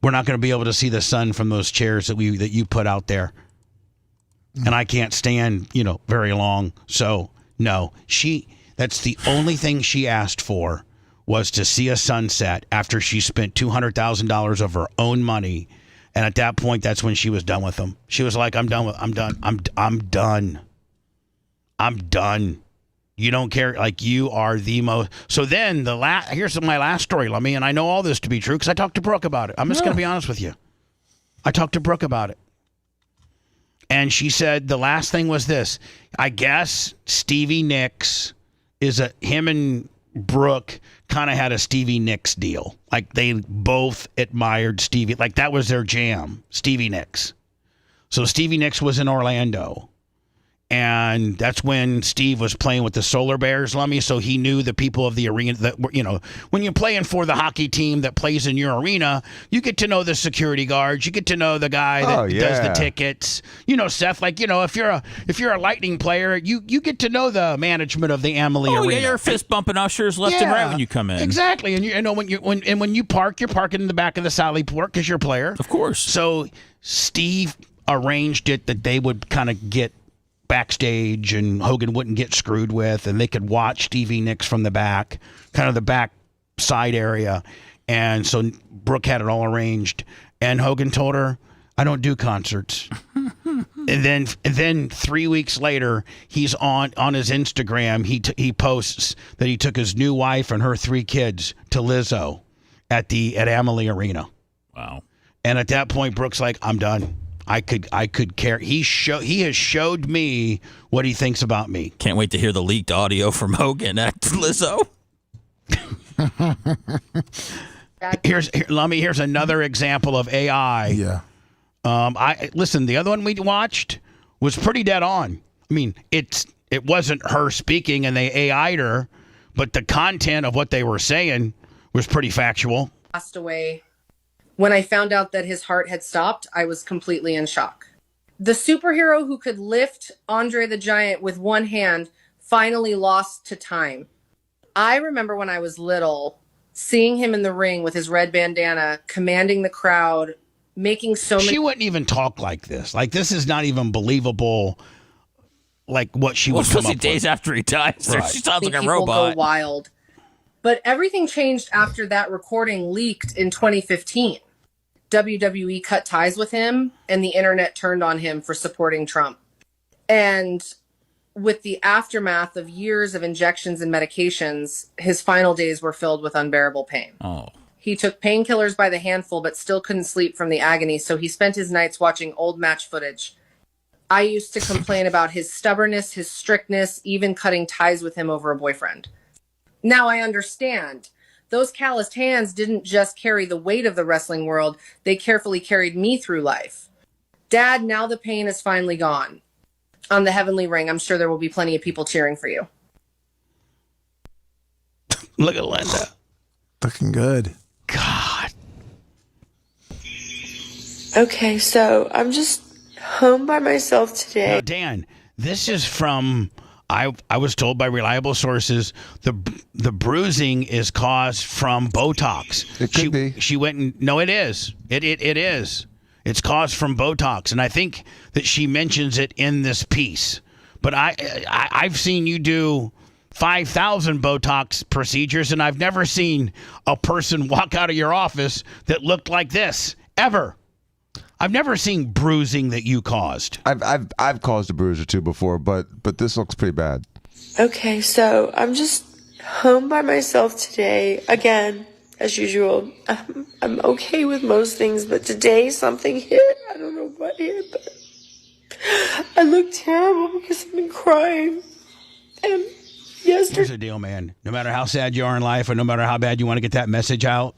We're not going to be able to see the sun from those chairs that you put out there. And I can't stand, very long. So no, that's the only thing she asked for, was to see a sunset after she spent $200,000 of her own money. And at that point, that's when she was done with him. She was like, I'm done. I'm done. You don't care. Like, you are the most. So then here's my last story, Lummy. And I know all this to be true because I talked to Brooke about it. I'm just going to be honest with you. I talked to Brooke about it. And she said the last thing was this. I guess Stevie Nicks him and Brooke kind of had a Stevie Nicks deal. Like, they both admired Stevie. Like, that was their jam, Stevie Nicks. So Stevie Nicks was in Orlando. And that's when Steve was playing with the Solar Bears, Lummy. So he knew the people of the arena that were, when you're playing for the hockey team that plays in your arena, you get to know the security guards. You get to know the guy that does the tickets. Seth, like, if you're a Lightning player, you get to know the management of the Amalie Arena. Yeah, you're fist bumping ushers left and right when you come in. Exactly. And when you park, you're parking in the back of the Sally Port because you're a player. Of course. So Steve arranged it that they would kind of get backstage and Hogan wouldn't get screwed with, and they could watch Stevie Nicks from the back, kind of the back side area. And so Brooke had it all arranged, and Hogan told her, I don't do concerts. and then 3 weeks later, he's on his Instagram, he posts that he took his new wife and her 3 kids to Lizzo at Amalie Arena. Wow. And at that point, Brooke's like, I'm done. I could care. He has showed me what he thinks about me. Can't wait to hear the leaked audio from Hogan at Lizzo. Here's another example of AI. Yeah. Listen, the other one we watched was pretty dead on. I mean, it wasn't her speaking and they AI'd her, but the content of what they were saying was pretty factual. Passed away. When I found out that his heart had stopped, I was completely in shock. The superhero who could lift Andre the Giant with one hand finally lost to time. I remember when I was little, seeing him in the ring with his red bandana, commanding the crowd, making so many... She wouldn't even talk like this. Like, this is not even believable, like, what she would come up days with. After he dies. Right. She sounds like a people robot. Go wild. But everything changed after that recording leaked in 2015. WWE cut ties with him, and the internet turned on him for supporting Trump. And with the aftermath of years of injections and medications, his final days were filled with unbearable pain. Oh. He took painkillers by the handful, but still couldn't sleep from the agony, so he spent his nights watching old match footage. I used to complain about his stubbornness, his strictness, even cutting ties with him over a boyfriend. Now I understand. Those calloused hands didn't just carry the weight of the wrestling world, they carefully carried me through life. Dad, now the pain is finally gone. On the heavenly ring, I'm sure there will be plenty of people cheering for you. Look at Linda. Looking good. God. Okay, so I'm just home by myself today. Now, Dan, this is from... I was told by reliable sources the bruising is caused from Botox. It could be. She went and no, it is. It is. It's caused from Botox, and I think that she mentions it in this piece. But I've seen you do 5,000 Botox procedures, and I've never seen a person walk out of your office that looked like this, ever. I've never seen bruising that you caused. I've caused a bruise or two before, but this looks pretty bad. Okay, so I'm just home by myself today. Again, as usual. I'm okay with most things, but today something hit. I don't know what hit, but I look terrible because I've been crying. And yesterday... Here's the deal, man. No matter how sad you are in life, or no matter how bad you want to get that message out,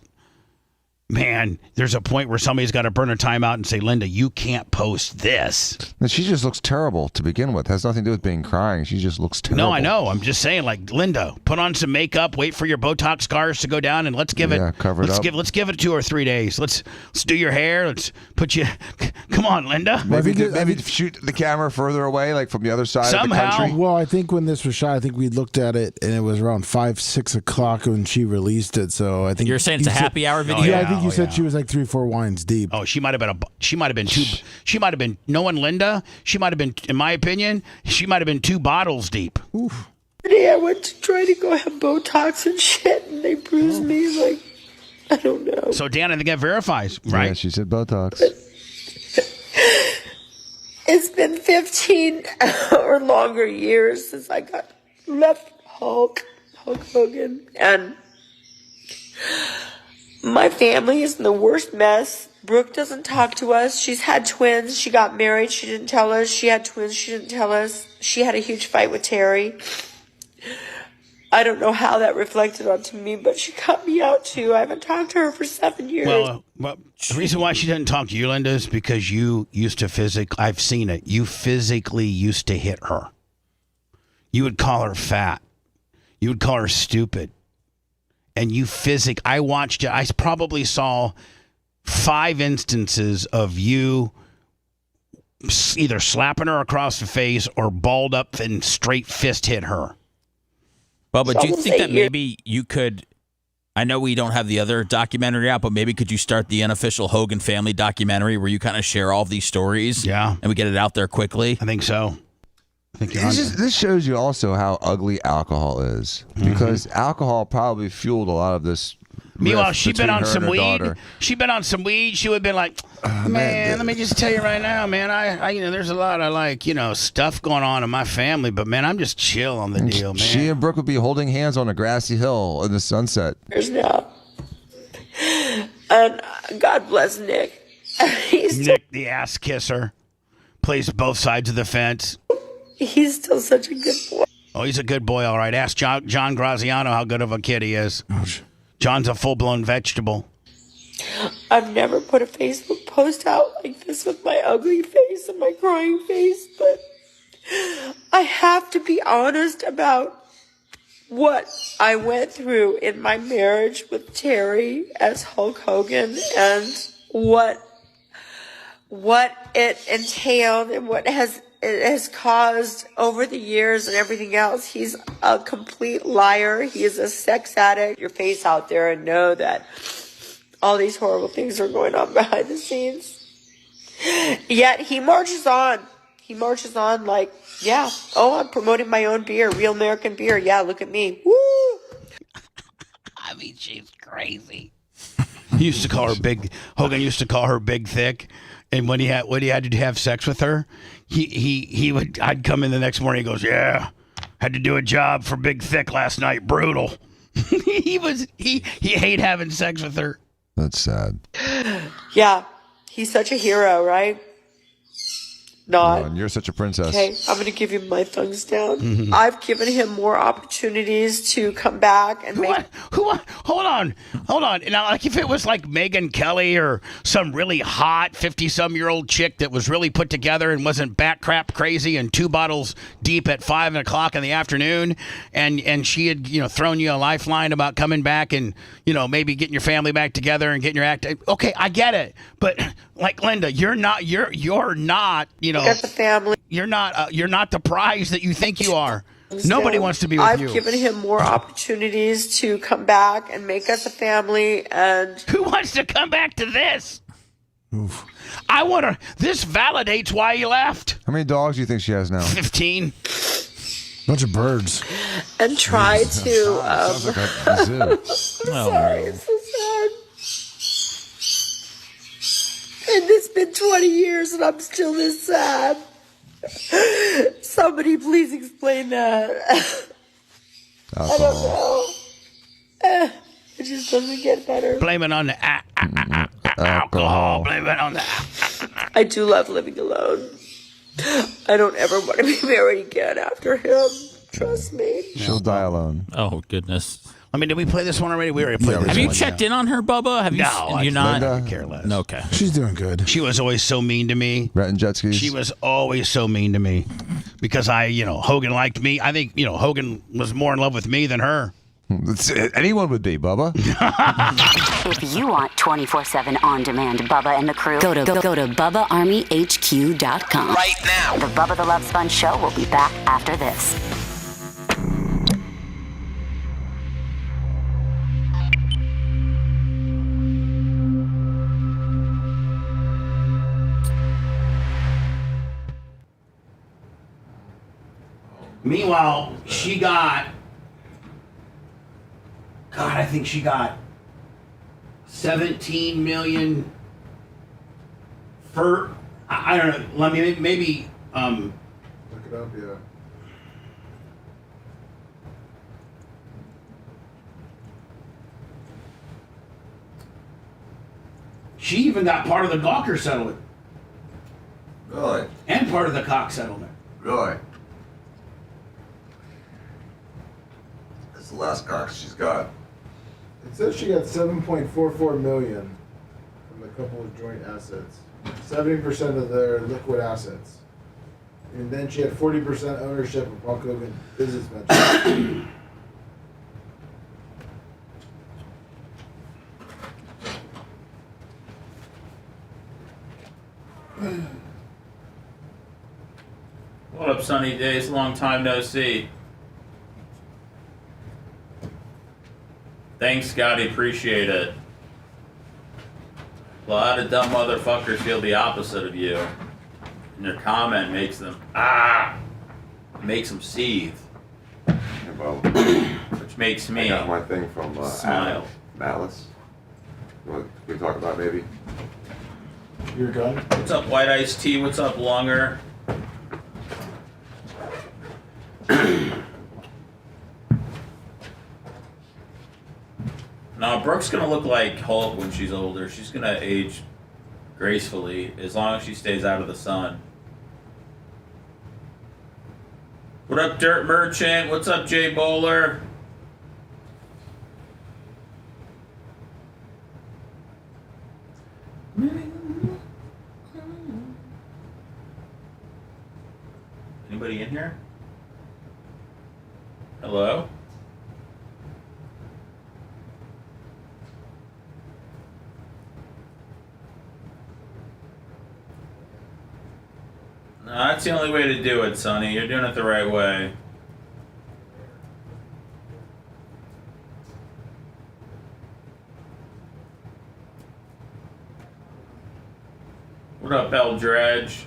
man, there's a point where somebody's got to burn a time out and say, Linda, you can't post this. And she just looks terrible to begin with. It has nothing to do with being crying. She just looks terrible. No, I know. I'm just saying, like, Linda, put on some makeup, wait for your Botox scars to go down, and let's give it. Cover it up. Let's give it 2 or 3 days. Let's do your hair. Let's put you. Come on, Linda. Maybe shoot the camera further away, like from the other side of the country. Well, I think when this was shot, I think we looked at it, and it was around 5, 6 o'clock when she released it. So I think you're saying it's a happy hour video. Yeah, I think you said she was like 3 or 4 wines deep. Oh, she might have been knowing Linda, she might have been, in my opinion, she might have been 2 bottles deep. Oof. Today I went to try to go have Botox and shit, and they bruised me like, I don't know. So Dan, I think that verifies, right? Yeah, she said Botox. It's been 15 or longer years since I got left Hulk Hogan, and my family is in the worst mess. Brooke doesn't talk to us. She's had twins. She got married. She didn't tell us. She had twins. She didn't tell us. She had a huge fight with Terry. I don't know how that reflected onto me, but she cut me out too. I haven't talked to her for 7 years. Well, the reason why she didn't talk to you, Linda, is because you used to I've seen it. You physically used to hit her. You would call her fat. You would call her stupid. And I watched it. I probably saw 5 instances of you either slapping her across the face or balled up and straight fist hit her. Bubba, do you think that maybe you could, I know we don't have the other documentary out, but maybe could you start the unofficial Hogan family documentary where you kind of share all of these stories? Yeah. And we get it out there quickly? I think so. This shows you also how ugly alcohol is, because alcohol probably fueled a lot of this. Meanwhile, she'd been on some weed. Daughter. She'd been on some weed. She would have been like, man, let me just tell you right now, man. I there's a lot of stuff going on in my family, but man, I'm just chill on the deal, man. She and Brooke would be holding hands on a grassy hill in the sunset. Years now. And God bless Nick. Nick, the ass kisser, plays both sides of the fence. He's still such a good boy. Oh, he's a good boy, all right. Ask John Graziano how good of a kid he is. John's a full-blown vegetable. I've never put a Facebook post out like this with my ugly face and my crying face, but I have to be honest about what I went through in my marriage with Terry as Hulk Hogan, and what it entailed and what it has caused over the years and everything else. He's a complete liar. He is a sex addict. Your face out there and know that all these horrible things are going on behind the scenes. Yet he marches on. He marches on like, yeah, I'm promoting my own beer, real American beer. Yeah, look at me. Woo! I mean, she's crazy. He used to call her big. Hogan used to call her big thick. And when he had to have sex with her, I'd come in the next morning. He goes, yeah, had to do a job for Big Thick last night. Brutal. he hated having sex with her. That's sad. Yeah, he's such a hero, right? Not. Oh, and you're such a princess. Okay, I'm going to give you my thumbs down. I've given him more opportunities to come back and Hold on. Now, like if it was like Megyn Kelly or some really hot 50-some-year-old chick that was really put together and wasn't bat crap crazy and 2 bottles deep at 5 o'clock in the afternoon, and she had thrown you a lifeline about coming back and maybe getting your family back together and getting your act. Okay, I get it, but like Linda, you're not. as a family. You're not the prize that you think you are. Nobody wants to be with you. I've given him more opportunities to come back and make us a family. And who wants to come back to this? Oof. This validates why he left. How many dogs do you think she has now? 15. Bunch of birds. And try to. Sounds like a zoo. Sorry, it's so sad. And it's been 20 years and I'm still this sad. Somebody please explain that. I don't know. It just doesn't get better. Blame it on the alcohol. Blame it on the I do love living alone. I don't ever want to be married again after him. Trust me. She'll die alone. Oh, goodness. I mean, did we play this one already? We already played this Have you one, checked in on her, Bubba? Have you? No, you not? I could care less. No, okay. She's doing good. She was always so mean to me. Renting jet skis. She was always so mean to me because Hogan liked me. I think, Hogan was more in love with me than her. Anyone would be, Bubba. If you want 24/7 on-demand Bubba and the crew, go to BubbaArmyHQ.com. Right now. The Bubba the Love Sponge Show will be back after this. Meanwhile, she got, I think she got 17 million for, I don't know, let me, maybe, Look it up, yeah. she even got part of the Gawker settlement. Really? And part of the Cox settlement. Really? That's the last Cox she's got. It says she got 7.44 million from the couple of joint assets. 70% of their liquid assets. And then she had 40% ownership of Hulk Hogan business ventures. What up, Sunny Days? Long time no see. Thanks, Scotty. Appreciate it. A lot of dumb motherfuckers feel the opposite of you. And their comment makes them, makes them seethe. Yeah, well, which makes me I got my thing from smile. Malice. What we talk about, maybe? Your gun? What's up, White Iced Tea? What's up, Lunger? No, Brooke's gonna look like Hulk when she's older. She's gonna age gracefully as long as she stays out of the sun. What up, Dirt Merchant? What's up, Jay Bowler? Anybody in here? Hello? No, that's the only way to do it, Sonny. You're doing it the right way. What up, Eldredge?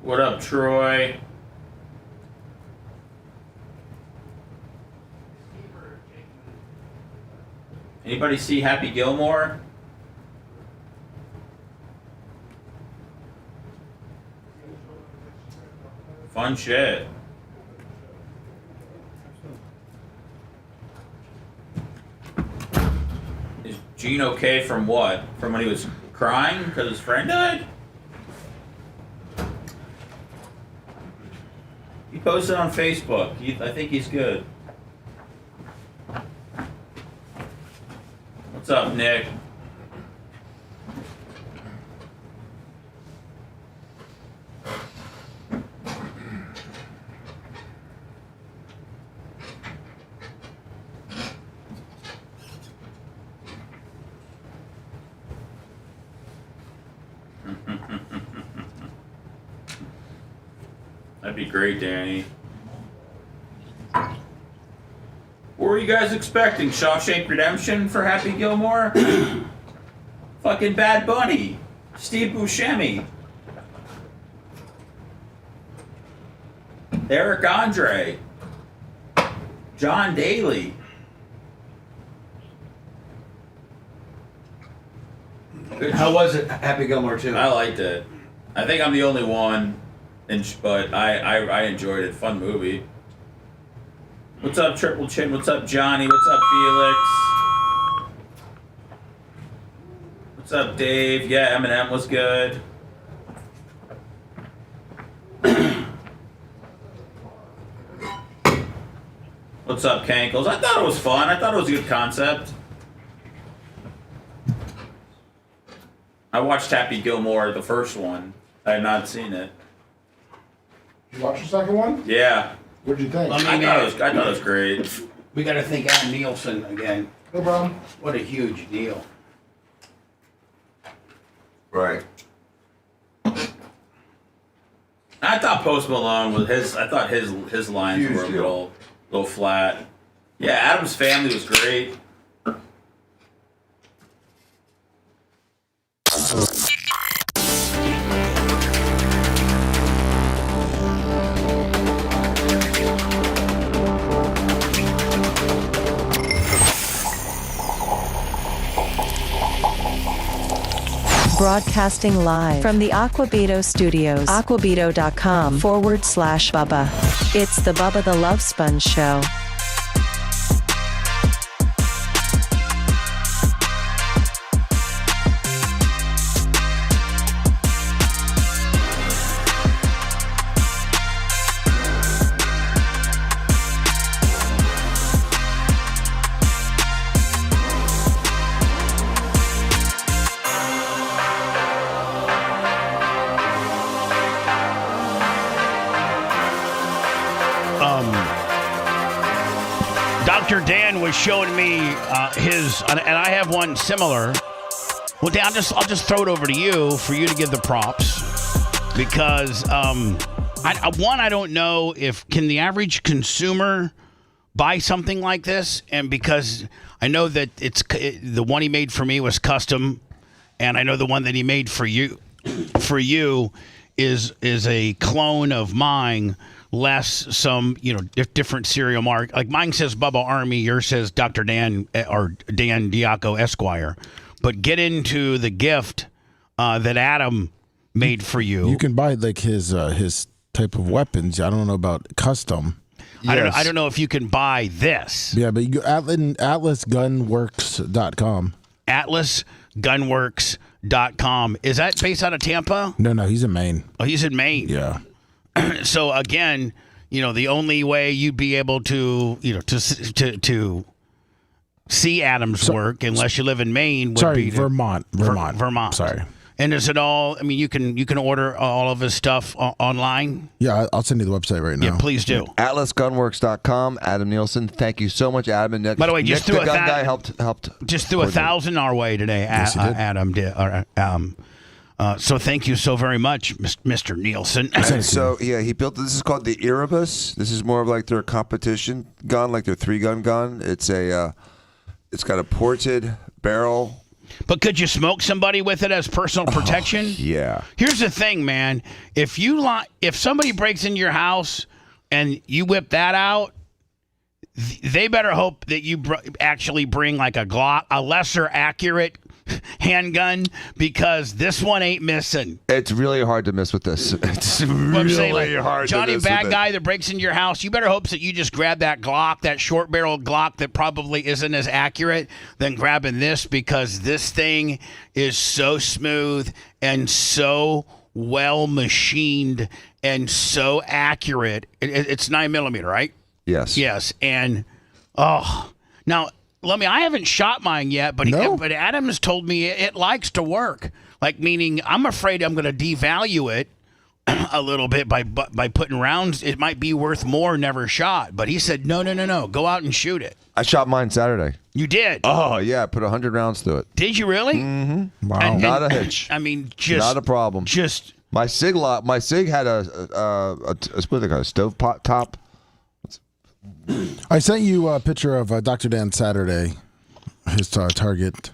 What up, Troy? Anybody see Happy Gilmore? Fun shit. Is Gene okay from what? From when he was crying because his friend died? He posted on Facebook. I think he's good. What's up, Nick? That'd be great, Danny. What were you guys expecting? Shawshank Redemption for Happy Gilmore? Fucking Bad Bunny. Steve Buscemi. Eric Andre. John Daly. How was it, Happy Gilmore 2? I liked it. I think I'm the only one, but I enjoyed it. Fun movie. What's up, Triple Chin? What's up, Johnny? What's up, Felix? What's up, Dave? Yeah, Eminem was good. What's up, Cankles? I thought it was fun. I thought it was a good concept. I watched Happy Gilmore, the first one. I had not seen it. You watch the second one? Yeah. What'd you think? I thought it was great. We got to thank Adam Nielsen again. No problem. What a huge deal. Right. I thought Post Malone was his. I thought his lines Huge were a deal. little flat. Yeah, Adam's Family was great. Broadcasting live from the Aquabito Studios. Aquabito.com/Bubba. It's the Bubba the Love Sponge Show. Dr. Dan was showing me his, and I have one similar. Well, Dan, I'll just throw it over to you for you to give the props, because I don't know if can the average consumer buy something like this, and because I know that the one he made for me was custom, and I know the one that he made for you is a clone of mine. Less some, different cereal mark. Like mine says Bubba Army, yours says Dr. Dan or Dan Diaco Esquire. But get into the gift that Adam made for you. You can buy like his type of weapons. I don't know about custom. Yes. I don't know if you can buy this. Yeah, but you go atlasgunworks.com. Atlasgunworks.com. Is that based out of Tampa? No, he's in Maine. Oh, he's in Maine. Yeah. So again, the only way you'd be able to, to see Adam's work, unless you live in Maine, would be Vermont. Vermont. Sorry. And is it all? I mean, you can order all of his stuff online. Yeah, I'll send you the website right now. Yeah, please do. AtlasGunworks.com. Adam Nielsen. Thank you so much, Adam. And Nick, by the way, just Nick, threw the gun guy helped. Just threw 1,000 our way today. Yes, Adam did. So thank you so very much, Mr. Nielsen. So yeah, he built this is called the Erebus. This is more of like their competition gun, like their 3-gun gun. It's got a ported barrel. But could you smoke somebody with it as personal protection? Yeah. Here's the thing, man. If somebody breaks into your house and you whip that out, they better hope that you actually bring like a Glock, a lesser accurate handgun, because this one ain't missing. It's really hard to miss with this. It's really hard Johnny, to miss bad with guy that breaks into your house, you better hope that you just grab that Glock, that short barrel Glock that probably isn't as accurate than grabbing this, because this thing is so smooth and so well machined and so accurate. It's 9mm, right? Yes. Yes. And now, I haven't shot mine yet, but but Adam has told me it likes to work. Like, meaning I'm afraid I'm going to devalue it a little bit by putting rounds. It might be worth more never shot. But he said, no, go out and shoot it. I shot mine Saturday. You did? Oh, yeah. I put 100 rounds through it. Did you really? Mm-hmm. Wow. And not a hitch. I mean, just... Not a problem. Just... My SIG had a stovetop top. I sent you a picture of Dr. Dan Saturday, his target.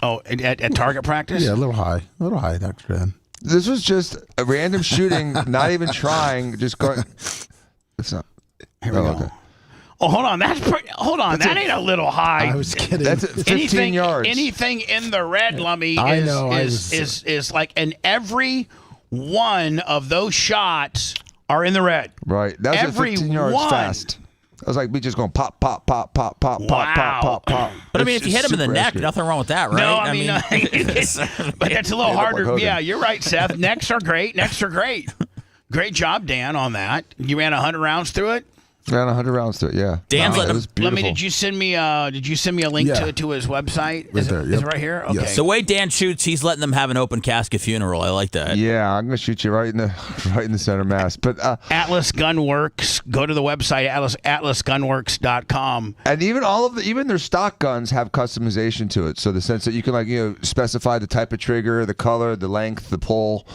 Oh, at target practice? Yeah, a little high, Dr. Dan. This was just a random shooting, not even trying, just going. It's not. Here we go. Okay. Oh, hold on. That ain't a little high. I was kidding. That's 15 yards. Anything in the red, Lummy, I know, is like, and every one of those shots are in the red. Right. That was 15 yards fast. I was like, we just going pop, pop, pop, pop, pop, pop, pop, pop, pop. But I mean, if you hit him in the neck, nothing wrong with that, right? No, I mean but that's a little harder. Like yeah, you're right, Seth. Necks are great. Great job, Dan, on that. You ran 100 rounds through it? Ran 100 rounds through it, yeah. Dan's letting him. Let me. Did you send me a link to his website? Is it right here? Okay. Yes. The way Dan shoots, he's letting them have an open casket funeral. I like that. Yeah, I'm gonna shoot you right in the center mass. But Atlas Gunworks. Go to the website atlasgunworks.com. And even their stock guns have customization to it. So the sense that you can specify the type of trigger, the color, the length, the pull,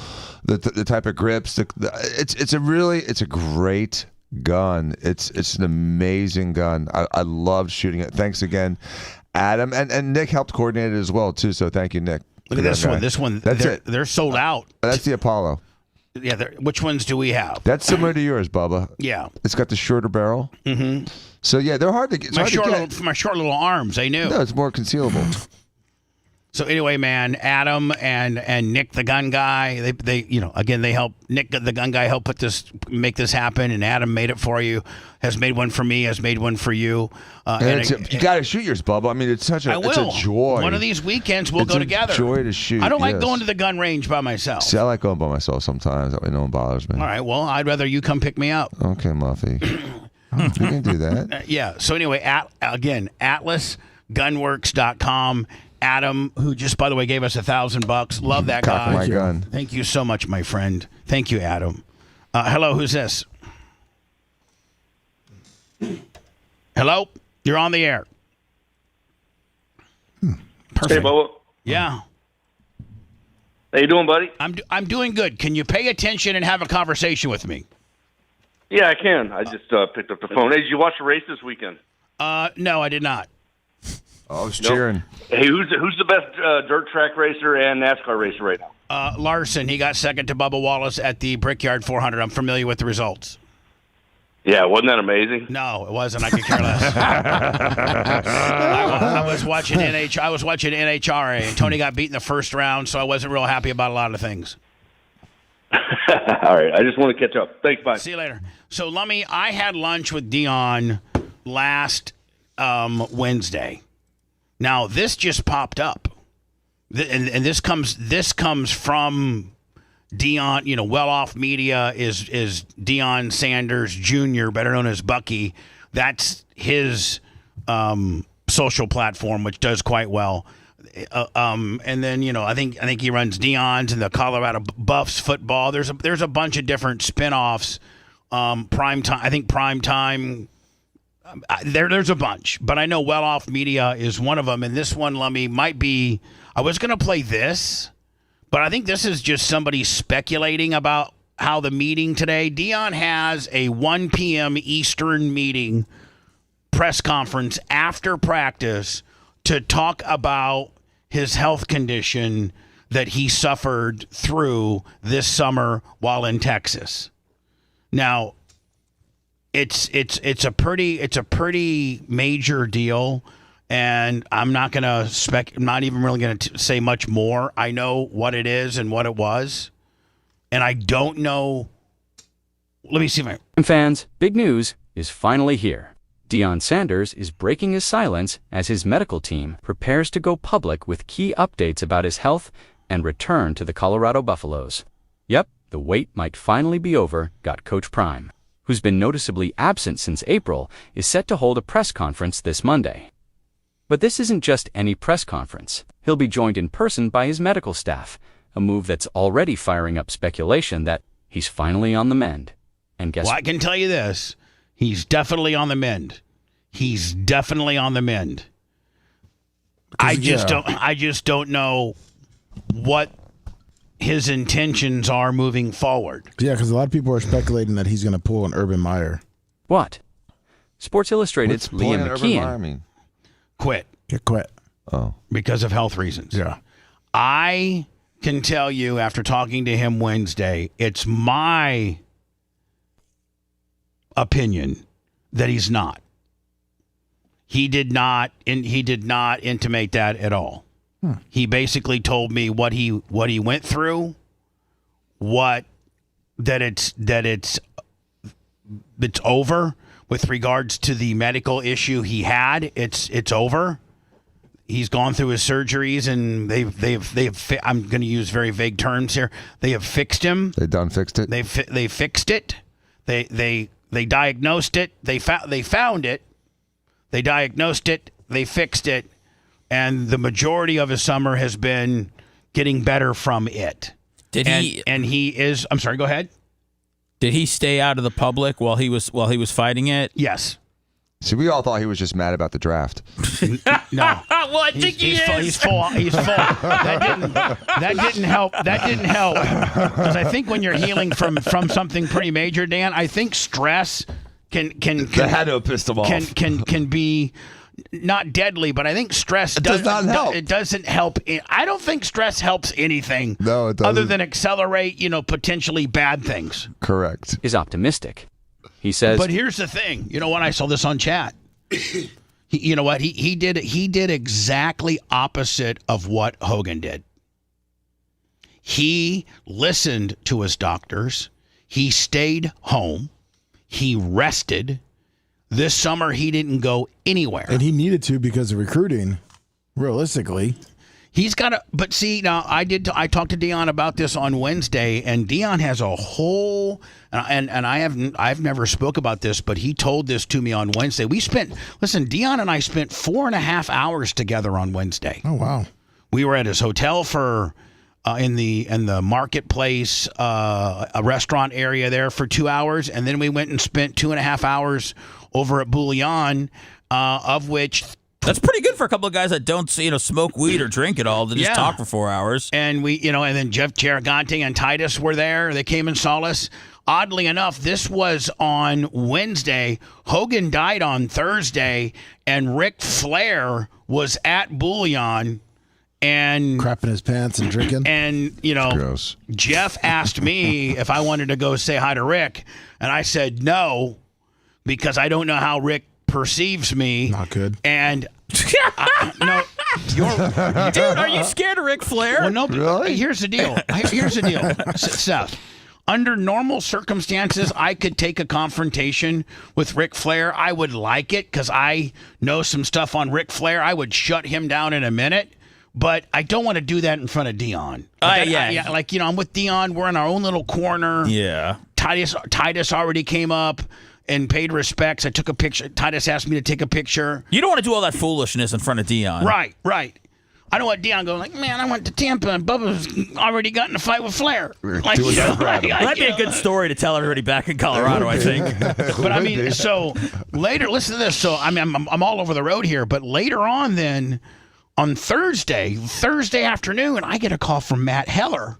the type of grips. It's a great gun. It's an amazing gun. I love shooting it. Thanks again, Adam, and Nick helped coordinate it as well too. So thank you, Nick. Look at this one. This one. That's it. They're sold out. That's the Apollo. Yeah. Which ones do we have? That's similar to yours, Bubba. Yeah. It's got the shorter barrel. Mm-hmm. So yeah, they're hard to get. My short little arms. I knew. No, it's more concealable. So anyway, man, Adam and Nick the gun guy, they help Nick the gun guy make this happen, and Adam made it for you, has made one for me, has made one for you. You got to shoot yours, Bubba. I mean, it's a joy. One of these weekends we'll go together. It's a joy to shoot. I don't like going to the gun range by myself. See, I like going by myself sometimes. That way no one bothers me. All right, well, I'd rather you come pick me up. Okay, Muffy. You can do that. Yeah. So anyway, atlasgunworks.com. Adam, who just, by the way, gave us $1,000. Love that guy. My gun. Thank you so much, my friend. Thank you, Adam. Hello, who's this? Hello? You're on the air. Perfect. Hey, Bubba. Yeah. How you doing, buddy? I'm doing good. Can you pay attention and have a conversation with me? Yeah, I can. I just picked up the phone. Hey, did you watch the race this weekend? No, I did not. I was cheering. Hey, who's the best dirt track racer and NASCAR racer right now? Larson. He got second to Bubba Wallace at the Brickyard 400. I'm familiar with the results. Yeah, wasn't that amazing? No, it wasn't. I could care less. I was watching NHRA, and Tony got beat in the first round, so I wasn't real happy about a lot of things. All right, I just want to catch up. Thanks, bye. See you later. So, Lummy, I had lunch with Deion last Wednesday. Now, this just popped up, and this comes from Deion. Well Off Media is Deion Sanders Jr., better known as Bucky. That's his social platform, which does quite well. And then I think he runs Deion's and the Colorado Buffs football. There's a bunch of different spinoffs. Prime time. I think Prime Time. There's a bunch, but I know Well Off Media is one of them, and this one, Lummy, might be. I was going to play this, but I think this is just somebody speculating about how the meeting today. Deion has a 1 p.m. Eastern meeting press conference after practice to talk about his health condition that he suffered through this summer while in Texas. Now, it's a pretty major deal, and I'm not gonna I'm not even really gonna say much more. I know what it is and what it was, and I don't know. Let me see if Fans, big news is finally here. Deion Sanders is breaking his silence as his medical team prepares to go public with key updates about his health and return to the Colorado Buffaloes. Yep, the wait might finally be over, got Coach Prime, who's been noticeably absent since April, is set to hold a press conference this Monday. But this isn't just any press conference. He'll be joined in person by his medical staff, a move that's already firing up speculation that he's finally on the mend. And guess what? I can tell you this. He's definitely on the mend. He's definitely on the mend. I just don't know what his intentions are moving forward. Yeah, because a lot of people are speculating that he's going to pull an Urban Meyer. What? Sports Illustrated's Liam McKeon. Quit. Yeah, quit. Oh. Because of health reasons. Yeah. I can tell you after talking to him Wednesday, it's my opinion that he's not. He did not intimate that at all. He basically told me what he went through, that it's over with regards to the medical issue he had. It's over. He's gone through his surgeries, and they've I'm going to use very vague terms here. They have fixed him. They done fixed it. They fixed it. They diagnosed it. They found it. They diagnosed it. They fixed it, and the majority of his summer has been getting better from it. And he is. I'm sorry. Go ahead. Did he stay out of the public while he was fighting it? Yes. See, we all thought he was just mad about the draft. No. Well, I think He's full. That didn't help. That didn't help. Because I think when you're healing from something pretty major, Dan, I think stress can That had to have pissed him off. Can be not deadly, but I think stress does not help. It doesn't help. I don't think stress helps anything. No, it doesn't. Other than accelerate, potentially bad things. Correct. Is optimistic. He says, But here's the thing. You know what? I saw this on chat. You know what? He did exactly opposite of what Hogan did. He listened to his doctors. He stayed home. He rested. This summer, he didn't go anywhere. And he needed to because of recruiting, realistically. He's got to, but see, now I talked to Deion about this on Wednesday, and Deion has a whole, and I've never spoke about this, but he told this to me on Wednesday. Deion and I spent 4.5 hours together on Wednesday. Oh, wow. We were at his hotel for, in the marketplace, a restaurant area there for 2 hours, and then we went and spent 2.5 hours over at Bouillon, of which... That's pretty good for a couple of guys that don't, smoke weed or drink at all. To just talk for 4 hours. And and then Jeff Cheragante and Titus were there. They came and saw us. Oddly enough, this was on Wednesday. Hogan died on Thursday, and Ric Flair was at Bouillon and crapping his pants and drinking. And gross. Jeff asked me if I wanted to go say hi to Rick, and I said no because I don't know how Rick perceives me. Not good. And no, dude, are you scared of Ric Flair? Well, no. Really? Here's the deal. Seth. Under normal circumstances, I could take a confrontation with Ric Flair. I would like it because I know some stuff on Ric Flair. I would shut him down in a minute. But I don't want to do that in front of Deion. I'm with Deion. We're in our own little corner. Yeah. Titus already came up and paid respects. I took a picture. Titus asked me to take a picture. You don't want to do all that foolishness in front of Deion. Right. I don't want Deion going like, man, I went to Tampa and Bubba's already got in a fight with Flair. That'd be a good story to tell everybody back in Colorado, I think. But I mean, so later, listen to this. So I mean, I'm all over the road here. But later on, then on Thursday afternoon, I get a call from Matt Heller,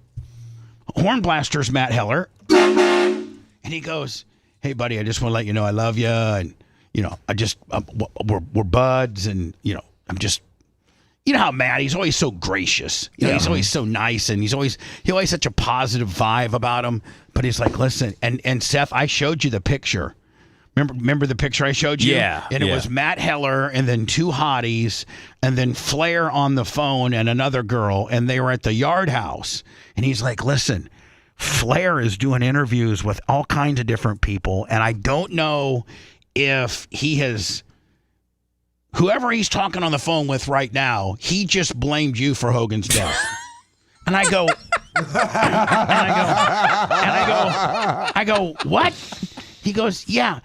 Hornblaster's Matt Heller, and he goes, "Hey, buddy, I just want to let you know I love you, and we're buds, and I'm just." You know how Matt, he's always so gracious. He's always so nice, and he always such a positive vibe about him. But he's like, listen, and Seth, I showed you the picture. Remember the picture I showed you? Yeah. And it was Matt Heller and then two hotties and then Flair on the phone and another girl, and they were at the Yard House. And he's like, listen, Flair is doing interviews with all kinds of different people, and I don't know if he has... Whoever he's talking on the phone with right now, he just blamed you for Hogan's death. And I go, I go, what? He goes, yeah.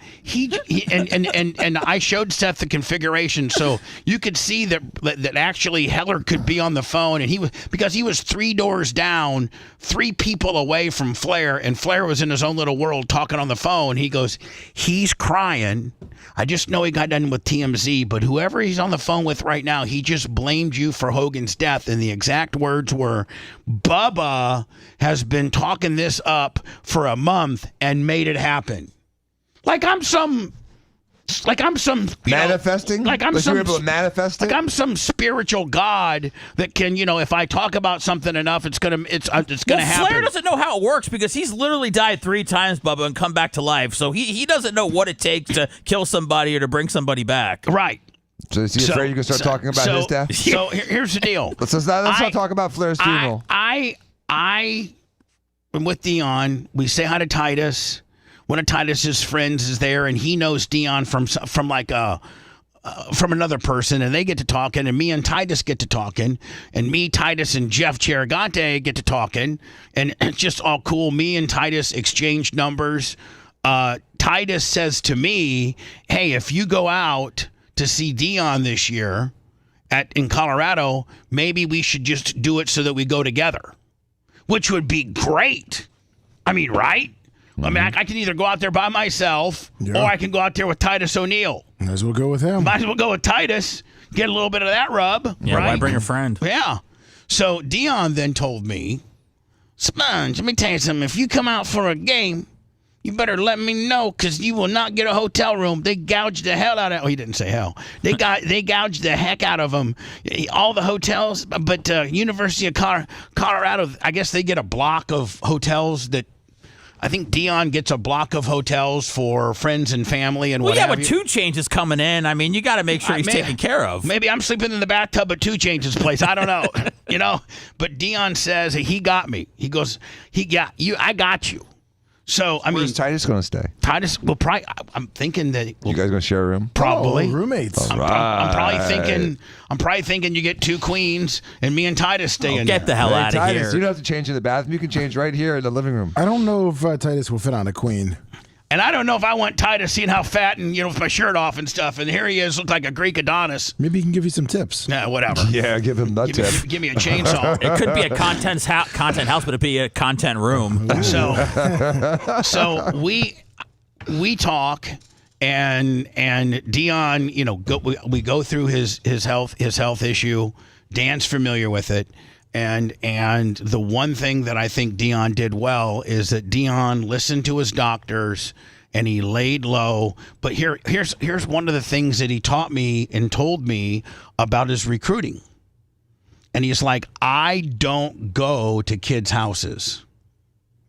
And I showed Seth the configuration so you could see that actually Heller could be on the phone, and because he was 3 doors down, 3 people away from Flair, and Flair was in his own little world talking on the phone. He goes, he's crying. I just know he got done with TMZ, but whoever he's on the phone with right now, he just blamed you for Hogan's death. And the exact words were, Bubba has been talking this up for a month and made it happen. Like I'm some Like I'm some manifesting. Like I'm you some were able to manifest it? Like I'm some spiritual god that can, if I talk about something enough, it's gonna happen. Flair doesn't know how it works because he's literally died 3 times, Bubba, and come back to life. So he doesn't know what it takes to kill somebody or to bring somebody back. Right. So is he afraid you can start talking about his death? So here's the deal. Let's not talk about Flair's funeral. I am with Deion. We say hi to Titus. One of Titus's friends is there, and he knows Deion from another person, and they get to talking, and me and Titus get to talking, and me, Titus, and Jeff Chirigante get to talking, and it's just all cool. Me and Titus exchange numbers. Titus says to me, hey, if you go out to see Deion this year in Colorado, maybe we should just do it so that we go together, which would be great. I mean, right? I mean, I can either go out there by myself or I can go out there with Titus O'Neil. Might as well go with him. Might as well go with Titus, get a little bit of that rub. Yeah, right? Why bring a friend? Yeah. So Deion then told me, Sponge, let me tell you something. If you come out for a game, you better let me know because you will not get a hotel room. They gouged the hell out of. Oh, he didn't say hell. They gouged the heck out of them. All the hotels, but University of Colorado, I guess they get a block of hotels that. I think Deion gets a block of hotels for friends and family and whatever. Well, yeah, but 2 Chainz coming in. I mean, you got to make sure he's taken care of. Maybe I'm sleeping in the bathtub at 2 Chainz' place. I don't know. But Deion says he got me. He goes, he got you. I got you. So, Where's Titus going to stay? Titus will probably, I'm thinking that. You guys going to share a room? Probably. Roommates. All right. I'm probably thinking you get 2 queens and me and Titus stay in Get the hell out of Titus, here. you don't have to change in the bathroom. You can change right here in the living room. I don't know if Titus will fit on a queen. And I don't know if I want Titus seeing how fat and, with my shirt off and stuff. And here he is, looks like a Greek Adonis. Maybe he can give you some tips. Yeah, whatever. Yeah, give him that tip. Give me a chainsaw. It could be a content house, but it'd be a content room. So we talk, and Deion, we go through his health issue. Dan's familiar with it. And the one thing that I think Deion did well is that Deion listened to his doctors and he laid low. But here's one of the things that he taught me and told me about his recruiting. And he's like, I don't go to kids' houses.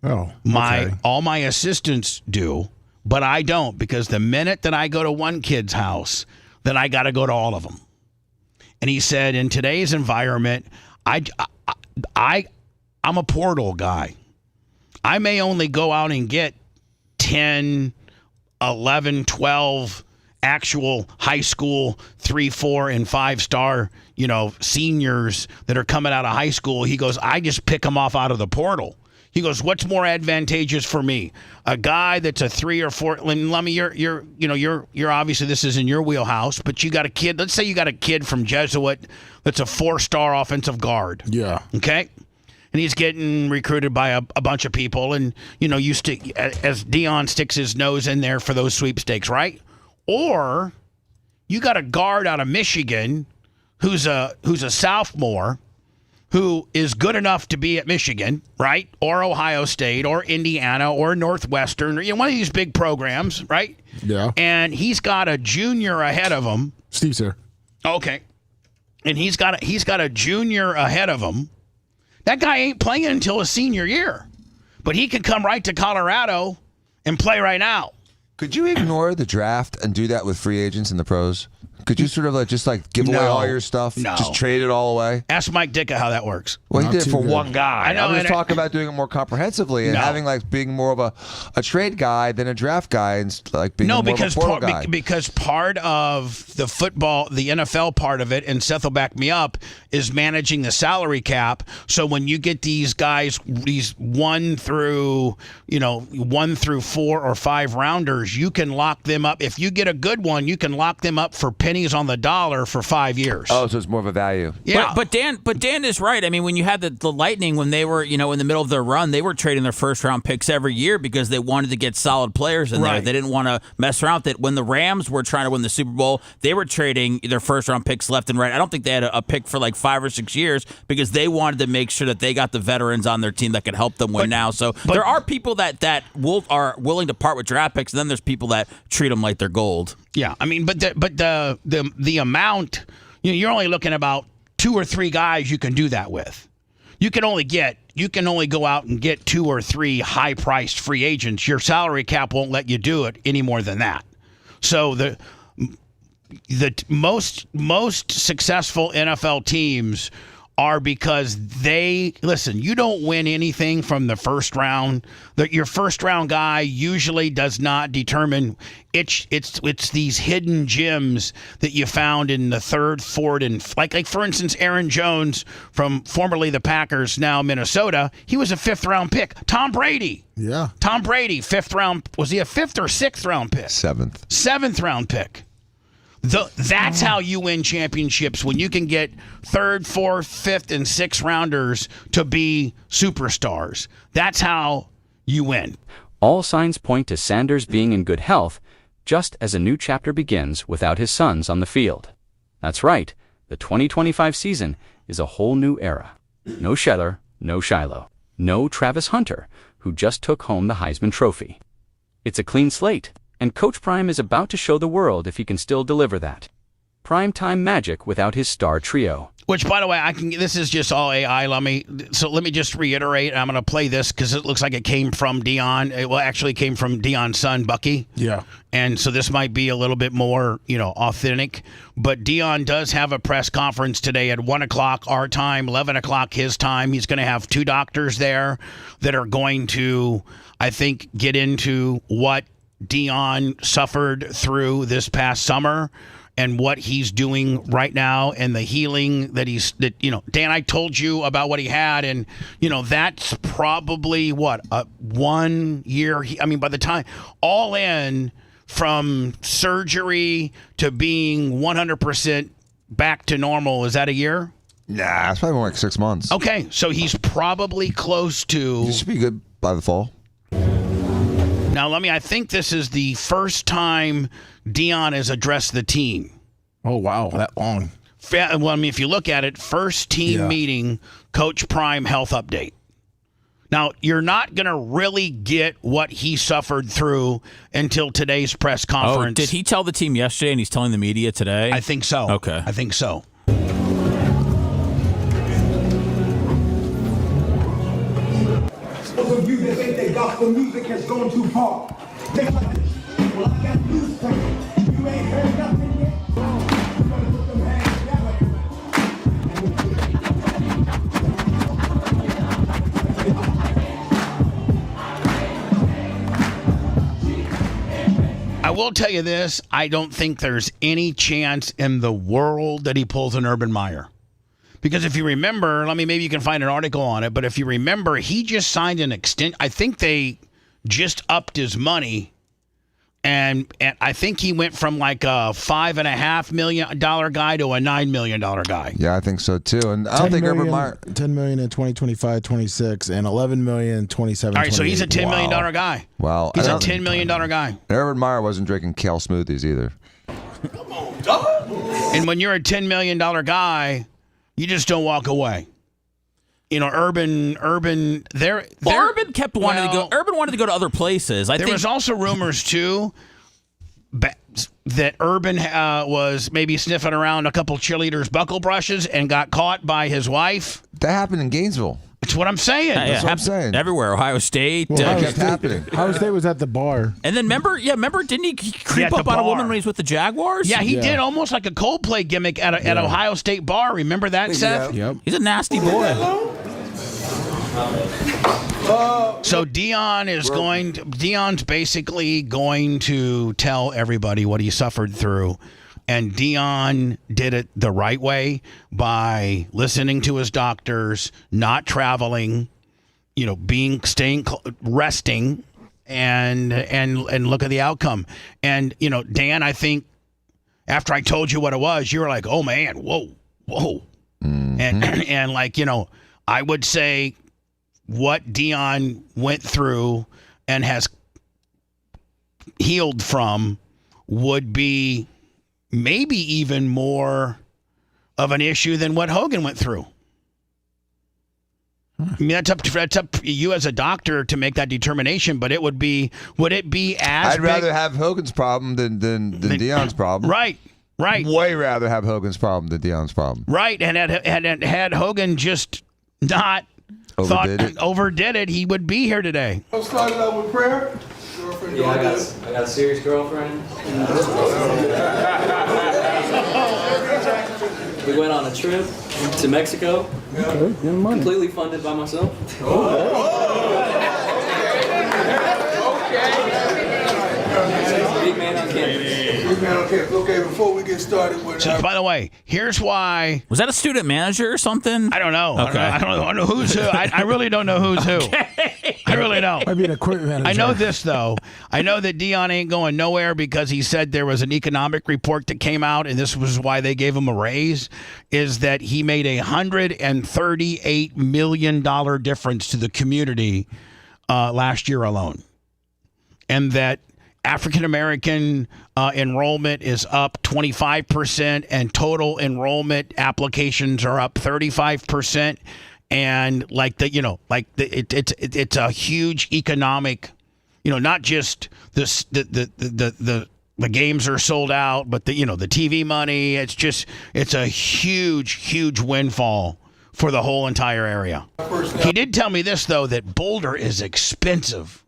Oh, okay. All my assistants do, but I don't, because the minute that I go to one kid's house, then I got to go to all of them. And he said, in today's environment, I'm a portal guy. I may only go out and get 10, 11, 12 actual high school 3, 4, and 5-star, seniors that are coming out of high school. He goes, I just pick them off out of the portal. He goes, what's more advantageous for me? A guy that's a 3 or 4. Lummy, you're obviously, this is in your wheelhouse, but you got a kid. Let's say you got a kid from Jesuit that's a 4-star offensive guard. Yeah. Okay. And he's getting recruited by a bunch of people, and you stick as Deion sticks his nose in there for those sweepstakes, right? Or you got a guard out of Michigan who's a sophomore, who is good enough to be at Michigan, right? Or Ohio State, or Indiana, or Northwestern, or one of these big programs, right? Yeah. And he's got a junior ahead of him. Steve's here. Okay. And he's got a junior ahead of him. That guy ain't playing until his senior year, but he could come right to Colorado and play right now. Could you ignore the draft and do that with free agents and the pros? Could you sort of just give away all your stuff? No. Just trade it all away? Ask Mike Ditka how that works. Well, he Not did it too for good. one guy. I know, I'm just and talking about doing it more comprehensively and No. having being more of a trade guy than a draft guy and being more because of a portal guy. because part of the football, the NFL part of it, and Seth will back me up, is managing the salary cap. So when you get these guys, these 1 through 4 or 5 rounders, you can lock them up. If you get a good one, you can lock them up for pennies on the dollar for 5 years. Oh, so it's more of a value. Yeah. But Dan is right. I mean, when you had the Lightning, when they were, in the middle of their run, they were trading their first-round picks every year because they wanted to get solid players in there. Right. They didn't want to mess around with it. When the Rams were trying to win the Super Bowl, they were trading their first-round picks left and right. I don't think they had a pick for 5 or 6 years because they wanted to make sure that they got the veterans on their team that could help them win now. So there are people that are willing to part with draft picks, and then there's people that treat them like they're gold. Yeah, I mean, but the amount, you're only looking about 2 or 3 guys you can do that with. You can only go out and get 2 or 3 high-priced free agents. Your salary cap won't let you do it any more than that. So the most successful NFL teams are because you don't win anything from the first round. Your first round guy usually does not determine. It's these hidden gems that you found in the third, fourth, and like for instance, Aaron Jones from formerly the Packers, now Minnesota. He was a 5th round pick. Tom Brady. Yeah. Tom Brady, 5th round. Was he a 5th or 6th round pick? 7th. 7th round pick. That's how you win championships, when you can get 3rd, 4th, 5th, and 6th rounders to be superstars. That's how you win. All signs point to Sanders being in good health, just as a new chapter begins without his sons on the field. That's right, the 2025 season is a whole new era. No Scheller, no Shiloh, no Travis Hunter, who just took home the Heisman Trophy. It's a clean slate. And Coach Prime is about to show the world if he can still deliver that. Primetime magic without his star trio. Which, by the way, this is just all AI. Let me just reiterate. I'm going to play this because it looks like it came from Deion. It actually came from Deion's son, Bucky. Yeah. And so this might be a little bit more, authentic. But Deion does have a press conference today at 1 o'clock our time, 11 o'clock his time. He's going to have 2 doctors there that are going to, I think, get into what Deion suffered through this past summer and what he's doing right now and the healing that Dan, I told you about what he had, and that's probably 1 year. By the time all in, from surgery to being 100% back to normal, is that a year? Nah, it's probably more like 6 months. Okay, so he's probably close to. He should be good by the fall. Now, I think this is the first time Deion has addressed the team. Oh, wow, that long. Well, if you look at it, first team meeting, Coach Prime health update. Now, you're not going to really get what he suffered through until today's press conference. Oh, did he tell the team yesterday and he's telling the media today? I think so. Okay. I think so. Those of you that think that gospel music has gone too far, they like this. Well, I got news for you. You ain't heard nothing yet. You better put them hands I will tell you this. I don't think there's any chance in the world that he pulls an Urban Meyer. Because if you remember, maybe you can find an article on it, but if you remember, he just signed an extension. I think they just upped his money, and I think he went from like a $5.5 million guy to a $9 million guy. Yeah, I think so too. And I don't think Urban Meyer. $10 million in 2025, 26, and $11 million in 27. All right, so he's a $10 million guy. Wow, he's a $10 million guy. Urban Meyer wasn't drinking kale smoothies either. Come on, dog. And when you're a $10 million guy, you just don't walk away. Urban kept wanting to go. Urban wanted to go to other places. There was also rumors too that Urban was maybe sniffing around a couple cheerleaders' buckle brushes and got caught by his wife. That happened in Gainesville. That's what I'm saying. That's what I'm saying. Everywhere, Ohio State. Well, kept happening. Ohio State was at the bar. And then remember, didn't he creep up on a woman when he was with the Jaguars? Yeah, he did almost like a Coldplay gimmick at Ohio State bar. Remember that, Seth? Yep. He's a nasty boy. So Deion's basically going to tell everybody what he suffered through. And Deion did it the right way by listening to his doctors, not traveling, resting, and look at the outcome. And Dan, I think after I told you what it was, you were like, "Oh man, whoa." Mm-hmm. And I would say what Deion went through and has healed from would be maybe even more of an issue than what Hogan went through. I mean, that's up to you as a doctor to make that determination. But would it be as? I'd rather have Hogan's problem than Deion's problem. Right. Way rather have Hogan's problem than Deion's problem. Right, and had Hogan just not overdid it, he would be here today. I'm starting out with prayer. Yeah, I got a serious girlfriend. We went on a trip to Mexico. Okay, completely funded by myself. Big man on campus. Big man on campus. Okay, before we get started with by the way, here's why. Was that a student manager or something? I don't know. Okay. I don't know who's who. I really don't know who's who. I really don't. Might be an equipment manager. I know this, though. I know that Deion ain't going nowhere because he said there was an economic report that came out, and this was why they gave him a raise, is that he made $138 million difference to the community last year alone. And that African-American enrollment is up 25%, and total enrollment applications are up 35%. And it's a huge economic, not just the games are sold out, but the TV money. It's a huge windfall for the whole entire area. He did tell me this though, that Boulder is expensive.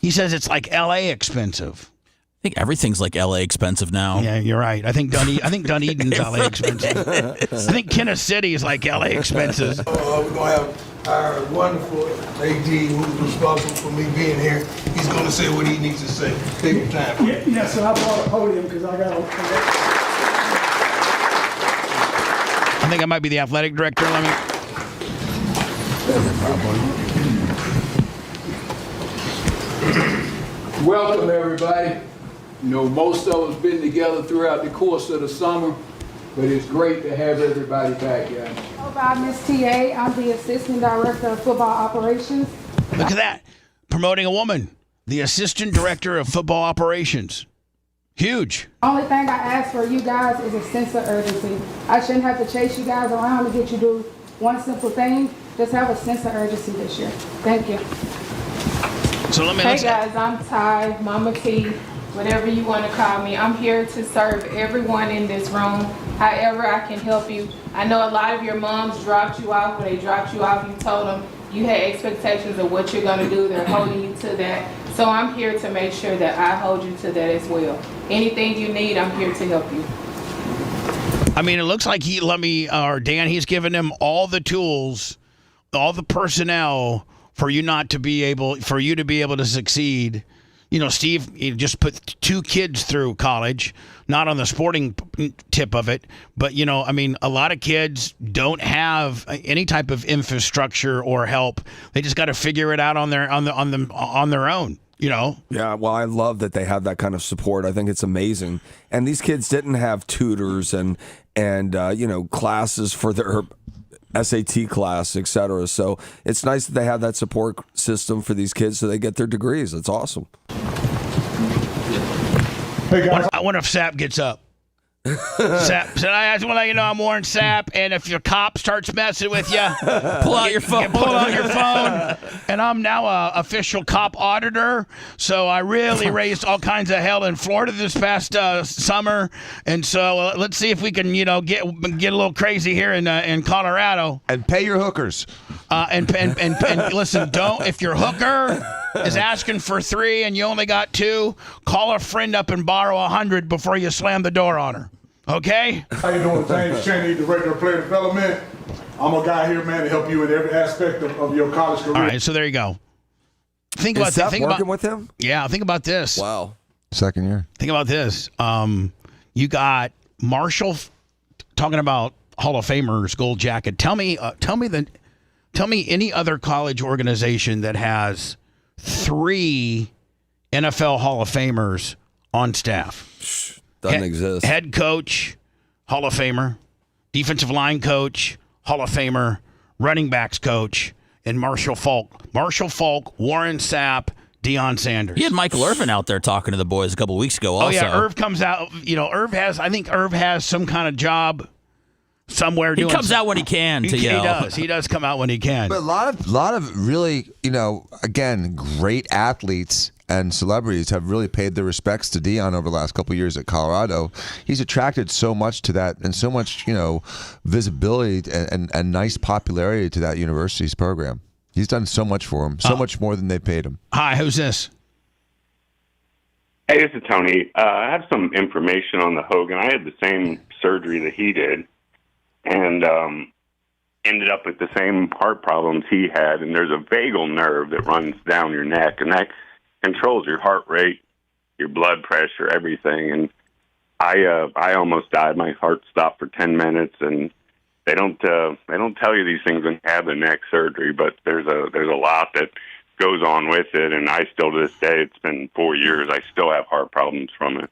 He says it's like LA expensive. I think everything's like LA expensive now. Yeah, you're right. I think Dunedin's LA expensive. I think Kansas City is like LA expensive. we're going to have our wonderful AD who's responsible for me being here. He's going to say what he needs to say. Take your time. Yeah, so I bought a podium because I got I think I might be the athletic director. Let me. Welcome, everybody. Most of us been together throughout the course of the summer, but it's great to have everybody back, guys. I'm Miss TA. I'm the Assistant Director of Football Operations. Look at that. Promoting a woman. The Assistant Director of Football Operations. Huge. Only thing I ask for you guys is a sense of urgency. I shouldn't have to chase you guys around to get you to do one simple thing. Just have a sense of urgency this year. Thank you. So Hey guys, I'm Ty, Mama T, whatever you want to call me. I'm here to serve everyone in this room, however I can help you. I know a lot of your moms dropped you off. When they dropped you off, you told them you had expectations of what you're going to do. They're holding you to that. So I'm here to make sure that I hold you to that as well. Anything you need, I'm here to help you. I mean, it looks like Dan, he's given them all the tools, all the personnel for you to be able to succeed. Steve just put 2 kids through college, not on the sporting tip of it, but a lot of kids don't have any type of infrastructure or help. They just got to figure it out on their own. Yeah, well, I love that they have that kind of support. I think it's amazing. And these kids didn't have tutors and classes for their SAT class, etc. So it's nice that they have that support system for these kids so they get their degrees. It's awesome. Hey guys, I wonder if Sap gets up. Sap, said I just want to let you know I'm Warren Sapp, and if your cop starts messing with you, pull out your phone. Pull out your phone. And I'm now a official cop auditor, so I really raised all kinds of hell in Florida this past summer, and so let's see if we can get a little crazy here in Colorado. And pay your hookers. And listen, if your hooker is asking for 3 and you only got 2, call a friend up and borrow 100 before you slam the door on her. Okay? How you doing? James Cheney, Director of Player Development. I'm a guy here, man, to help you in every aspect of your college career. All right, so there you go. Think about that. Working with him? Yeah, think about this. Wow. Second year. Think about this. You got Marshall talking about Hall of Famers, gold jacket. Tell me any other college organization that has 3 NFL Hall of Famers on staff. Doesn't exist. Head coach, Hall of Famer. Defensive line coach, Hall of Famer. Running backs coach, and Marshall Falk. Marshall Falk, Warren Sapp, Deion Sanders. He had Michael Irvin out there talking to the boys a couple weeks ago also. Oh, yeah, Irv comes out. I think Irv has some kind of job somewhere. He doing comes out when he can to yell. He does come out when he can. But a lot of really, again, great athletes and celebrities have really paid their respects to Deion over the last couple of years at Colorado. He's attracted so much to that and so much, visibility and nice popularity to that university's program. He's done so much for him, so much more than they paid him. Hi, who's this? Hey, this is Tony. I have some information on the Hogan. I had the same surgery that he did and ended up with the same heart problems he had. And there's a vagal nerve that runs down your neck, and that controls your heart rate, your blood pressure, everything. And I almost died. My heart stopped for 10 minutes, and they don't tell you these things when you have the neck surgery, but there's a lot that goes on with it. And I still, to this day, it's been 4 years, I still have heart problems from it.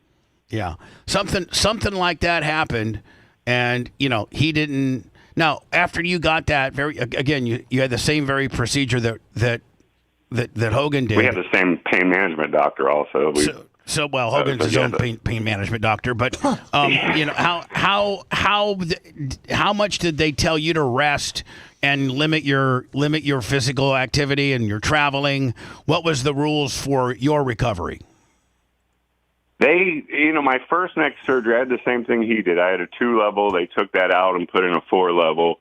Yeah, something like that happened, and he didn't. Now, after you got that, you had the same very procedure that Hogan did. We have the same pain management doctor also. Hogan's his own pain management doctor, but how much did they tell you to rest and limit your physical activity and your traveling? What was the rules for your recovery? They, my first neck surgery, I had the same thing he did. I had a 2-level. They took that out and put in a 4-level,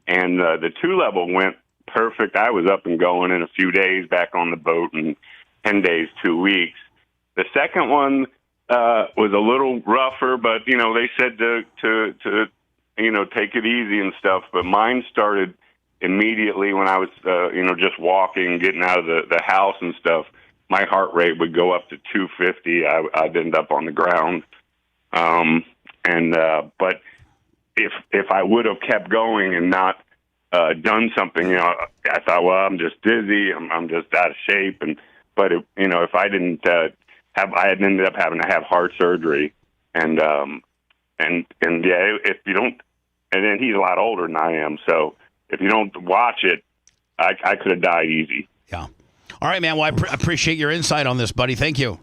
and the 2-level went perfect. I was up and going in a few days, back on the boat in 10 days, 2 weeks. The second one was a little rougher, but they said to take it easy and stuff. But mine started immediately when I was just walking, getting out of the house and stuff. My heart rate would go up to 250. I'd end up on the ground. But if I would have kept going and not done something, I thought, well, I'm just dizzy. I'm just out of shape. But if I didn't I had ended up having to have heart surgery, and if you don't, and then he's a lot older than I am, so if you don't watch it, I could have died easy. Yeah. All right, man. Well, I appreciate your insight on this, buddy. Thank you.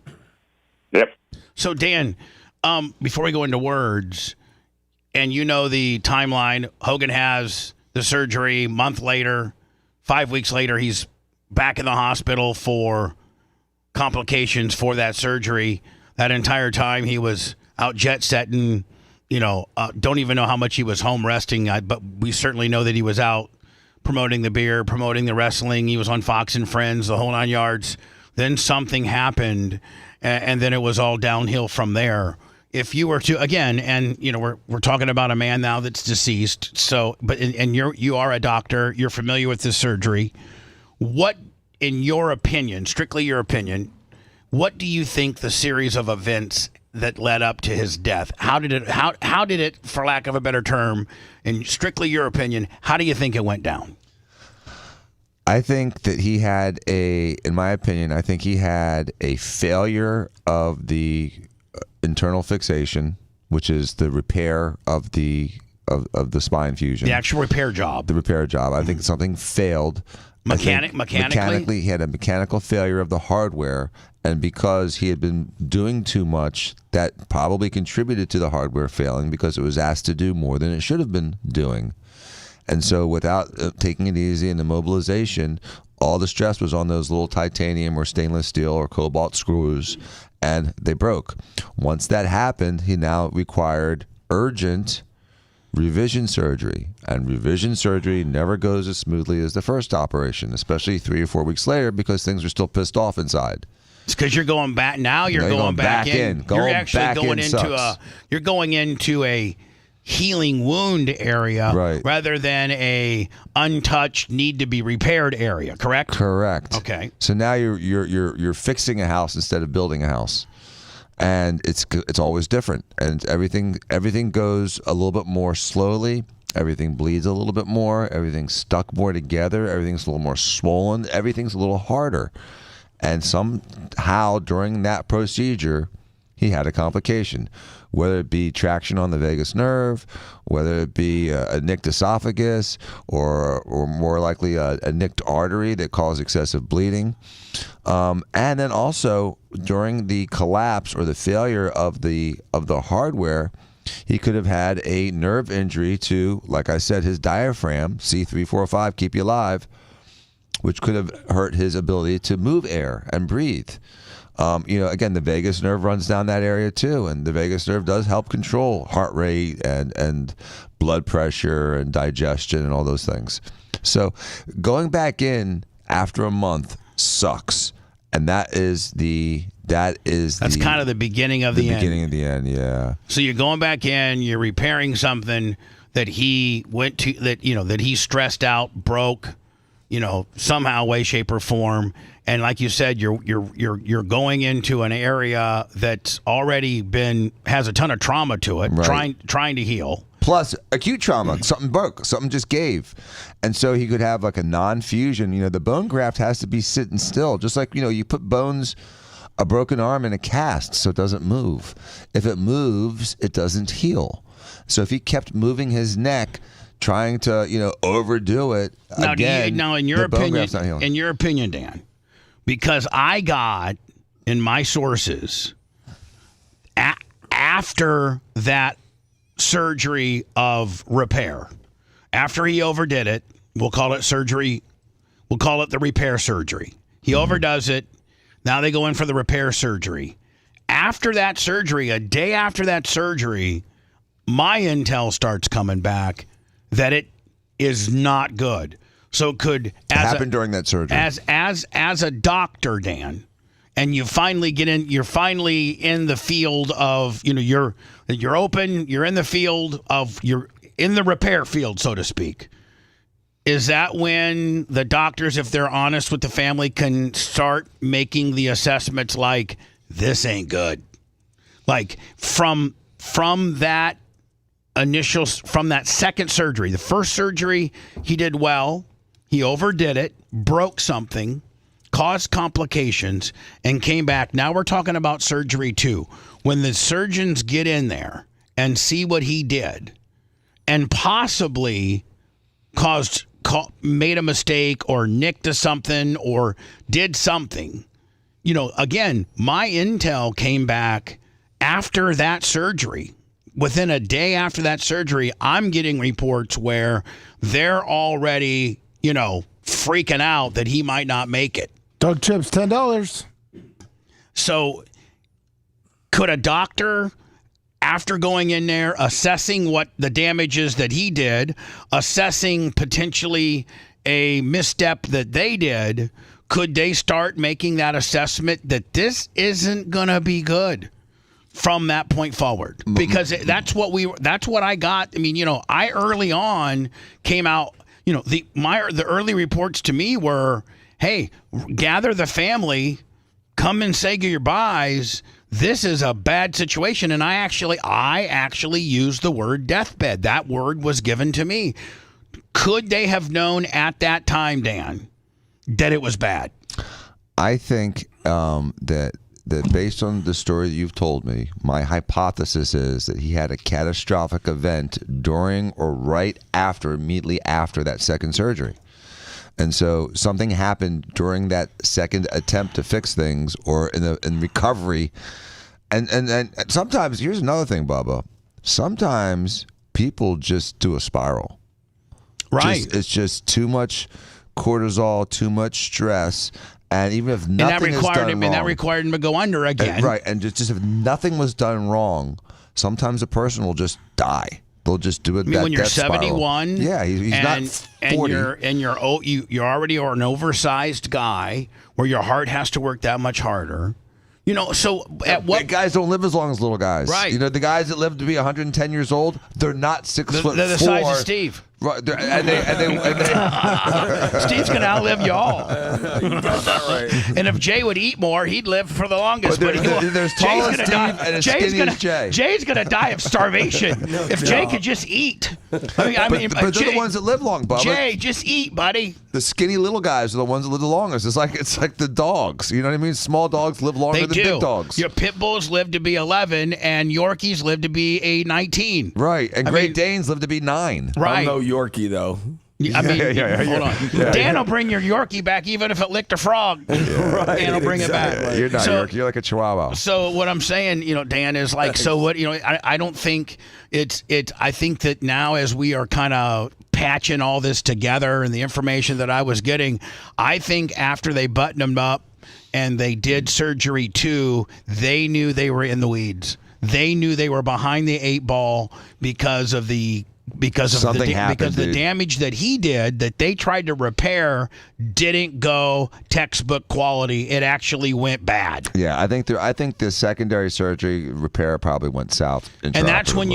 Yep. So, Dan, before we go into words, and the timeline, Hogan has the surgery. Month later, 5 weeks later, he's back in the hospital for complications for that surgery. That entire time, he was out jet setting. Don't even know how much he was home resting, but we certainly know that he was out promoting the beer, promoting the wrestling. He was on Fox and Friends, the whole 9 yards. Then something happened, and then it was all downhill from there. If you were to, again, and we're talking about a man now that's deceased. So, but you are a doctor, you're familiar with this surgery. What, in your opinion, strictly your opinion, what do you think the series of events that led up to his death? How did it, for lack of a better term, in strictly your opinion, how do you think it went down? I think that in my opinion, I think he had a failure of the internal fixation, which is the repair of the spine fusion. The actual repair job. The repair job. I think something failed. Mechanically, he had a mechanical failure of the hardware, and because he had been doing too much, that probably contributed to the hardware failing because it was asked to do more than it should have been doing. And so without taking it easy in the mobilization, all the stress was on those little titanium or stainless steel or cobalt screws, and they broke. Once that happened, he now required urgent revision surgery, and revision surgery never goes as smoothly as the first operation, especially 3 or 4 weeks later, because things are still pissed off inside. It's because you're going back now. You're going back in. You're actually going into a healing wound area, rather than a untouched, need to be repaired area. Correct. Correct. Okay. So now you're fixing a house instead of building a house. And it's always different, and everything goes a little bit more slowly. Everything bleeds a little bit more. Everything's stuck more together. Everything's a little more swollen. Everything's a little harder. And somehow during that procedure, he had a complication, whether it be traction on the vagus nerve, whether it be a nicked esophagus, or more likely a nicked artery that caused excessive bleeding. And then also during the collapse or the failure of the hardware, he could have had a nerve injury to, like I said, his diaphragm, C345, keep you alive, which could have hurt his ability to move air and breathe. Again, the vagus nerve runs down that area too, and the vagus nerve does help control heart rate and blood pressure and digestion and all those things. So going back in after a month sucks, and that's kind of the beginning of the end. Beginning of the end, yeah. So you're going back in, you're repairing something that he went to, that he stressed out, broke, somehow, way, shape, or form. And like you said, you're going into an area that's already has a ton of trauma to it, right. trying to heal. Plus acute trauma, something broke, something just gave. And so he could have like a non-fusion. The bone graft has to be sitting still, just like, you put a broken arm in a cast so it doesn't move. If it moves, it doesn't heal. So if he kept moving his neck, trying to, overdo it, in your opinion, Dan, because I got in my sources after that surgery of repair, after he overdid it, we'll call it surgery, we'll call it the repair surgery. He overdoes it. Now they go in for the repair surgery. After that surgery, a day after that surgery, my intel starts coming back that it is not good. So it could happen during that surgery. As a doctor, Dan, and you're finally in the field of, you're open, you're in the field of, you're in the repair field, so to speak. Is that when the doctors, if they're honest with the family, can start making the assessments like, this ain't good? Like from that second surgery, the first surgery, he did well. He overdid it, broke something, caused complications, and came back. Now we're talking about surgery 2. When the surgeons get in there and see what he did and possibly made a mistake or nicked to something or did something, again, my intel came back after that surgery. Within a day after that surgery, I'm getting reports where they're already freaking out that he might not make it. Doug Chips, $10. So could a doctor, after going in there, assessing what the damage is that he did, assessing potentially a misstep that they did, could they start making that assessment that this isn't going to be good from that point forward? Because that's what I got. I mean, I early on came out, the early reports to me were, hey, gather the family, come and say your goodbyes. This is a bad situation. And I actually used the word deathbed. That word was given to me. Could they have known at that time, Dan, that it was bad? I think that based on the story that you've told me, my hypothesis is that he had a catastrophic event during or immediately after that second surgery. And so something happened during that second attempt to fix things or in recovery. And sometimes, here's another thing, Bubba. Sometimes people just do a spiral. Right. It's just too much cortisol, too much stress. And even if nothing is done wrong, that required him to go under again. Right. And just if nothing was done wrong, sometimes a person will just die. They'll just do it. When you're 71, yeah, he's not 40, and you're already an oversized guy where your heart has to work that much harder. So at what big guys don't live as long as little guys, right? The guys that live to be 110 years old, they're not 6 foot. They're the size of Steve. Right, and they Steve's gonna outlive you all. You got that right. And if Jay would eat more, he'd live for the longest. But there's tall as Steve and as skinny as Jay. Jay's gonna die of starvation if Jay could just eat. But they're the ones that live long, Bubba. Jay, just eat, buddy. The skinny little guys are the ones that live the longest. It's like the dogs. You know what I mean? Small dogs live longer than big dogs. Your pit bulls live to be 11, and Yorkies live to be 19. Right, and Great Danes live to be 9. Right. I'm no Yorkie though. I mean, Yeah, hold on. yeah, Dan will bring your Yorkie back even if it licked a frog. Right, Dan will bring it back. You're not York. You're like a Chihuahua. So what I'm saying, Dan, is like, so what, I don't think I think that now as we are kind of patching all this together and the information that I was getting, I think after they buttoned him up and they did surgery 2, they knew they were in the weeds. They knew they were behind the 8 ball because of the damage that he did that they tried to repair didn't go textbook quality. It actually went bad. Yeah, I think the secondary surgery repair probably went south. And that's when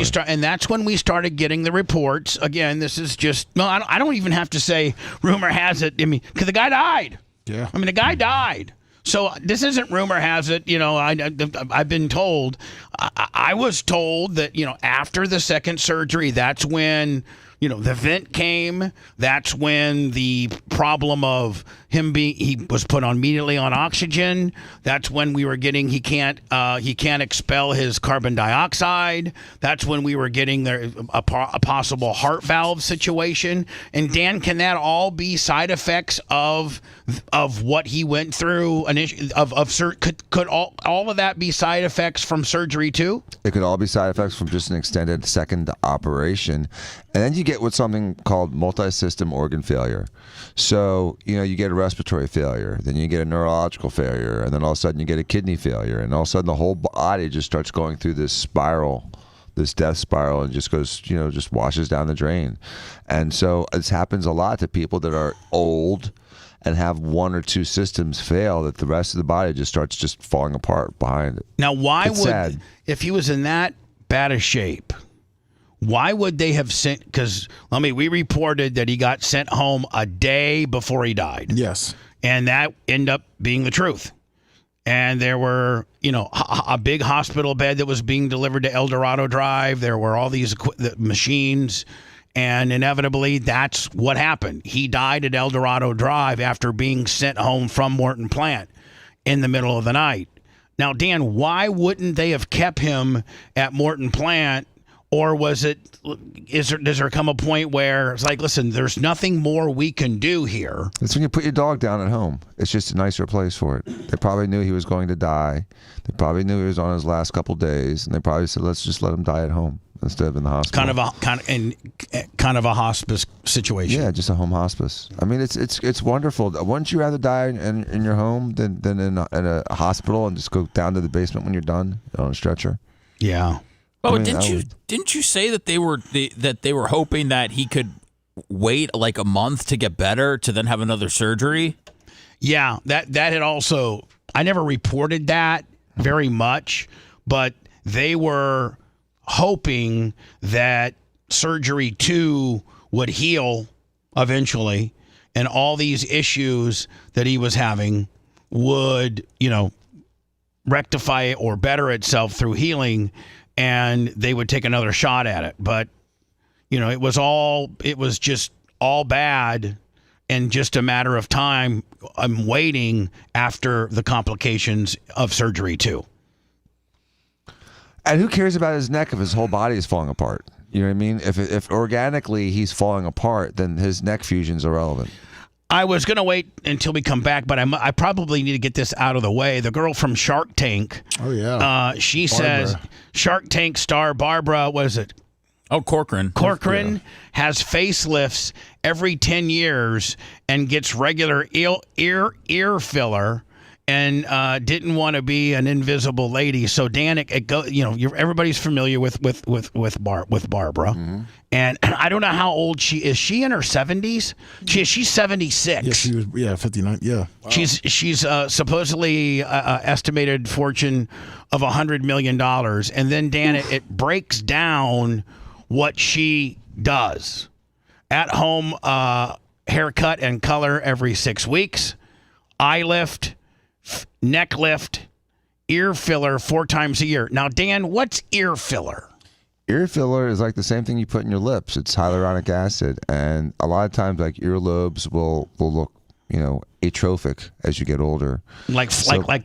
we started getting the reports. Again, this is just I don't even have to say rumor has it. I mean, because the guy died. Yeah. I mean, the guy died. So this isn't rumor has it. I've been told. I was told that after the second surgery, that's when the vent came. That's when the problem of he was put immediately on oxygen. That's when we were getting he can't expel his carbon dioxide. That's when we were getting a possible heart valve situation. And Dan, can that all be side effects of what he went through? Could all of that be side effects from surgery too? It could all be side effects from just an extended second operation. And then you get what's something called multi-system organ failure. So, you get a respiratory failure, then you get a neurological failure, and then all of a sudden you get a kidney failure, and all of a sudden the whole body just starts going through this spiral, this death spiral, and just goes, just washes down the drain. And so this happens a lot to people that are old and have 1 or 2 systems fail, that the rest of the body just starts just falling apart behind it. Now, if he was in that bad a shape, why would they have sent? Because we reported that he got sent home a day before he died. Yes, and that ended up being the truth. And there were, a big hospital bed that was being delivered to El Dorado Drive. There were all these machines, and inevitably, that's what happened. He died at El Dorado Drive after being sent home from Morton Plant in the middle of the night. Now, Dan, why wouldn't they have kept him at Morton Plant? Or does there come a point where it's like, listen, there's nothing more we can do here? It's when you put your dog down at home. It's just a nicer place for it. They probably knew he was going to die. They probably knew he was on his last couple days, and they probably said, let's just let him die at home instead of in the hospital. Kind of a hospice situation. Yeah, just a home hospice. I mean, it's wonderful. Wouldn't you rather die in your home than in a hospital and just go down to the basement when you're done on a stretcher? Yeah. Oh, didn't you say that they were hoping that he could wait like a month to get better to then have another surgery? Yeah, that had also, I never reported that very much, but they were hoping that surgery 2 would heal eventually, and all these issues that he was having would, rectify or better itself through healing, and they would take another shot at it. But, it was just all bad, and just a matter of time. I'm waiting after the complications of surgery 2. And who cares about his neck if his whole body is falling apart? You know what I mean? If organically he's falling apart, then his neck fusion's irrelevant. I was going to wait until we come back, but I probably need to get this out of the way. The girl from Shark Tank. Oh, yeah. She Barbara. says Shark Tank star Barbara, what is it? Oh, Corcoran. Corcoran has facelifts every 10 years and gets regular ear filler and didn't want to be an invisible lady. So Dan, everybody's familiar with Barbara. Mm-hmm. And I don't know how old she is. She in her 70s? She's 76. Yeah, she was 59. Yeah. Wow. She's supposedly estimated fortune of $100 million. And then Dan, it breaks down what she does. At home haircut and color every 6 weeks, eye lift, neck lift, ear filler 4 times a year. Now, Dan, what's ear filler? Ear filler is like the same thing you put in your lips. It's hyaluronic acid, and a lot of times, like earlobes will look, atrophic as you get older. Like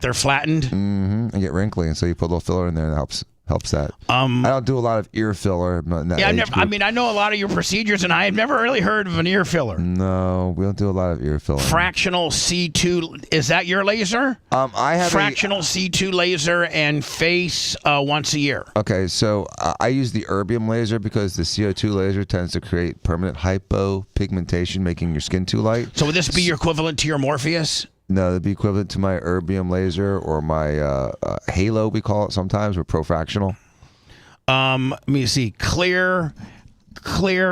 they're flattened. Mm-hmm, and get wrinkly, and so you put a little filler in there, and it helps that. I don't do a lot of ear filler. Yeah, I know a lot of your procedures, and I have never really heard of an ear filler. No, we don't do a lot of ear filler. Fractional C2, is that your laser? I have fractional C2 laser and face once a year. Okay, so I use the erbium laser because the CO2 laser tends to create permanent hypopigmentation, making your skin too light. So would this be your equivalent to your Morpheus? No, it'd be equivalent to my erbium laser or my halo, we call it sometimes, or profractional. Let me see. Clear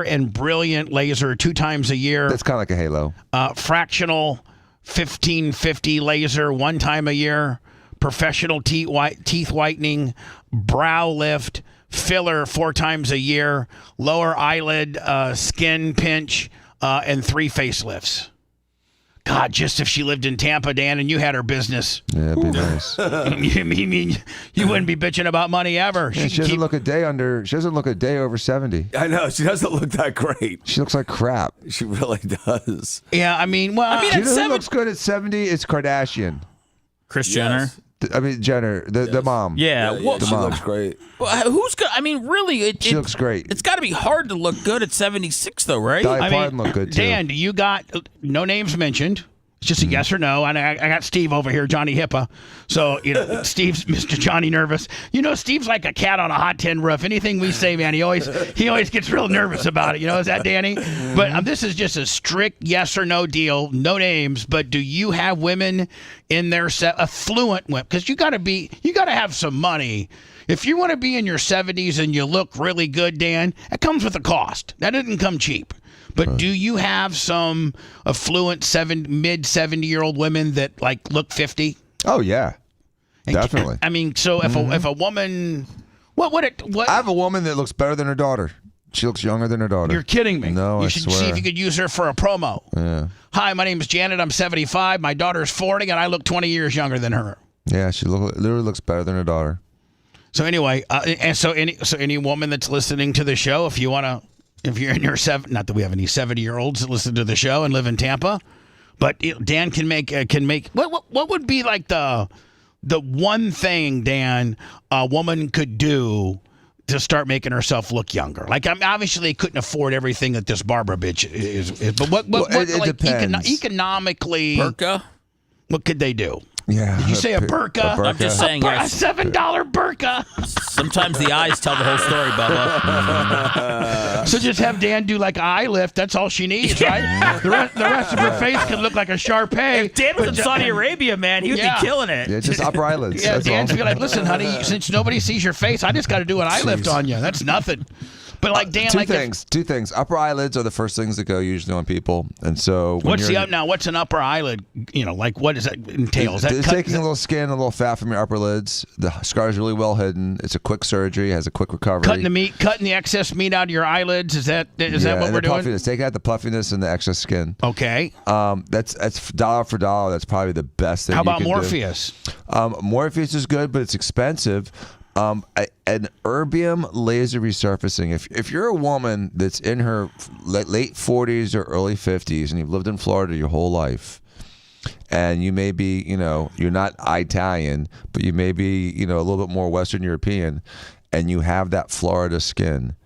and brilliant laser 2 times a year. That's kind of like a halo. Fractional 1550 laser 1 time a year. Professional teeth whitening, brow lift, filler 4 times a year. Lower eyelid skin pinch, and 3 facelifts. God, just if she lived in Tampa, Dan, and you had her business. Yeah, it'd be nice. You mean you wouldn't be bitching about money ever? Yeah, she doesn't look a day over 70. I know, she doesn't look that great. She looks like crap. She really does. Yeah, I mean, well, do you know who looks good at 70? It's Kardashian. Kris Jenner. I mean, Jenner, the mom. Yeah, well, the she mom. looks great. Well, who's good? I mean, really, she looks great. It's got to be hard to look good at 76, though, right? Dolly Parton look good too. Dan, you got no names mentioned. It's just a yes or no. And I got Steve over here, Johnny Hippa. So, Steve's Mr. Johnny Nervous. Steve's like a cat on a hot tin roof. Anything we say, man, he always gets real nervous about it. Is that Danny? But this is just a strict yes or no deal. No names. But do you have women in their affluent women? Because you got to have some money. If you want to be in your 70s and you look really good, Dan, that comes with a cost. That didn't come cheap. But do you have some affluent mid 70-year-old women that look 50? Oh yeah, definitely. I mean, so if a woman, what? I have a woman that looks better than her daughter. She looks younger than her daughter. You're kidding me. No, you I should swear. see if you could use her for a promo. Yeah. Hi, my name is Janet. I'm 75. My daughter's 40, and I look 20 years younger than her. Yeah, she literally looks better than her daughter. So anyway, any woman that's listening to the show, if you're in your not that we have any 70-year-olds that listen to the show and live in Tampa, but Dan can make what would be like the one thing, Dan, a woman could do to start making herself look younger? Obviously they couldn't afford everything that this Barbara bitch is but it depends. Economically, burqa? What could they do? Yeah. Did you say a burqa? I'm just saying. A $7 burqa. Sometimes the eyes tell the whole story, Bubba. So just have Dan do like an eye lift. That's all she needs, right? The rest of her face can look like a Shar-Pei. If Dan was in Saudi Arabia, man, he would be killing it. Yeah, just upper eyelids. Yeah, that's Dan's all. be like, listen, honey, since nobody sees your face, I just got to do an eye lift on you. That's nothing. But Dan, two things. Upper eyelids are the first things that go usually on people, and so what's an upper eyelid? What does that entail? It's taking a little skin, a little fat from your upper lids. The scar is really well hidden. It's a quick surgery, has a quick recovery. Cutting the excess meat out of your eyelids. Is that what we're doing? Puffiness. Take out the puffiness and the excess skin. Okay. That's dollar for dollar. That's probably the best thing. How about you can Morpheus? Do. Morpheus is good, but it's expensive. An erbium laser resurfacing. If you're a woman that's in her late 40s or early 50s and you've lived in Florida your whole life, and you may be, you're not Italian, but you may be, a little bit more Western European, and you have that Florida skin,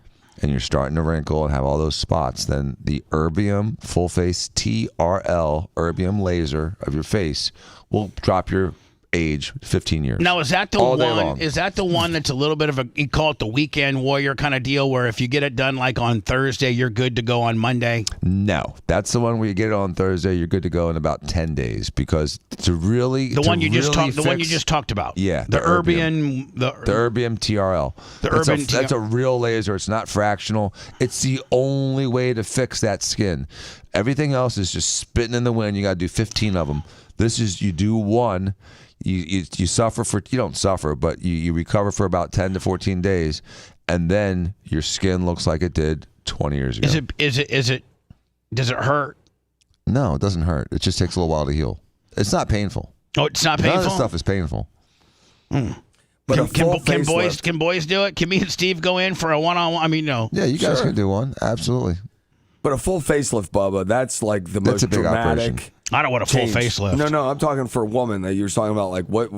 and you're starting to wrinkle and have all those spots, then the erbium full face TRL erbium laser of your face will drop your age 15 years. Now, is that the all day long. Is that the one that's a little bit of you call it the weekend warrior kind of deal, where if you get it done on Thursday, you're good to go on Monday? No, that's the one where you get it on Thursday, you're good to go in about 10 days, because the one you just talked about. Yeah, the erbium TRL. That's a real laser. It's not fractional. It's the only way to fix that skin. Everything else is just spitting in the wind. You got to do 15 of them. This is, you do one. You suffer you don't suffer, but you recover for about 10 to 14 days, and then your skin looks like it did 20 years ago. Does it hurt? No, it doesn't hurt. It just takes a little while to heal. It's not painful. Oh, it's not painful? None of this stuff is painful. But can boys do it? Can me and Steve go in for a one-on-one? I mean, no. Yeah, you guys can do one. Absolutely. But a full facelift, Bubba, that's like the That's most a big dramatic. operation. I don't want a full change. facelift. No, I'm talking for a woman. That you're talking about, like what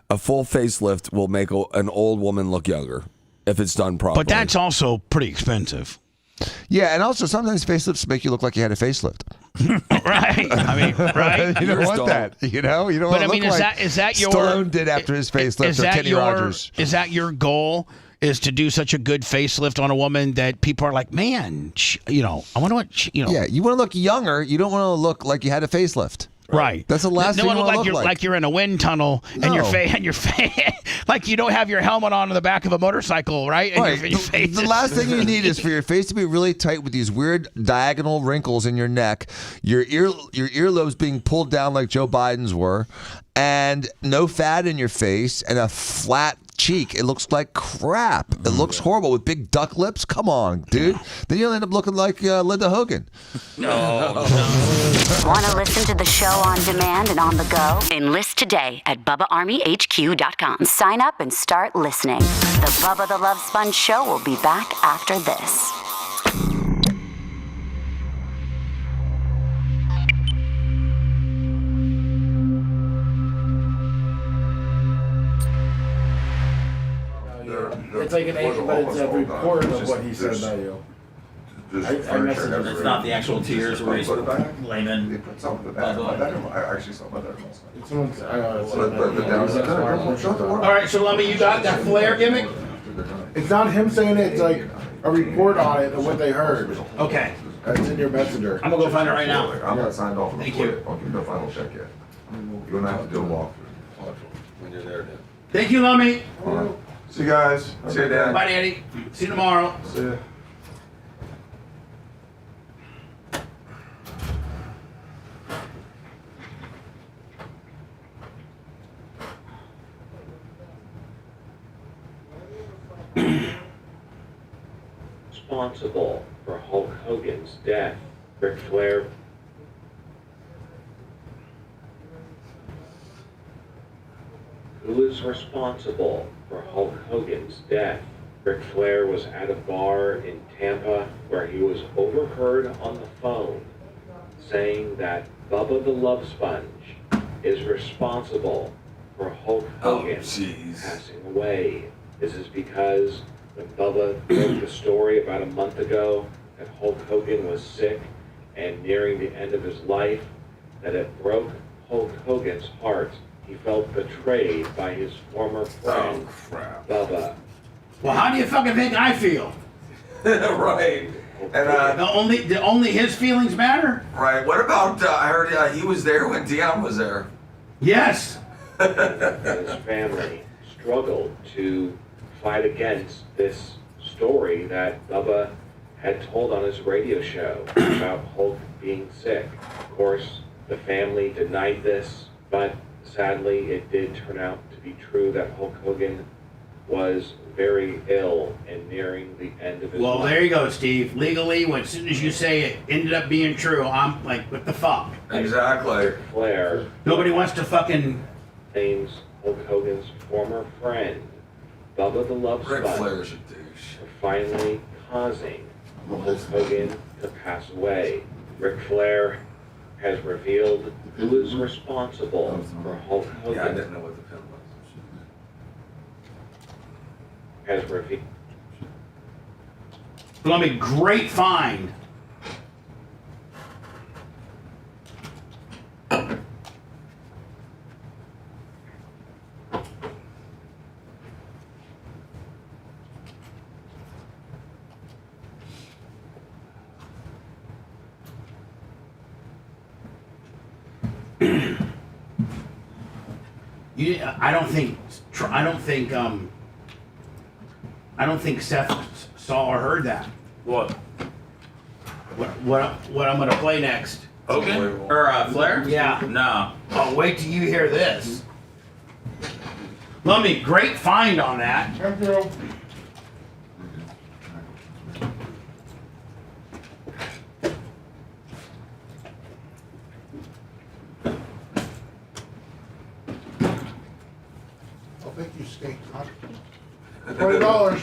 a full facelift will make an old woman look younger if it's done properly. But that's also pretty expensive. Yeah, and also sometimes facelifts make you look like you had a facelift. Right. I mean, right. You don't Yours want don't. that. You know, you don't But want I to mean, look is like that your Stallone did after his facelift is or that Kenny Rogers. Is that your goal? Is to do such a good facelift on a woman that people are like, man, I wonder what, Yeah, you want to look younger. You don't want to look like you had a facelift. Right. That's the last thing you want to look like. Like you're in a wind tunnel and your face like you don't have your helmet on in the back of a motorcycle, right? And Right. your face The last thing you need is for your face to be really tight with these weird diagonal wrinkles in your neck, your earlobes being pulled down like Joe Biden's were, and no fat in your face and a flat cheek. It looks like crap. It looks horrible with big duck lips. Come on, dude. Then you'll end up looking like Linda Hogan. Want to listen to the show on demand and on the go? Enlist today at BubbaArmyHQ.com. Sign up and start listening. The Bubba the Love Sponge Show will be back after this. It's like an agent, but it's a report of what he said about you. I messaged him. It's not the actual tears where he's layman. They put some of the back in my bedroom. I actually saw my bedroom last night. Someone's, I know, it's But the downstairs. All right, so Lummy, you got that flare gimmick? It's not him saying it, it's like a report on it of what they heard. Okay. That's in your messenger. I'm gonna go find it right now. I'm not signed off on the Thank you. report. I'll give you the final check yet. You're gonna have to do a walkthrough. When you're there, then. Thank you, Lummy. All right. See you guys. See you, Dad. Bye, Daddy. See you tomorrow. See ya. Responsible for Hulk Hogan's death, Ric Flair. Who is responsible for Hulk Hogan's death? Ric Flair was at a bar in Tampa where he was overheard on the phone saying that Bubba the Love Sponge is responsible for Hulk Hogan passing away. This is because when Bubba broke the story about a month ago that Hulk Hogan was sick and nearing the end of his life, that it broke Hulk Hogan's heart. He felt betrayed by his former friend, Bubba. Well, how do you fucking think I feel? Right. And only his feelings matter? right. What about? I heard he was there when Deion was there. Yes. And his family struggled to fight against this story that Bubba had told on his radio show about Hulk being sick. Of course, the family denied this, but sadly it did turn out to be true that Hulk Hogan was very ill and nearing the end of his life. Well, there you go, Steve. Legally, as soon as you say it ended up being true, I'm like, what the fuck? Exactly. Flair. Nobody wants to fucking... Names Hulk Hogan's former friend, Bubba the Love Ric Sponge, Flair's a douche. for finally causing Hulk Hogan to pass away. Ric Flair has revealed who is responsible for Hulk Hogan. Yeah, I didn't know what the pin was. Has revealed. Let me great find. I don't think Seth saw or heard that. What? What I'm gonna play next? Hogan or Flair? Yeah. No. Oh, wait till you hear this. Lummy, great find on that. Thank you. I'll make you skate, huh? $20.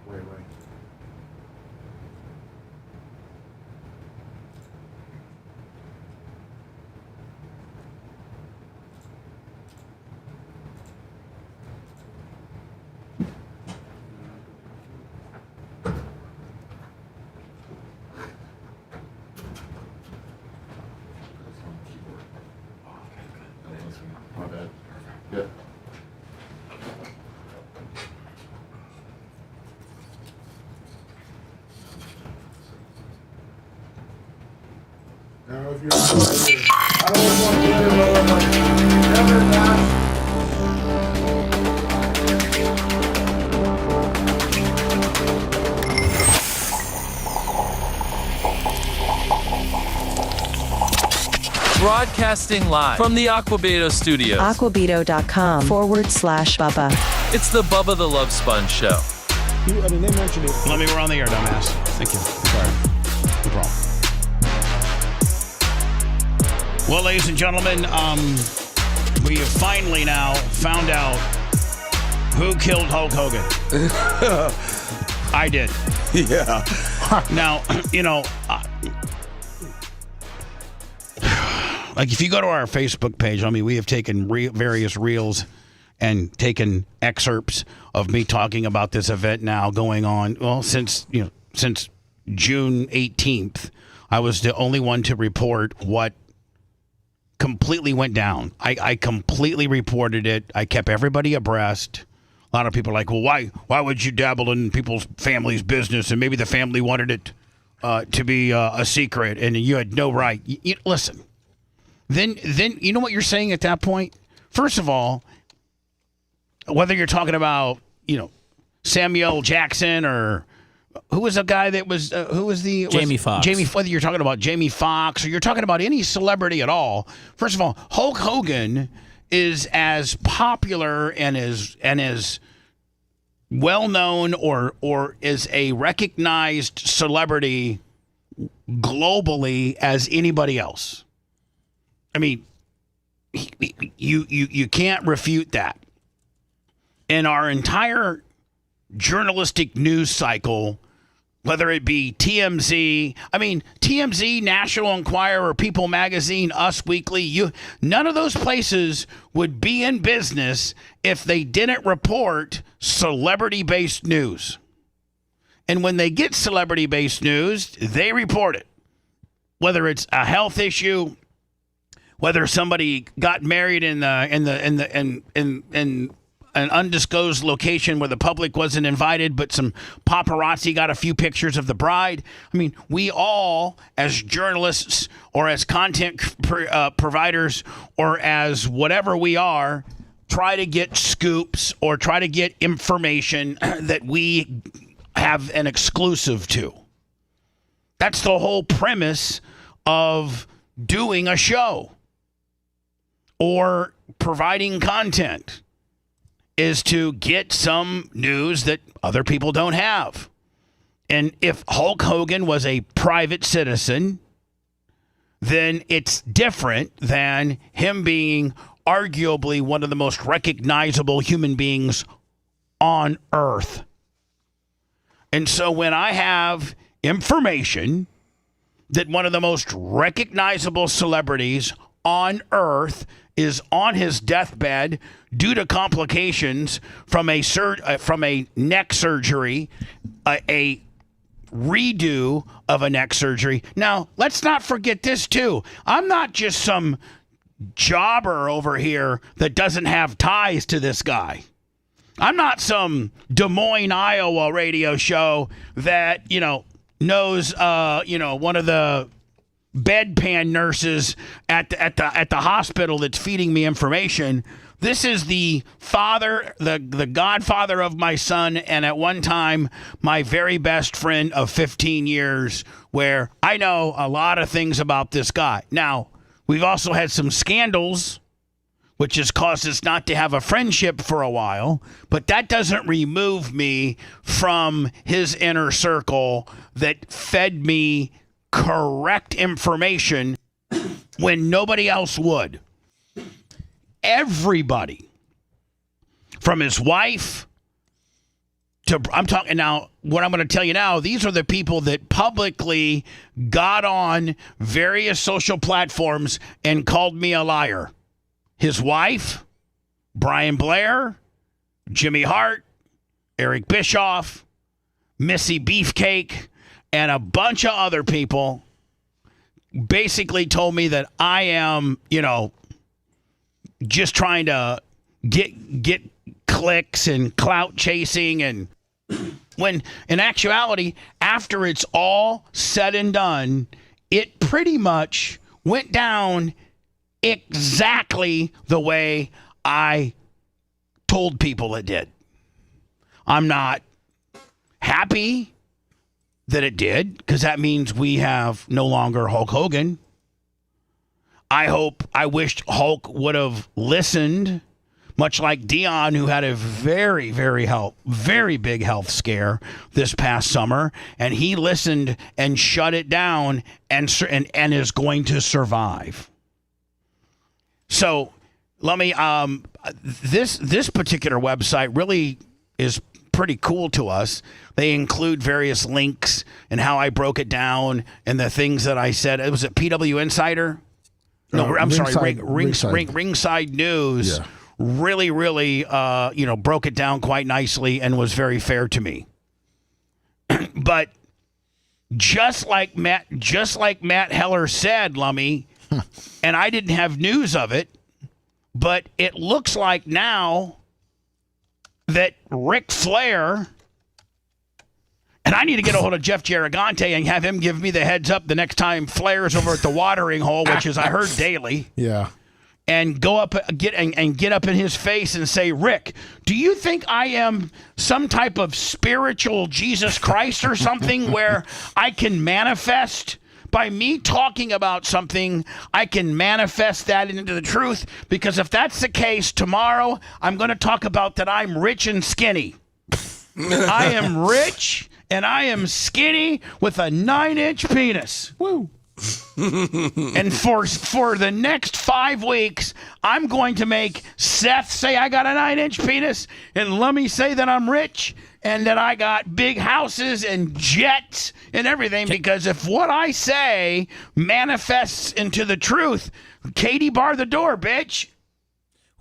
wait. My bad. Yep. Now, if you're I don't want to get lower, but never not. Broadcasting live from the Aquabeto studios. Aquabeto.com/Bubba. It's the Bubba the Love Sponge Show. They mentioned it. Let me, we're on the air, dumbass. Thank you. Sorry. No problem. Well, ladies and gentlemen, we have finally now found out who killed Hulk Hogan. I did. Yeah. Now, like if you go to our Facebook page, I mean, we have taken various reels and taken excerpts of me talking about this event now going on. Well, since June 18th, I was the only one to report what completely went down. I completely reported it. I kept everybody abreast. A lot of people are like, well, why would you dabble in people's family's business? And maybe the family wanted it to be a secret, and you had no right. Listen. Then you know what you're saying at that point? First of all, whether you're talking about, Samuel Jackson or who was a guy that was Jamie Foxx. Whether you're talking about Jamie Foxx or you're talking about any celebrity at all, first of all, Hulk Hogan is as popular and as well known or is a recognized celebrity globally as anybody else. I mean, you can't refute that. In our entire journalistic news cycle, whether it be TMZ, National Enquirer, People Magazine, Us Weekly, none of those places would be in business if they didn't report celebrity-based news. And when they get celebrity-based news, they report it. Whether it's a health issue, whether somebody got married in an undisclosed location where the public wasn't invited, but some paparazzi got a few pictures of the bride. I mean, we all, as journalists or as content providers or as whatever we are, try to get scoops or try to get information that we have an exclusive to. That's the whole premise of doing a show or providing content, is to get some news that other people don't have. And if Hulk Hogan was a private citizen, then it's different than him being arguably one of the most recognizable human beings on earth. And so when I have information that one of the most recognizable celebrities on earth is on his deathbed due to complications from a neck surgery, a redo of a neck surgery. Now, let's not forget this too. I'm not just some jobber over here that doesn't have ties to this guy. I'm not some Des Moines, Iowa radio show that, knows, one of the bedpan nurses at the hospital that's feeding me information. This is the father, the godfather of my son, and at one time my very best friend of 15 years, where I know a lot of things about this guy. Now, we've also had some scandals, which has caused us not to have a friendship for a while, but that doesn't remove me from his inner circle that fed me correct information when nobody else would. Everybody, from his wife I'm talking now, what I'm going to tell you now, these are the people that publicly got on various social platforms and called me a liar. His wife, Brian Blair, Jimmy Hart, Eric Bischoff, Missy Beefcake, and a bunch of other people basically told me that I am, just trying to get clicks and clout chasing, and when in actuality, after it's all said and done, it pretty much went down exactly the way I told people it did. I'm not happy that it did, because that means we have no longer Hulk Hogan. I wished Hulk would have listened, much like Deion, who had a very, very big health scare this past summer, and he listened and shut it down and is going to survive. So let me, this particular website really is pretty cool to us. They include various links and how I broke it down and the things that I said. Was it PW Insider? No, I'm sorry, Ringside News. Yeah. Really, broke it down quite nicely and was very fair to me. But just like Matt Heller said, Lummy, and I didn't have news of it, but it looks like now that Ric Flair, and I need to get a hold of Jeff Gigante and have him give me the heads up the next time Flair's over at the watering hole, which is I heard daily. Yeah. And go up get up in his face and say, Rick, do you think I am some type of spiritual Jesus Christ or something where I can manifest by me talking about something, I can manifest that into the truth? Because if that's the case, tomorrow I'm going to talk about that I'm rich and skinny. I am rich and I am skinny with a 9-inch penis. Woo. And for the next 5 weeks, I'm going to make Seth say I got a 9-inch penis, and let me say that I'm rich and that I got big houses and jets and everything, because if what I say manifests into the truth, Katie, bar the door, bitch.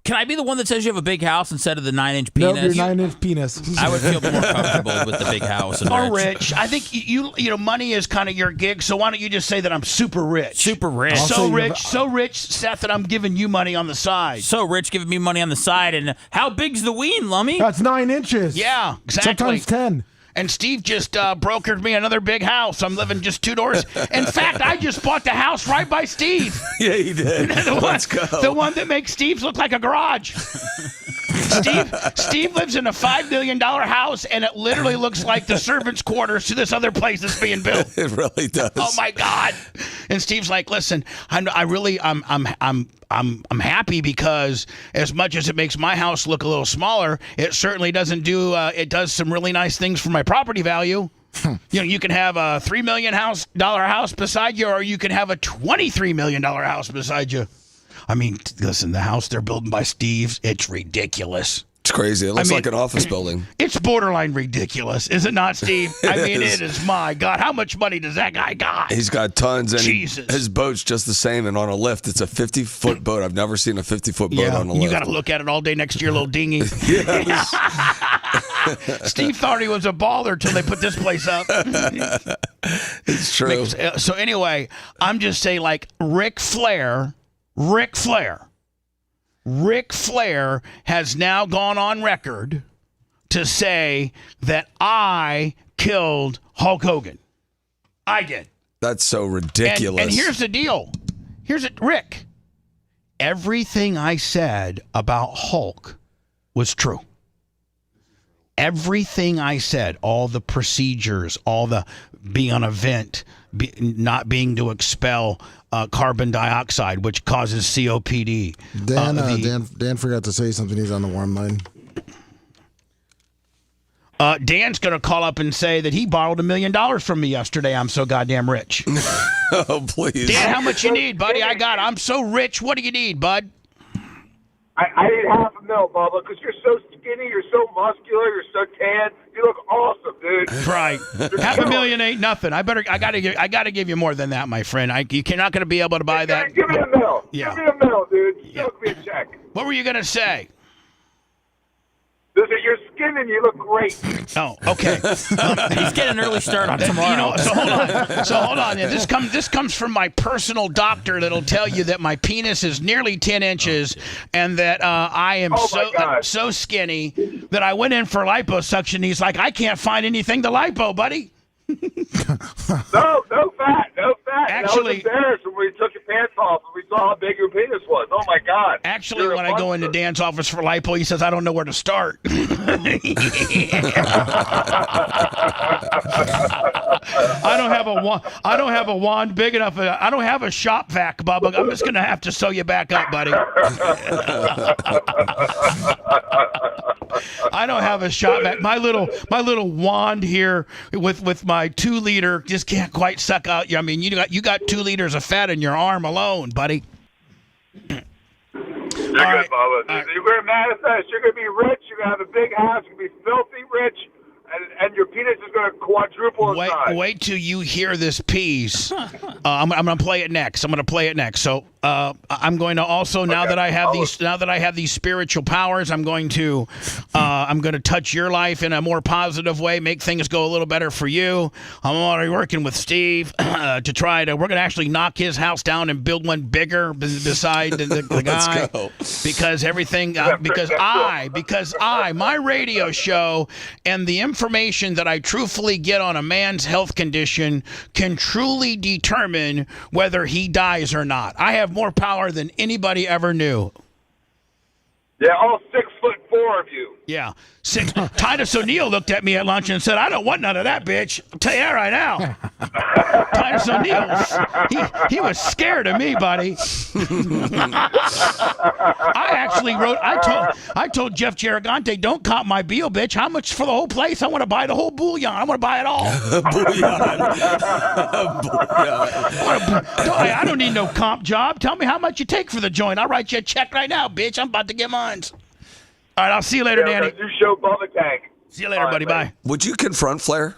Can I be the one that says you have a big house instead of the 9-inch penis? Nope, your 9-inch penis. I would feel more comfortable with the big house. And or rich. I think you money is kind of your gig, so why don't you just say that I'm super rich? Super rich. So rich, Seth, that I'm giving you money on the side. So rich, giving me money on the side. And how big's the ween, Lummy? That's 9 inches. Yeah, exactly. Sometimes 10. And Steve just brokered me another big house. I'm living just 2 doors. In fact, I just bought the house right by Steve. Yeah, he did. Let's go. The one that makes Steve's look like a garage. Steve lives in a $5 million house, and it literally looks like the servants' quarters to this other place that's being built. It really does. Oh my God! And Steve's like, "Listen, I'm happy because as much as it makes my house look a little smaller, it certainly doesn't do. It does some really nice things for my property value." You can have a $3 million house beside you, or you can have a $23 million house beside you. I mean, listen, the house they're building by Steve's, it's ridiculous. It's crazy. It looks like an office building. It's borderline ridiculous, is it not, Steve? It is. My God, how much money does that guy got? He's got tons, and Jesus. His boat's just the same, and on a lift, it's a 50-foot boat. I've never seen a 50-foot boat on a lift. You got to look at it all day next to your little dinghy. Steve thought he was a baller till they put this place up. It's true. So anyway, I'm just saying, like, Ric Flair has now gone on record to say that I killed Hulk Hogan. I did. That's so ridiculous. And here's the deal. Rick. Everything I said about Hulk was true. Everything I said, all the procedures, all the being on a vent, not being to expel carbon dioxide, which causes COPD. Dan forgot to say something. He's on the warm line. Dan's going to call up and say that he borrowed $1 million from me yesterday. I'm so goddamn rich. Oh, please. Dan, how much you need, buddy? I'm so rich. What do you need, bud? I need half a mil, Bubba, because you're so skinny, you're so muscular, you're so tan. You look awesome, dude. Right. Half a million ain't nothing. I gotta give you more than that, my friend. You're not gonna be able to buy that. Give me a mil. Yeah. Give me a mil, dude. Give me a check. What were you gonna say? Listen, you're skinny and you look great. Oh, okay. He's getting an early start on tomorrow. So hold on. Yeah, this comes from my personal doctor that'll tell you that my penis is nearly 10 inches and that I am so skinny that I went in for liposuction. He's like, I can't find anything to lipo, buddy. No fat. Actually, I was embarrassed when we took your pants off and we saw how big your penis was. Oh my God! Actually, when I go into Dan's office for lipo, he says I don't know where to start. I don't have a wand big enough. I don't have a shop vac, Bubba. I'm just gonna have to sew you back up, buddy. I don't have a shop vac. My little wand here with my 2-liter just can't quite suck out. I mean, you got 2 liters of fat in your arm alone, buddy. You're good, Bubba. You're going to manifest. You're going to be rich. You're going to have a big house. You're going to be filthy rich. And your penis is going to quadruple in size. Wait till you hear this piece. I'm going to play it next. So I'm going to also now that I have these spiritual powers, I'm going to touch your life in a more positive way, make things go a little better for you. I'm already working with Steve we're going to actually knock his house down and build one bigger beside the guy. Let's go. Because everything because my radio show and the information that I truthfully get on a man's health condition can truly determine whether he dies or not. I have more power than anybody ever knew. Yeah, all 6'4" of you. Yeah. Titus O'Neil looked at me at lunch and said, I don't want none of that, bitch. I'll tell you that right now. Titus O'Neil, he was scared of me, buddy. I told Jeff Giragante, don't comp my bill, bitch. How much for the whole place? I want to buy the whole bouillon. I want to buy it all. I don't need no comp job. Tell me how much you take for the joint. I'll write you a check right now, bitch. I'm about to get mine. All right, I'll see you later, Danny. New show, Bubba Tank. See you later, buddy. Bye. Would you confront Flair?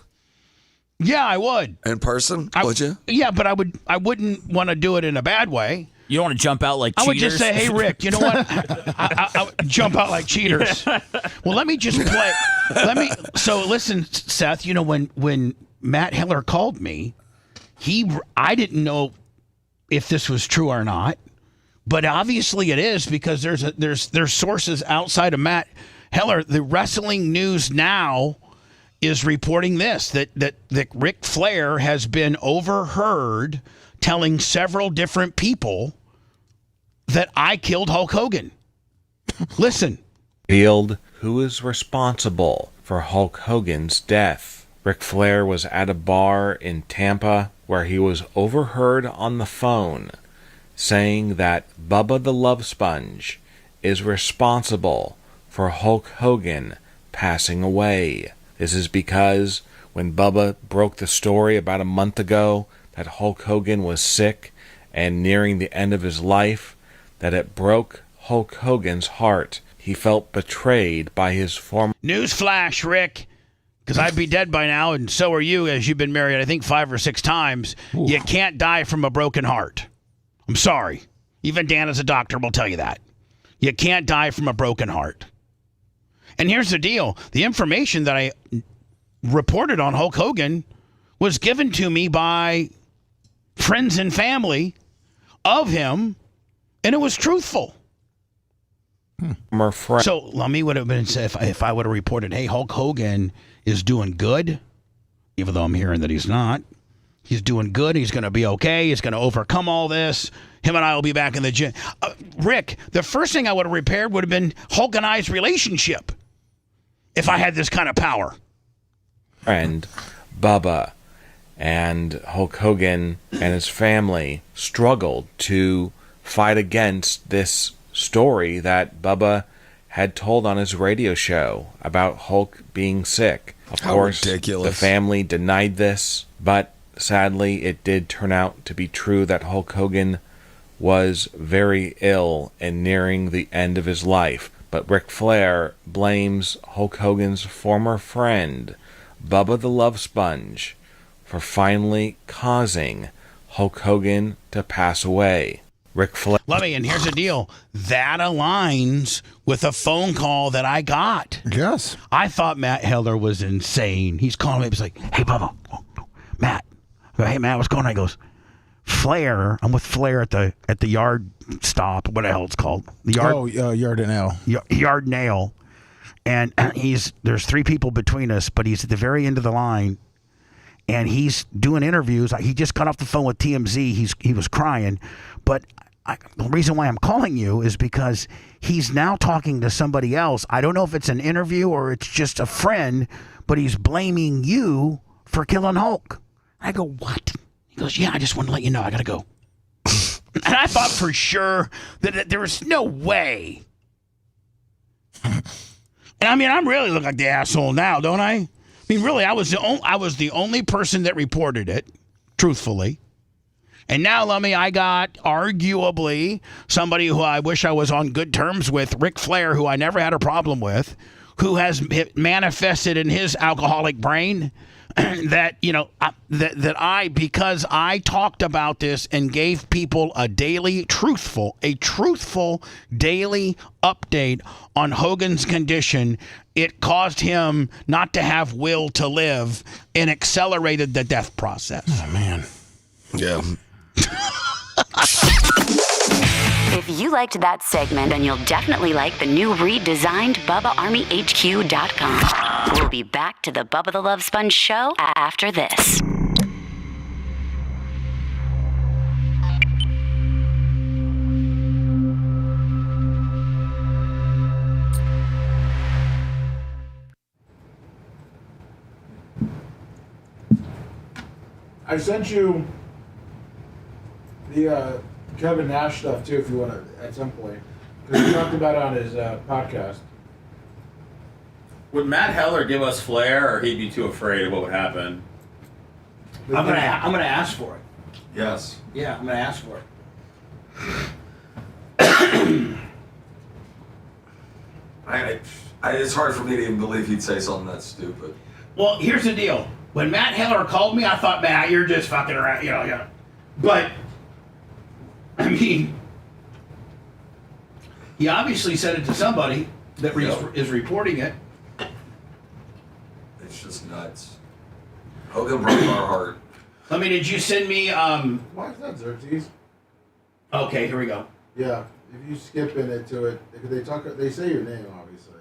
Yeah, I would. In person? Would you? Yeah, but I wouldn't want to do it in a bad way. You don't want to jump out like cheaters? I would just say, hey, Rick, you know what? I would jump out like cheaters. Well, let me just play. So listen, Seth, you know, when Matt Heller called me, I didn't know if this was true or not. But obviously it is because there's sources outside of Matt Heller. The Wrestling News Now is reporting this, that Ric Flair has been overheard telling several different people that I killed Hulk Hogan. Listen. Revealed who is responsible for Hulk Hogan's death. Ric Flair was at a bar in Tampa where he was overheard on the phone saying that Bubba the Love Sponge is responsible for Hulk Hogan passing away. This is because when Bubba broke the story about a month ago that Hulk Hogan was sick and nearing the end of his life, that it broke Hulk Hogan's heart. He felt betrayed by his former... Newsflash, Rick, because I'd be dead by now, and so are you, as you've been married, I think 5 or 6 times. Ooh. You can't die from a broken heart. I'm sorry. Even Dan as a doctor will tell you that. You can't die from a broken heart. And here's the deal. The information that I reported on Hulk Hogan was given to me by friends and family of him, and it was truthful. So Lummy would have been said if I would have reported, hey, Hulk Hogan is doing good, even though I'm hearing that he's not. He's doing good. He's going to be okay. He's going to overcome all this. Him and I will be back in the gym. Rick, the first thing I would have repaired would have been Hulk and I's relationship if I had this kind of power. And Bubba and Hulk Hogan and his family struggled to fight against this story that Bubba had told on his radio show about Hulk being sick. Of course, ridiculous. The family denied this, but sadly, it did turn out to be true that Hulk Hogan was very ill and nearing the end of his life, but Ric Flair blames Hulk Hogan's former friend, Bubba the Love Sponge, for finally causing Hulk Hogan to pass away. Ric Flair. And here's the deal. That aligns with a phone call that I got. Yes. I thought Matt Heller was insane. He's calling me. He's like, hey, Bubba. Matt. I go, hey, Matt, what's going on? He goes, Flair. I'm with Flair at the yard stop. What the hell it's called? The yard. Yard and nail. Yard nail. And there's 3 people between us, but he's at the very end of the line. And he's doing interviews. He just got off the phone with TMZ. He was crying. But the reason why I'm calling you is because he's now talking to somebody else. I don't know if it's an interview or it's just a friend, but he's blaming you for killing Hulk. I go, what? He goes, yeah, I just want to let you know. I got to go. And I thought for sure that there was no way. And I mean, I'm really looking like the asshole now, don't I? I mean, really, I was the only person that reported it, truthfully. And now, Lummy, I got arguably somebody who I wish I was on good terms with, Ric Flair, who I never had a problem with, who has manifested in his alcoholic brain that, because I talked about this and gave people a truthful daily update on Hogan's condition, it caused him not to have will to live and accelerated the death process. Oh, man. Yeah. If you liked that segment, then you'll definitely like the new redesigned BubbaArmyHQ.com. We'll be back to the Bubba the Love Sponge show after this. I sent you the Kevin Nash stuff too, if you want to, at some point, because he talked about it on his podcast. Would Matt Heller give us Flair, or he'd be too afraid of what would happen? I'm gonna ask for it. Yes. Yeah, I'm gonna ask for it. It's hard for me to even believe he'd say something that stupid. Well, here's the deal. When Matt Heller called me, I thought, Matt, you're just fucking around, But, I mean, he obviously said it to somebody that is reporting it. It's just nuts. Hogan broke our heart. Did you send me, Why is that Xerxes? Okay, here we go. Yeah, if you skip into it, they say your name, obviously.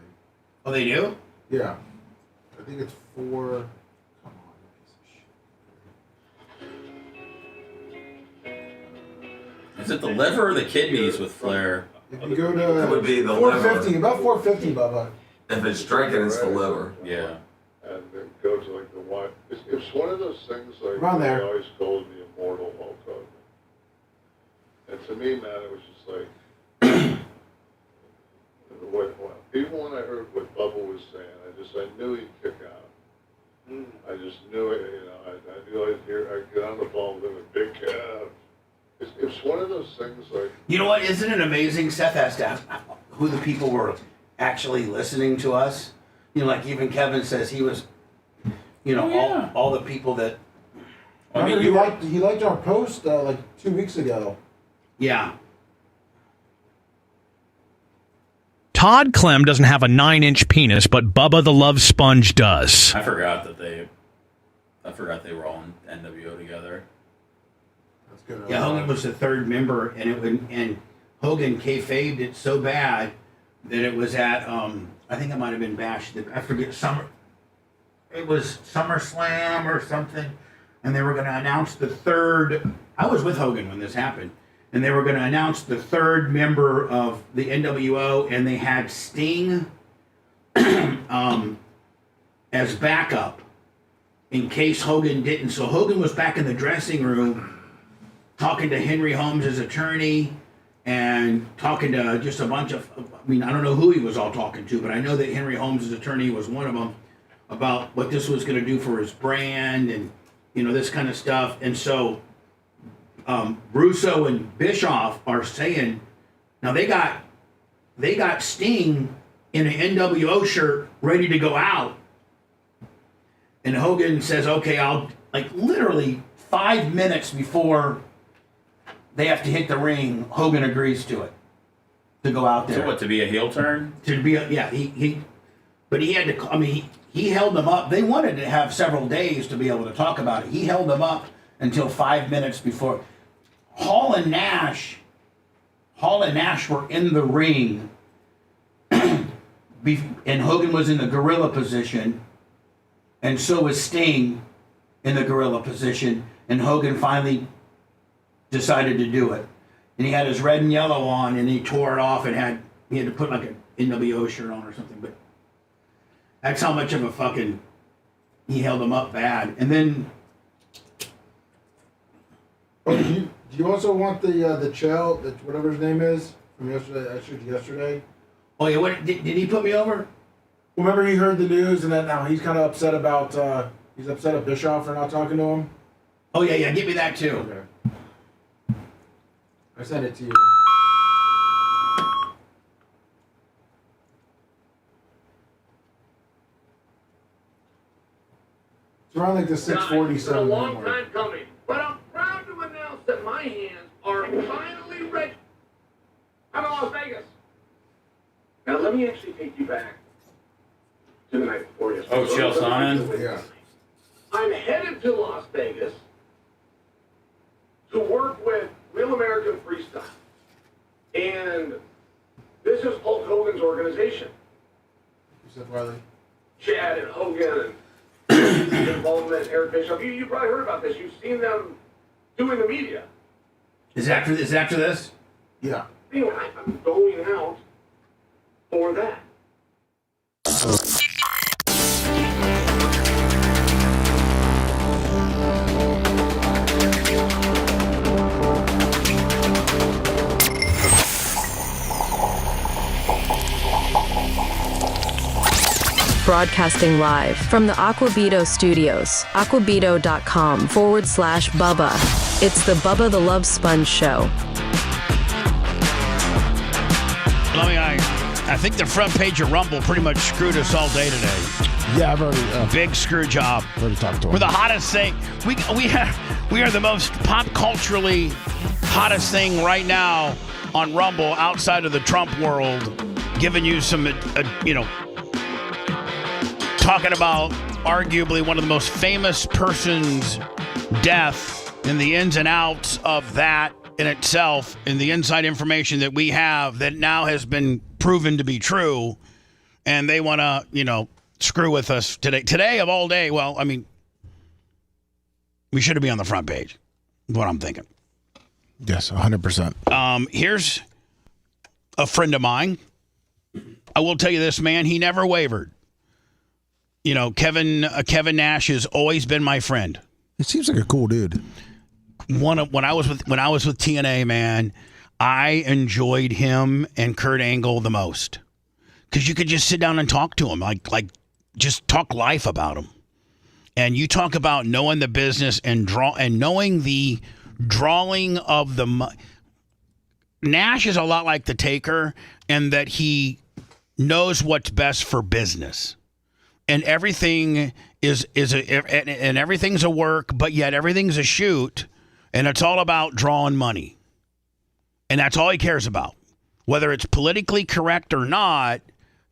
Oh, they do? Yeah. I think it's 4... Is it the liver or the kidneys with Flair? If you go to... It would be the 450, liver. about 450, Bubba. If it's drinking, it's the liver. Yeah. And it goes like the one. It's one of those things like Around there. they always called the immortal Hulk Hogan. And to me, man, it was just like when I heard what Bubba was saying, I knew he'd kick out. I just knew it. I knew I'd get on the phone with him a big cab. It's one of those things like. You know what? Isn't it amazing? Seth asked who the people were actually listening to us. Like even Kevin says he was, all the people that. He liked our post like 2 weeks ago. Yeah. Todd Clem doesn't have a 9-inch penis, but Bubba the Love Sponge does. I forgot they were all in NWO together. That's good. Yeah, Hogan was the third member, and Hogan kayfabed it so bad that it was at I think it might have been Bash. I forget It was SummerSlam or something, and they were going to announce the third. I was with Hogan when this happened. And they were going to announce the third member of the NWO, and they had Sting as backup in case Hogan didn't. So Hogan was back in the dressing room talking to Henry Holmes' attorney and talking to just a bunch of, I don't know who he was all talking to, but I know that Henry Holmes' attorney was one of them about what this was going to do for his brand and, this kind of stuff. And so Russo and Bischoff are saying, now they got Sting in an NWO shirt ready to go out. And Hogan says, okay, I'll, like, literally 5 minutes before they have to hit the ring, Hogan agrees to it, to go out there. So what, to be a heel turn? To be but he had to, I mean, he held them up. They wanted to have several days to be able to talk about it. He held them up until 5 minutes before. Hall and Nash were in the ring, and Hogan was in the gorilla position, and so was Sting in the gorilla position, and Hogan finally decided to do it. And he had his red and yellow on, and he tore it off, and he had to put like an NWO shirt on or something. But that's how much of a fucking, he held him up bad. And then, do you also want the Chell, whatever his name is, from yesterday? Oh yeah, what did he put me over? Remember he heard the news and then now he's kind of upset about he's upset at Bischoff for not talking to him. Oh yeah, give me that too. Okay. I sent it to you. It's around like the 647. It's been a long time coming, but I'm proud to announce that my hands are finally ready. I'm in Las Vegas. Now let me actually take you back to the night before yesterday. Oh, Chael Sonnen? Yeah. I'm headed to Las Vegas to work with Real American Freestyle. And this is Hulk Hogan's organization. You said Riley? Chad and Hogan and involvement, Eric Bischoff. You probably heard about this. You've seen them doing the media. Is it after this? Yeah. Anyway, I'm going out for that. Broadcasting live from the Aquabito studios, aquabito.com/Bubba. It's the Bubba the Love Sponge Show. I think the front page of Rumble pretty much screwed us all day today. Yeah, I've already big screw job. Already talked to him. We're the hottest thing. We are the most pop culturally hottest thing right now on Rumble outside of the Trump world, giving you some talking about arguably one of the most famous person's death and the ins and outs of that in itself, and the inside information that we have that now has been proven to be true, and they want to, screw with us today. Today of all day, well, I mean, we should be on the front page, is what I'm thinking. Yes, 100%. Here's a friend of mine. I will tell you this, man, he never wavered. Kevin Nash has always been my friend. He seems like a cool dude. When I was with TNA, man, I enjoyed him and Kurt Angle the most, because you could just sit down and talk to him, like just talk life about him. And you talk about knowing the business and knowing the drawing of the. Nash is a lot like the Taker, in that he knows what's best for business, and everything and everything's a work, but yet everything's a shoot. And it's all about drawing money. And that's all he cares about. Whether it's politically correct or not,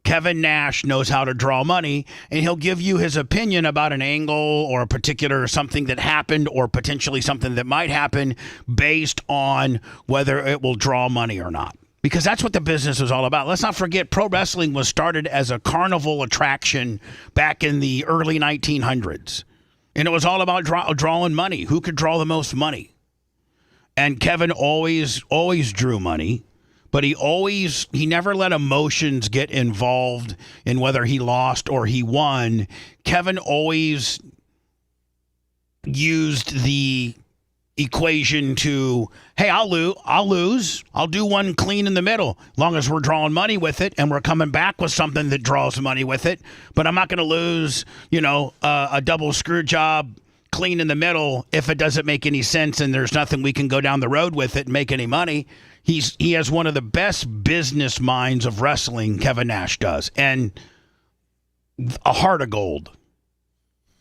Kevin Nash knows how to draw money, and he'll give you his opinion about an angle or a particular something that happened or potentially something that might happen based on whether it will draw money or not. Because that's what the business is all about. Let's not forget, pro wrestling was started as a carnival attraction back in the early 1900s. And it was all about drawing money. Who could draw the most money? And Kevin always drew money, but he never let emotions get involved in whether he lost or he won. Kevin always used the equation to, hey, I'll lose. I'll do one clean in the middle, as long as we're drawing money with it and we're coming back with something that draws money with it. But I'm not going to lose, a double screw job clean in the middle if it doesn't make any sense and there's nothing we can go down the road with it and make any money. He has one of the best business minds of wrestling, Kevin Nash does, and a heart of gold,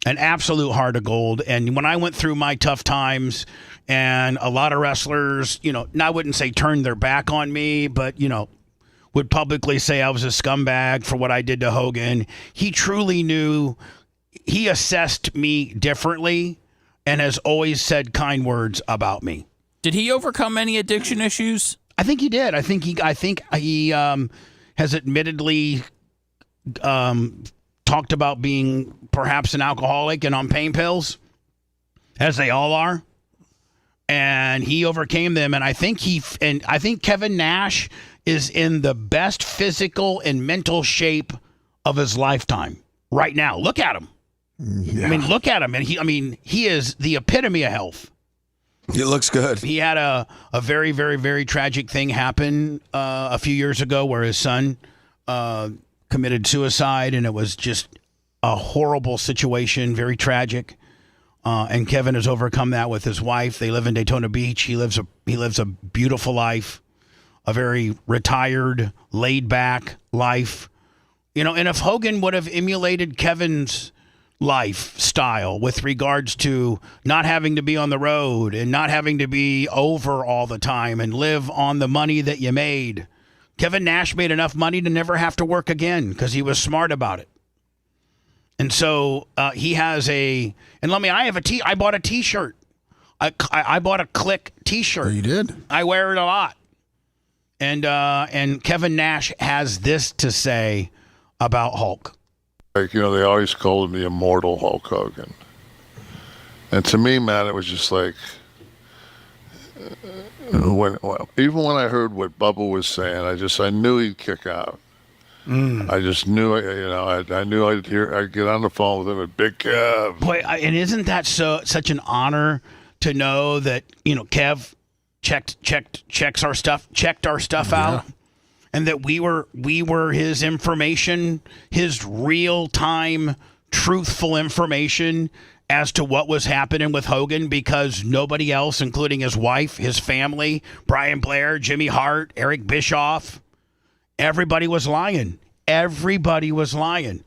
an absolute heart of gold. And when I went through my tough times, and a lot of wrestlers, I wouldn't say turned their back on me, but would publicly say I was a scumbag for what I did to Hogan. He truly knew. He assessed me differently, and has always said kind words about me. Did he overcome any addiction issues? I think he did. I think he has admittedly talked about being perhaps an alcoholic and on pain pills, as they all are. And he overcame them. And I think Kevin Nash is in the best physical and mental shape of his lifetime right now. Look at him. Yeah. I mean, look at him. And he is the epitome of health. He looks good. He had a very, very, very tragic thing happen a few years ago where his son committed suicide, and it was just a horrible situation, very tragic. And Kevin has overcome that with his wife. They live in Daytona Beach. He lives a beautiful life, a very retired, laid-back life. And if Hogan would have emulated Kevin's lifestyle with regards to not having to be on the road and not having to be over all the time and live on the money that you made, Kevin Nash made enough money to never have to work again because he was smart about it. And so he has I bought a T-shirt. I bought a Click T-shirt. Oh, you did? I wear it a lot. And Kevin Nash has this to say about Hulk. Like, they always called him the immortal Hulk Hogan. And to me, man, it was just like, even when I heard what Bubba was saying, I knew he'd kick out. I just knew, I knew I'd get on the phone with him at Big Kev. Boy, and isn't that such an honor to know that, Kev checked our stuff out, and that we were his information, his real-time, truthful information as to what was happening with Hogan, because nobody else, including his wife, his family, Brian Blair, Jimmy Hart, Eric Bischoff, everybody was lying. Everybody was lying.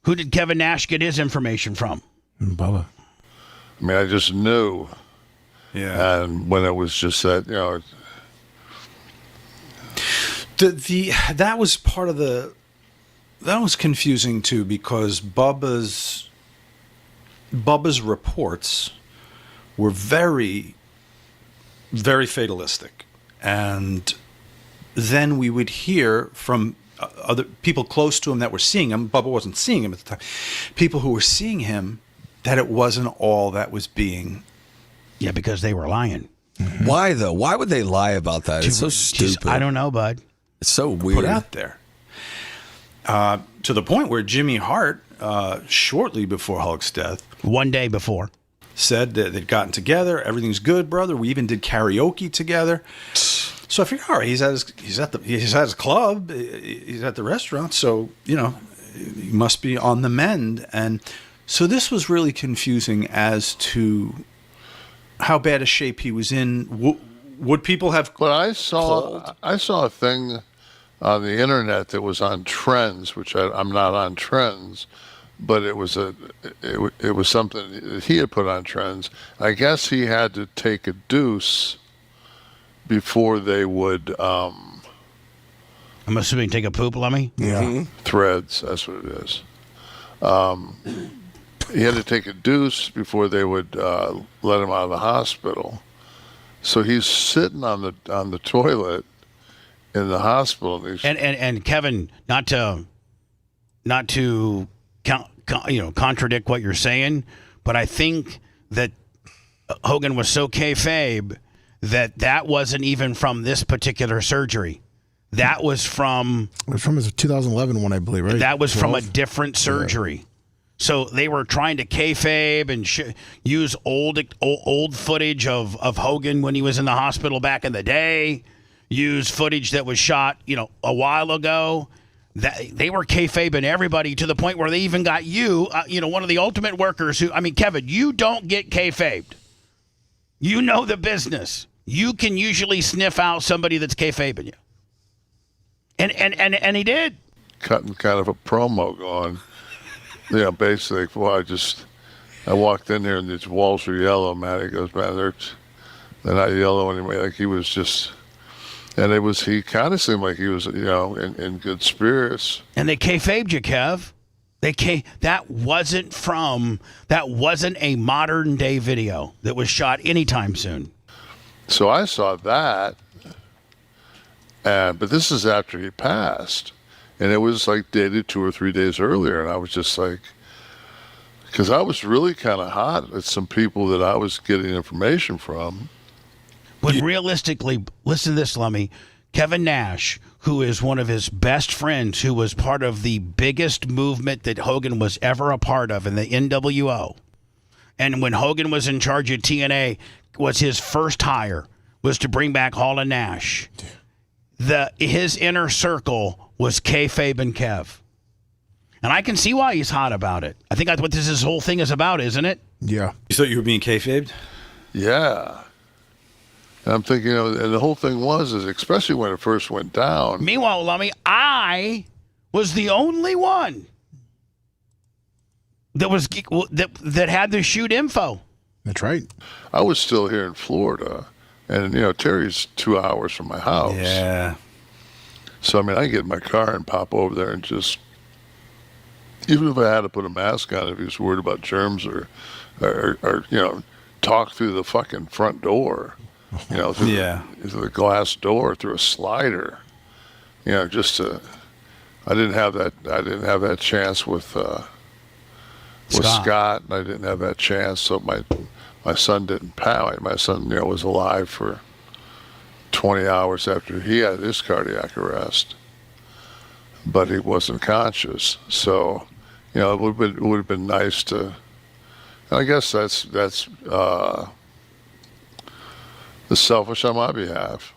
Who did Kevin Nash get his information from? Bubba. I mean, I just knew. Yeah. And when it was just that, that was part of that was confusing too, because Bubba's reports were very, very fatalistic, and then we would hear from other people close to him that were seeing him. Bubba wasn't seeing him at the time. People who were seeing him, that it wasn't all that was being. Yeah, because they were lying. Mm-hmm. Why though? Why would they lie about that? It's so stupid. I don't know, bud. It's so weird. Put out there. To the point where Jimmy Hart, shortly before Hulk's death, one day before, said that they'd gotten together. Everything's good, brother. We even did karaoke together. So I figured, all right, he's at his club, he's at the restaurant, so he must be on the mend. And so this was really confusing as to how bad a shape he was in. Would people have? But I saw a thing on the internet that was on Trends, which I'm not on Trends, but it was something that he had put on Trends. I guess he had to take a deuce before they would. I'm assuming take a poop, Lemmy? Yeah. Mm-hmm. Threads, that's what it is. He had to take a deuce before they would let him out of the hospital. So he's sitting on the toilet in the hospital. And Kevin, not to contradict what you're saying, but I think that Hogan was so kayfabe that wasn't even from this particular surgery. That was from... It was from his 2011 one, I believe, right? That was 12? From a different surgery. Yeah. So they were trying to kayfabe and use old footage of Hogan when he was in the hospital back in the day, use footage that was shot, a while ago, They were kayfabing everybody to the point where they even got you, one of the ultimate workers who, Kevin, you don't get kayfabed. You know the business. You can usually sniff out somebody that's kayfabing you. And he did. Cutting kind of a promo going. Yeah, basically, I walked in there and these walls were yellow, man. He goes, man, they're not yellow anymore. Like he was just, and he kind of seemed like he was, in good spirits. And they kayfabed you, Kev. That wasn't a modern day video that was shot anytime soon. So I saw that, but this is after he passed, and it was like dated 2 or 3 days earlier, and I was just like, because I was really kind of hot at some people that I was getting information from. But realistically, listen to this, Lummy. Kevin Nash, who is one of his best friends, who was part of the biggest movement that Hogan was ever a part of in the NWO. And when Hogan was in charge of TNA, was his first hire was to bring back Hall and Nash. His inner circle was kayfabe and Kev. And I can see why he's hot about it. I think that's what this whole thing is about, isn't it? Yeah. You thought you were being kayfabed? Yeah. And I'm thinking, and the whole thing was, especially when it first went down. Meanwhile, Lummy, I was the only one that had the shoot info. That's right. I was still here in Florida, and Terry's 2 hours from my house. Yeah. So I get in my car and pop over there and just, even if I had to put a mask on, if he was worried about germs or talk through the fucking front door. Through the glass door, through a slider. I didn't have that chance with Scott, and I didn't have that chance. So my son didn't pass. My son, was alive for 20 hours after he had his cardiac arrest, but he wasn't conscious. So, it would have been nice to. And I guess that's the selfish on my behalf,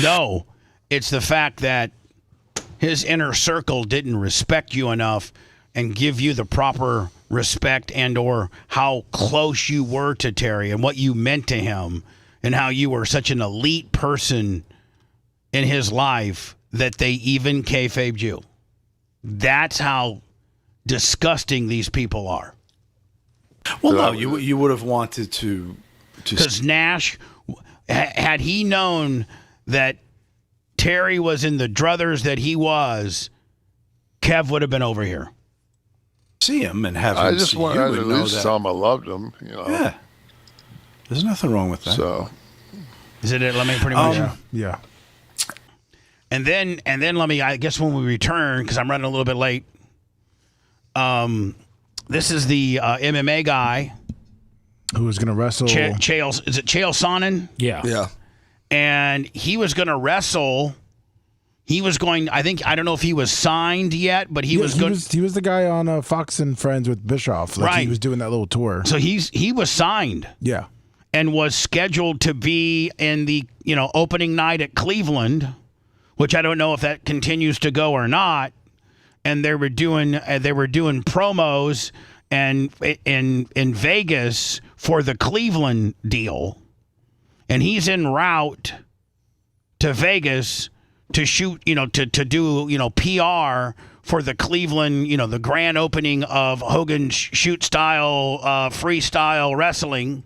No, it's the fact that his inner circle didn't respect you enough and give you the proper respect and or how close you were to Terry and what you meant to him and how you were such an elite person in his life that they even kayfabed you. That's how disgusting these people are. Well, no, you would have wanted to. Because Nash, had he known that Terry was in the druthers that he was, Kev would have been over here. See him and have him I just see wanted you to at and know least that. tell him I loved him. Yeah. There's nothing wrong with that. So, is it? Let me pretty much. Yeah. And then let me. I guess when we return, because I'm running a little bit late. This is the MMA guy. Who was going to wrestle? Is it Chael Sonnen? Yeah. Yeah. And he was going to wrestle. He was going. I don't know if he was signed yet, but he was going. He was the guy on Fox and Friends with Bischoff. Right. He was doing that little tour. So he was signed. Yeah. And was scheduled to be in the opening night at Cleveland, which I don't know if that continues to go or not. And they were doing promos and in Vegas for the Cleveland deal, and he's en route to Vegas to shoot, to do PR for the Cleveland, the grand opening of Hogan's shoot style freestyle wrestling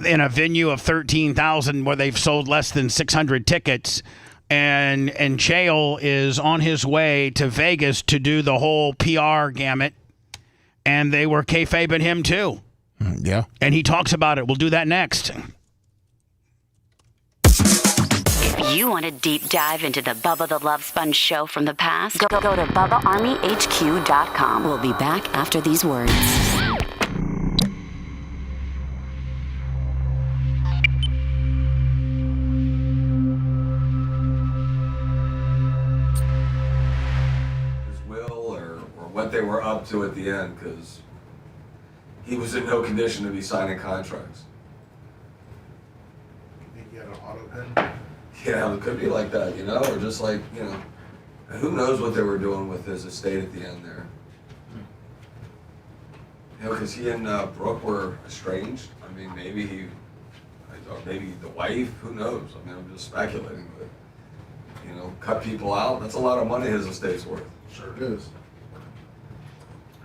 in a venue of 13,000 where they've sold less than 600 tickets. And Chael is on his way to Vegas to do the whole PR gamut, and they were kayfabing him too. Yeah. And he talks about it. We'll do that next. If you want a deep dive into the Bubba the Love Sponge show from the past, go to BubbaArmyHQ.com. We'll be back after these words. What they were up to at the end, because he was in no condition to be signing contracts. You think he had an auto pen? Yeah, it could be like that, or just like, Who knows what they were doing with his estate at the end there? You know, because he and Brooke were estranged. I mean, maybe or maybe the wife. Who knows? I mean, I'm just speculating, but you know, cut people out. That's a lot of money his estate's worth. Sure it is.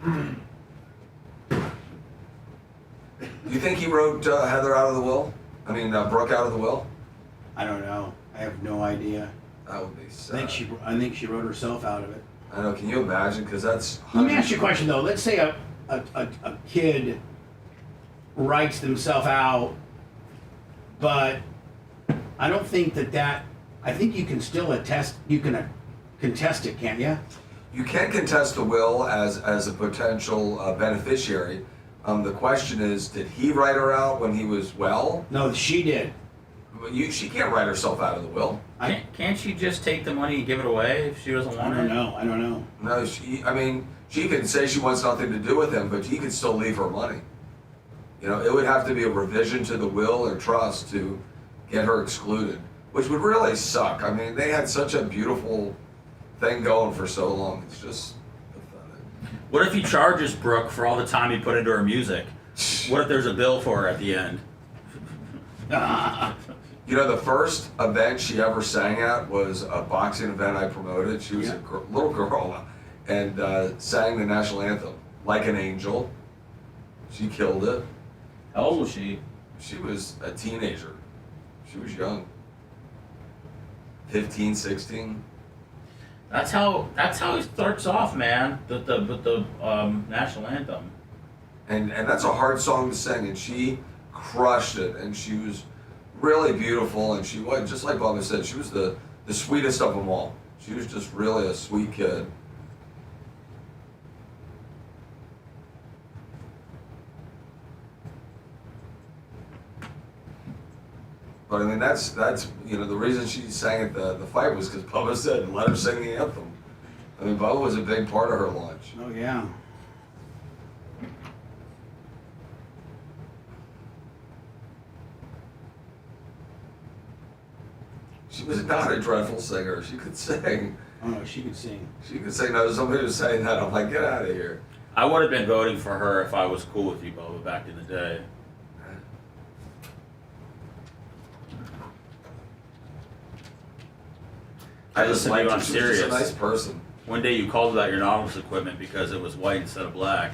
Do you think he wrote Heather out of the will? I mean, Brooke out of the will? I don't know. I have no idea. That would be I sad. think she wrote herself out of it. I know. Can you imagine? Because that's. Let me ask you a question though. Let's say a kid writes themselves out, but I don't think that. I think you can still attest. You can contest it, can't you? You can contest the will as a potential beneficiary. The question is, did he write her out when he was well? No, she did. She can't write herself out of the will. Can't she just take the money and give it away if she doesn't want it? I don't know. No, she can say she wants nothing to do with him, but he could still leave her money. You know, it would have to be a revision to the will or trust to get her excluded, which would really suck. I mean, they had such a beautiful thing going for so long. It's just pathetic. What if he charges Brooke for all the time he put into her music? What if there's a bill for her at the end? You know, the first event she ever sang at was a boxing event I promoted. She was a little girl and sang the national anthem like an angel. She killed it. How old was she? She was a teenager. She was young. 15, 16. That's how he starts off, man. With the national anthem. And that's a hard song to sing, and she crushed it, and she was really beautiful, and she was, just like Bubba said, she was the sweetest of them all. She was just really a sweet kid. But I mean, that's you know, the reason she sang at the fight was because Bubba said, let her sing the anthem. I mean, Bubba was a big part of her launch. Oh yeah. She was not a dreadful singer. She could sing. Oh no, she could sing. She could sing. No, somebody was saying that. I'm like, get out of here. I would have been voting for her if I was cool with you, Bubba, back in the day. I just like I'm serious. She was just a nice person. One day you called about your Nautilus equipment because it was white instead of black.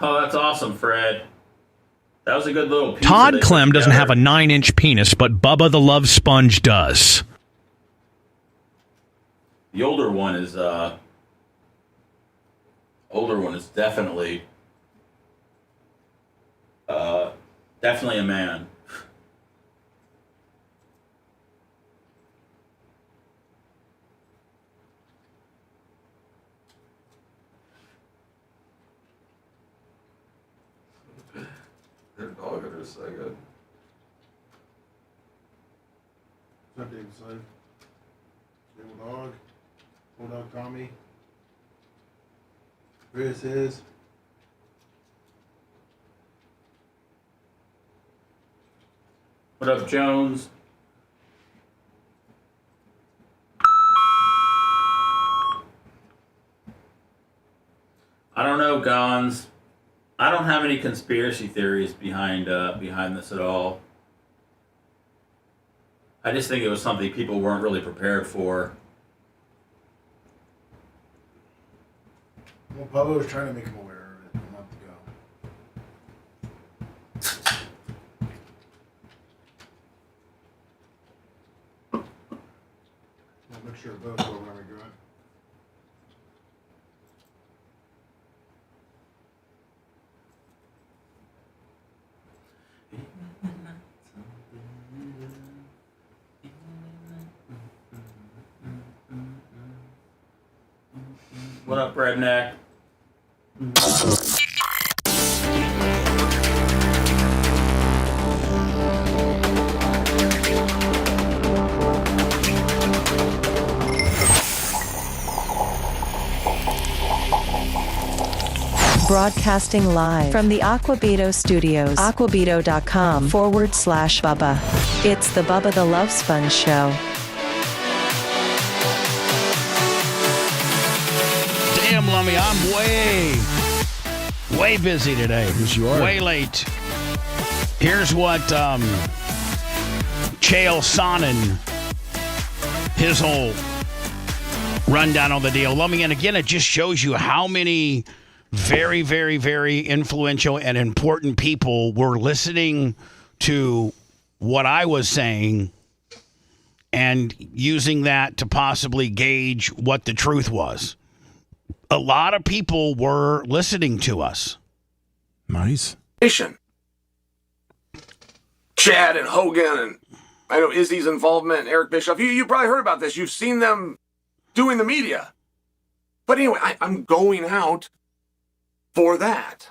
Oh, that's awesome, Fred. That was a good little piece. Todd Clem doesn't have a 9-inch penis, but Bubba the Love Sponge does. The older one is definitely definitely a man. Their dog are so good. What's up, David Slade? Little dog. Old dog Tommy. Chris is. What up, Jones? I don't know, Gons. I don't have any conspiracy theories behind this at all. I just think it was something people weren't really prepared for. Well, Bubba was trying to make him aware of it a month ago. We'll make sure both go when we go in. What up, redneck? Broadcasting live from the Aquabito Studios. Aquabito.com/Bubba. It's the Bubba the Love Sponge Show. Damn, Lummy, I'm way busy today. Yes, you are. Way late. Here's what Chael Sonnen, his whole rundown on the deal. Lummy, and again, it just shows you how many very, very, very influential and important people were listening to what I was saying and using that to possibly gauge what the truth was. A lot of people were listening to us. Nice. Chad and Hogan, and I know Izzy's involvement, and Eric Bischoff. You probably heard about this. You've seen them doing the media. But anyway, I'm going out for that.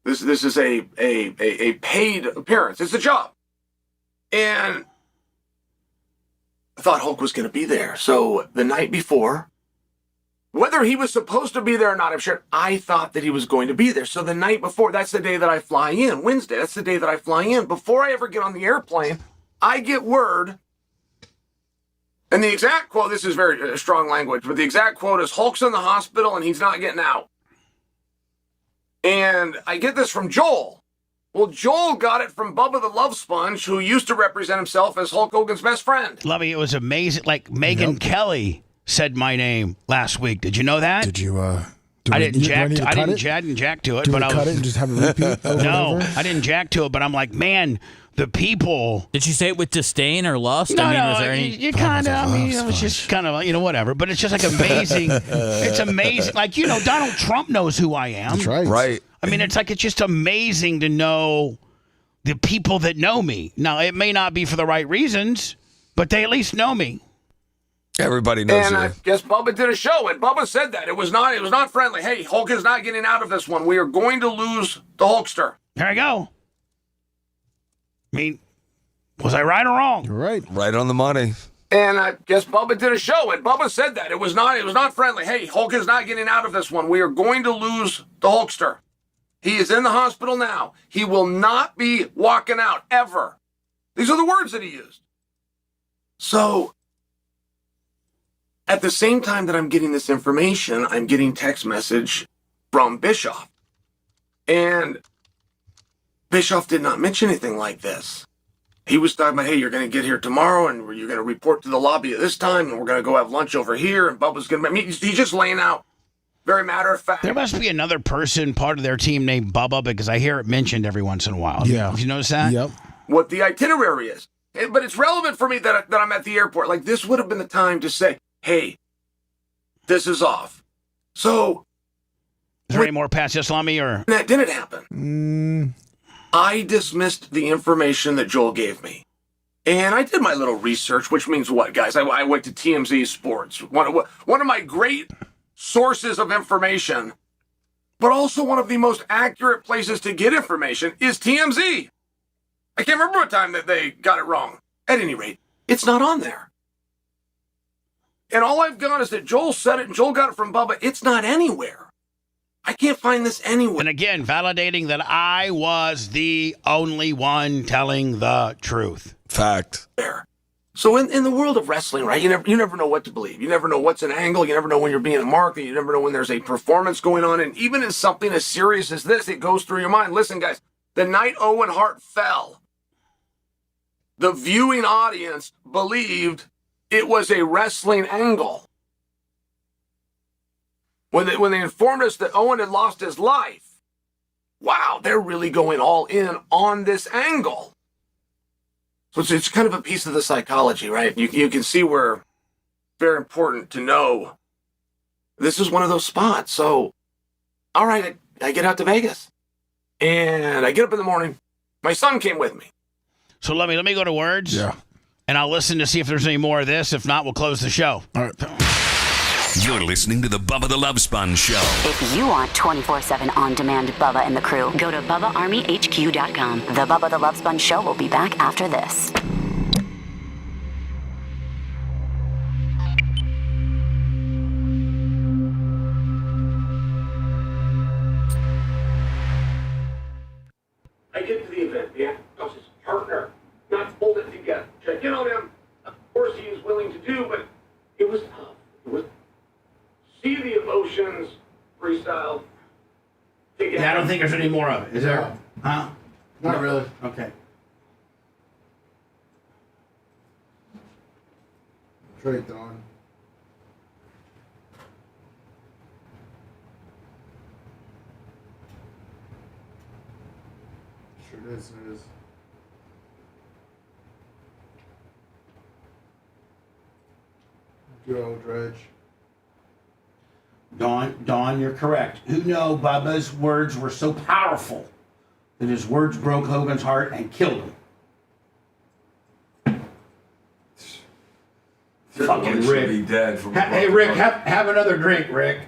This is a paid appearance. It's a job. And I thought Hulk was going to be there. So the night before, whether he was supposed to be there or not, I'm sure, I thought that he was going to be there. So the night before, that's the day that I fly in. Wednesday, that's the day that I fly in. Before I ever get on the airplane, I get word. And the exact quote, this is very strong language, but the exact quote is, Hulk's in the hospital and he's not getting out. And I get this from Joel. Well, Joel got it from Bubba the Love Sponge, who used to represent himself as Hulk Hogan's best friend. Lovey, it was amazing. Like Megyn Kelly said my name last week. Did you know that? Did you? I didn't jack to it, Do but we I cut was. it and just have it repeat? Over No, and over? I didn't jack to it, but I'm like, man, the people. Did you say it with disdain or lust? No, I mean, no, was there any? you kind of. I mean, it was just kind of, whatever. But it's just like amazing. It's amazing. Like, Donald Trump knows who I am. That's right. Right. I mean, it's just amazing to know the people that know me. Now, it may not be for the right reasons, but they at least know me. Everybody knows and you. I guess Bubba did a show, and Bubba said that. It was not friendly. Hey, Hulk is not getting out of this one. We are going to lose the Hulkster. There I go. I mean, was I right or wrong? You're right. Right on the money. And I guess Bubba did a show, and Bubba said that. It was not friendly. Hey, Hulk is not getting out of this one. We are going to lose the Hulkster. He is in the hospital now. He will not be walking out, ever. These are the words that he used. So, at the same time that I'm getting this information, I'm getting text message from Bischoff. And Bischoff did not mention anything like this. He was talking about, hey, you're going to get here tomorrow, and you're going to report to the lobby at this time, and we're going to go have lunch over here, and Bubba's going to meet. He's just laying out, very matter of fact. There must be another person, part of their team named Bubba, because I hear it mentioned every once in a while. Yeah. Have you noticed that? Yep. What the itinerary is. But it's relevant for me that I'm at the airport. Like, this would have been the time to say, hey, this is off. So, is there any more past Islami or? That didn't happen. I dismissed the information that Joel gave me. And I did my little research, which means what, guys? I went to TMZ Sports, one of my great sources of information, but also one of the most accurate places to get information is TMZ. I can't remember what time that they got it wrong. At any rate, it's not on there. And all I've got is that Joel said it and Joel got it from Bubba. It's not anywhere. I can't find this anywhere. And again, validating that I was the only one telling the truth. Fact. So in the world of wrestling, right, you never know what to believe. You never know what's an angle. You never know when you're being marked. You never know when there's a performance going on. And even in something as serious as this, it goes through your mind. Listen, guys, the night Owen Hart fell, the viewing audience believed it was a wrestling angle. When they informed us that Owen had lost his life, wow, they're really going all in on this angle. So it's kind of a piece of the psychology, right? You can see where very important to know this is one of those spots. So, all right, I get out to Vegas. And I get up in the morning. My son came with me. So let me go to words. Yeah. And I'll listen to see if there's any more of this. If not, we'll close the show. All right. You're listening to the Bubba the Love Sponge Show. If you want 24/7 on-demand Bubba and the crew, go to BubbaArmyHQ.com. The Bubba the Love Sponge Show will be back after this. think there's any more of it. Is there? Huh? Not really. Okay. Trade Dawn. Sure is. It is. Duo Dredge. Dawn, you're correct. Who knew Bubba's words were so powerful that his words broke Hogan's heart and killed him? Fucking should Rick. be dead from Hey, Rick, have another drink, Rick.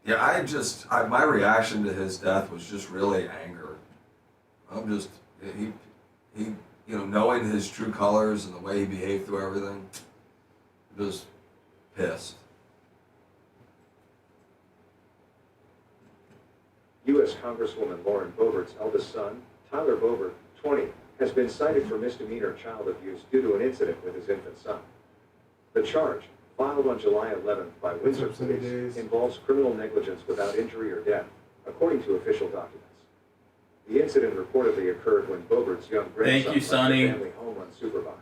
Yeah, my reaction to his death was just really anger. He, knowing his true colors and the way he behaved through everything, just pissed. U.S. Congresswoman Lauren Boebert's eldest son, Tyler Boebert, 20, has been cited for misdemeanor child abuse due to an incident with his infant son. The charge, filed on July 11th by Windsor Police, involves criminal negligence without injury or death, according to official documents. The incident reportedly occurred when Boebert's young grandson left the family home unsupervised.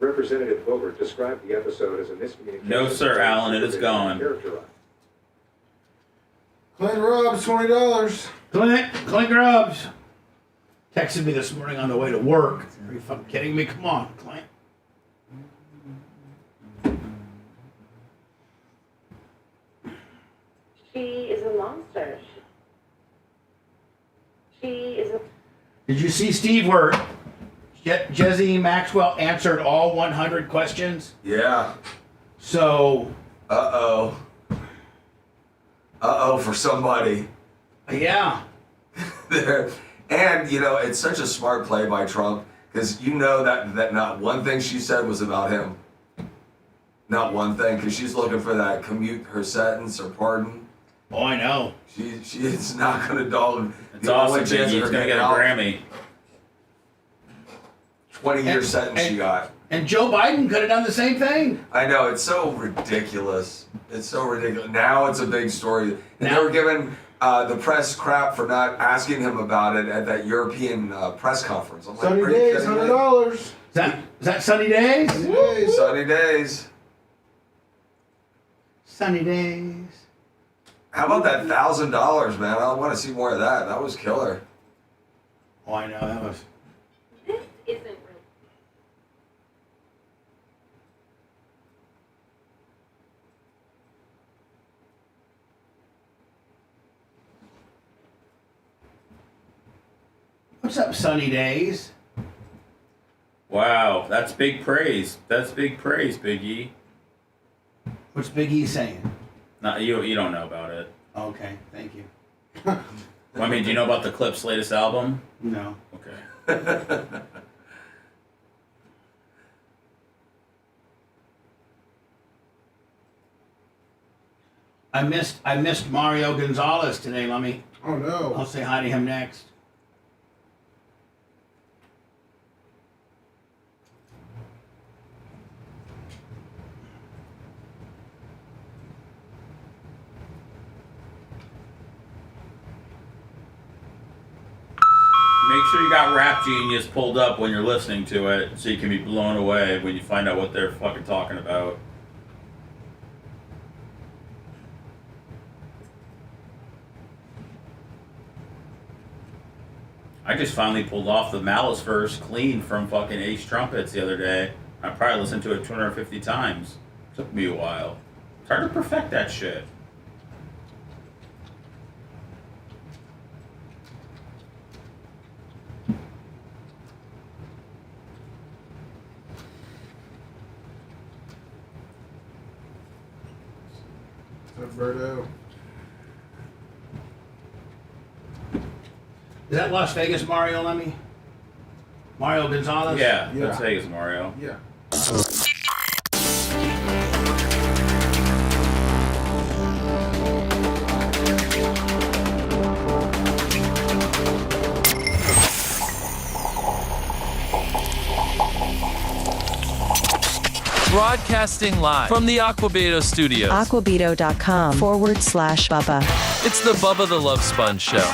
Representative Boebert described the episode as a miscommunication. No, sir, Alan, it is gone. Clint Grubbs, $20. Clint Grubbs texted me this morning on the way to work. Are you fucking kidding me? Come on, Clint. She is a monster. She is a... Did you see, Steve, where Jesse Maxwell answered all 100 questions? Yeah. So... Uh-oh for somebody. Yeah. And, it's such a smart play by Trump, because that not one thing she said was about him. Not one thing, because she's looking for that commute her sentence or pardon. Oh, I know. She is not going to dog. It's awesome, Biggie. He's going to get a Grammy. 20-year sentence she got. And Joe Biden could have done the same thing. I know, it's so ridiculous. It's so ridiculous. Now it's a big story. And they were giving the press crap for not asking him about it at that European press conference. I'm like, Sunny Days, $100. Is that Sunny Days? Sunny Days. Sunny Days. How about that $1,000, man? I want to see more of that. That was killer. Oh, I know, that was... This isn't real. What's up, Sunny Days? Wow, that's big praise. That's big praise, Big E. What's Big E saying? No, you don't know about it. Okay, thank you. I mean, do you know about the Clips' latest album? No. Okay. I missed Mario Gonzalez today, Lummy. Oh no. I'll say hi to him next. Make sure you got Rap Genius pulled up when you're listening to it, so you can be blown away when you find out what they're fucking talking about. I just finally pulled off the Malice verse clean from fucking Ace Trumpets the other day. I probably listened to it 250 times. Took me a while. It's hard to perfect that shit. Alberto. Is that Las Vegas Mario, Lemmy? Mario Gonzalez? Yeah, that's Vegas Mario. Yeah. Broadcasting live from the Aquabito Studios. Aquabito.com/Bubba. It's the Bubba the Love Sponge Show.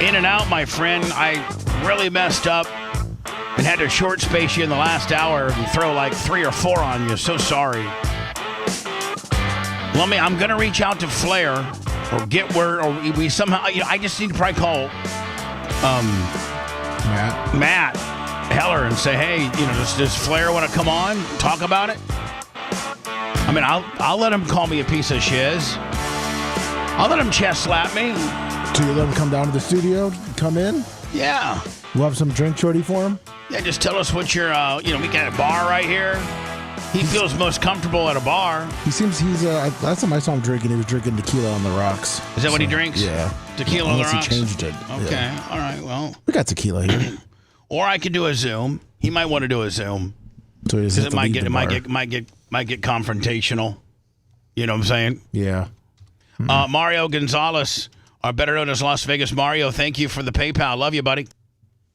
In and out, my friend. I really messed up and had to short space you in the last hour and throw like 3 or 4 on you. So sorry. I'm going to reach out to Flair or get word, or we somehow, I just need to probably call Matt Heller and say, hey, does Flair want to come on, talk about it? I mean, I'll let him call me a piece of shiz. I'll let him chest slap me. So you let him come down to the studio, come in? Yeah. We'll have some drink shorty for him? Yeah, just tell us what your, we got a bar right here. He feels most comfortable at a bar. He's last time I saw him drinking, he was drinking tequila on the rocks. Is that what he drinks? Yeah. Tequila on the rocks? He changed it. Okay, yeah. All right, well. We got tequila here. Or I could do a Zoom. He might want to do a Zoom. So he doesn't have to leave the bar. might get confrontational. You know what I'm saying? Yeah. Mario Gonzalez, or better known as Las Vegas Mario, thank you for the PayPal. Love you, buddy.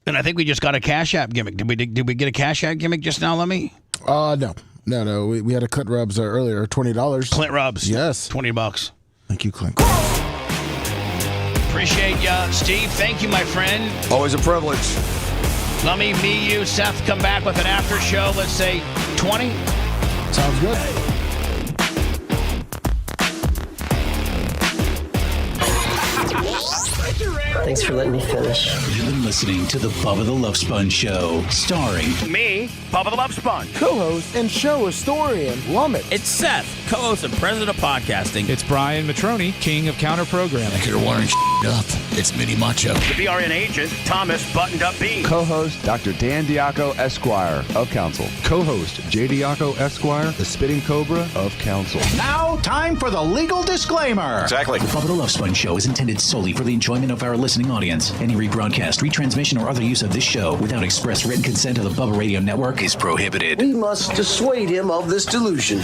And I think we just got a Cash App gimmick. Did we get a Cash App gimmick just now, Lemmy? No. We had a Clint Rubs earlier, $20. Clint Rubs. Yes. $20. Thank you, Clint. Appreciate ya, Steve. Thank you, my friend. Always a privilege. Let me, you, Seth, come back with an after show. Let's say 20. Sounds good. Thanks for letting me finish. You've been listening to the Bubba the Love Sponge Show, starring me, Bubba the Love Sponge, co-host and show historian Lummit. It's Seth, co-host and president of podcasting. It's Brian Matroni, king of counter programming. Like you're wiring up. It's Mini Macho. The BRN agent, Thomas Buttoned Up B. Co-host, Dr. Dan Diaco, Esquire of Council. Co-host, J. Diaco, Esquire, the Spitting Cobra of Council. Now, time for the legal disclaimer. Exactly. The Bubba the Love Sponge Show is intended solely for the enjoyment of our listening audience. Any rebroadcast, retransmission, or other use of this show without express written consent of the Bubba Radio Network is prohibited. We must dissuade him of this delusion.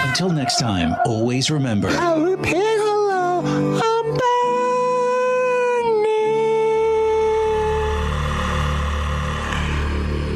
Until next time, always remember. I'll repay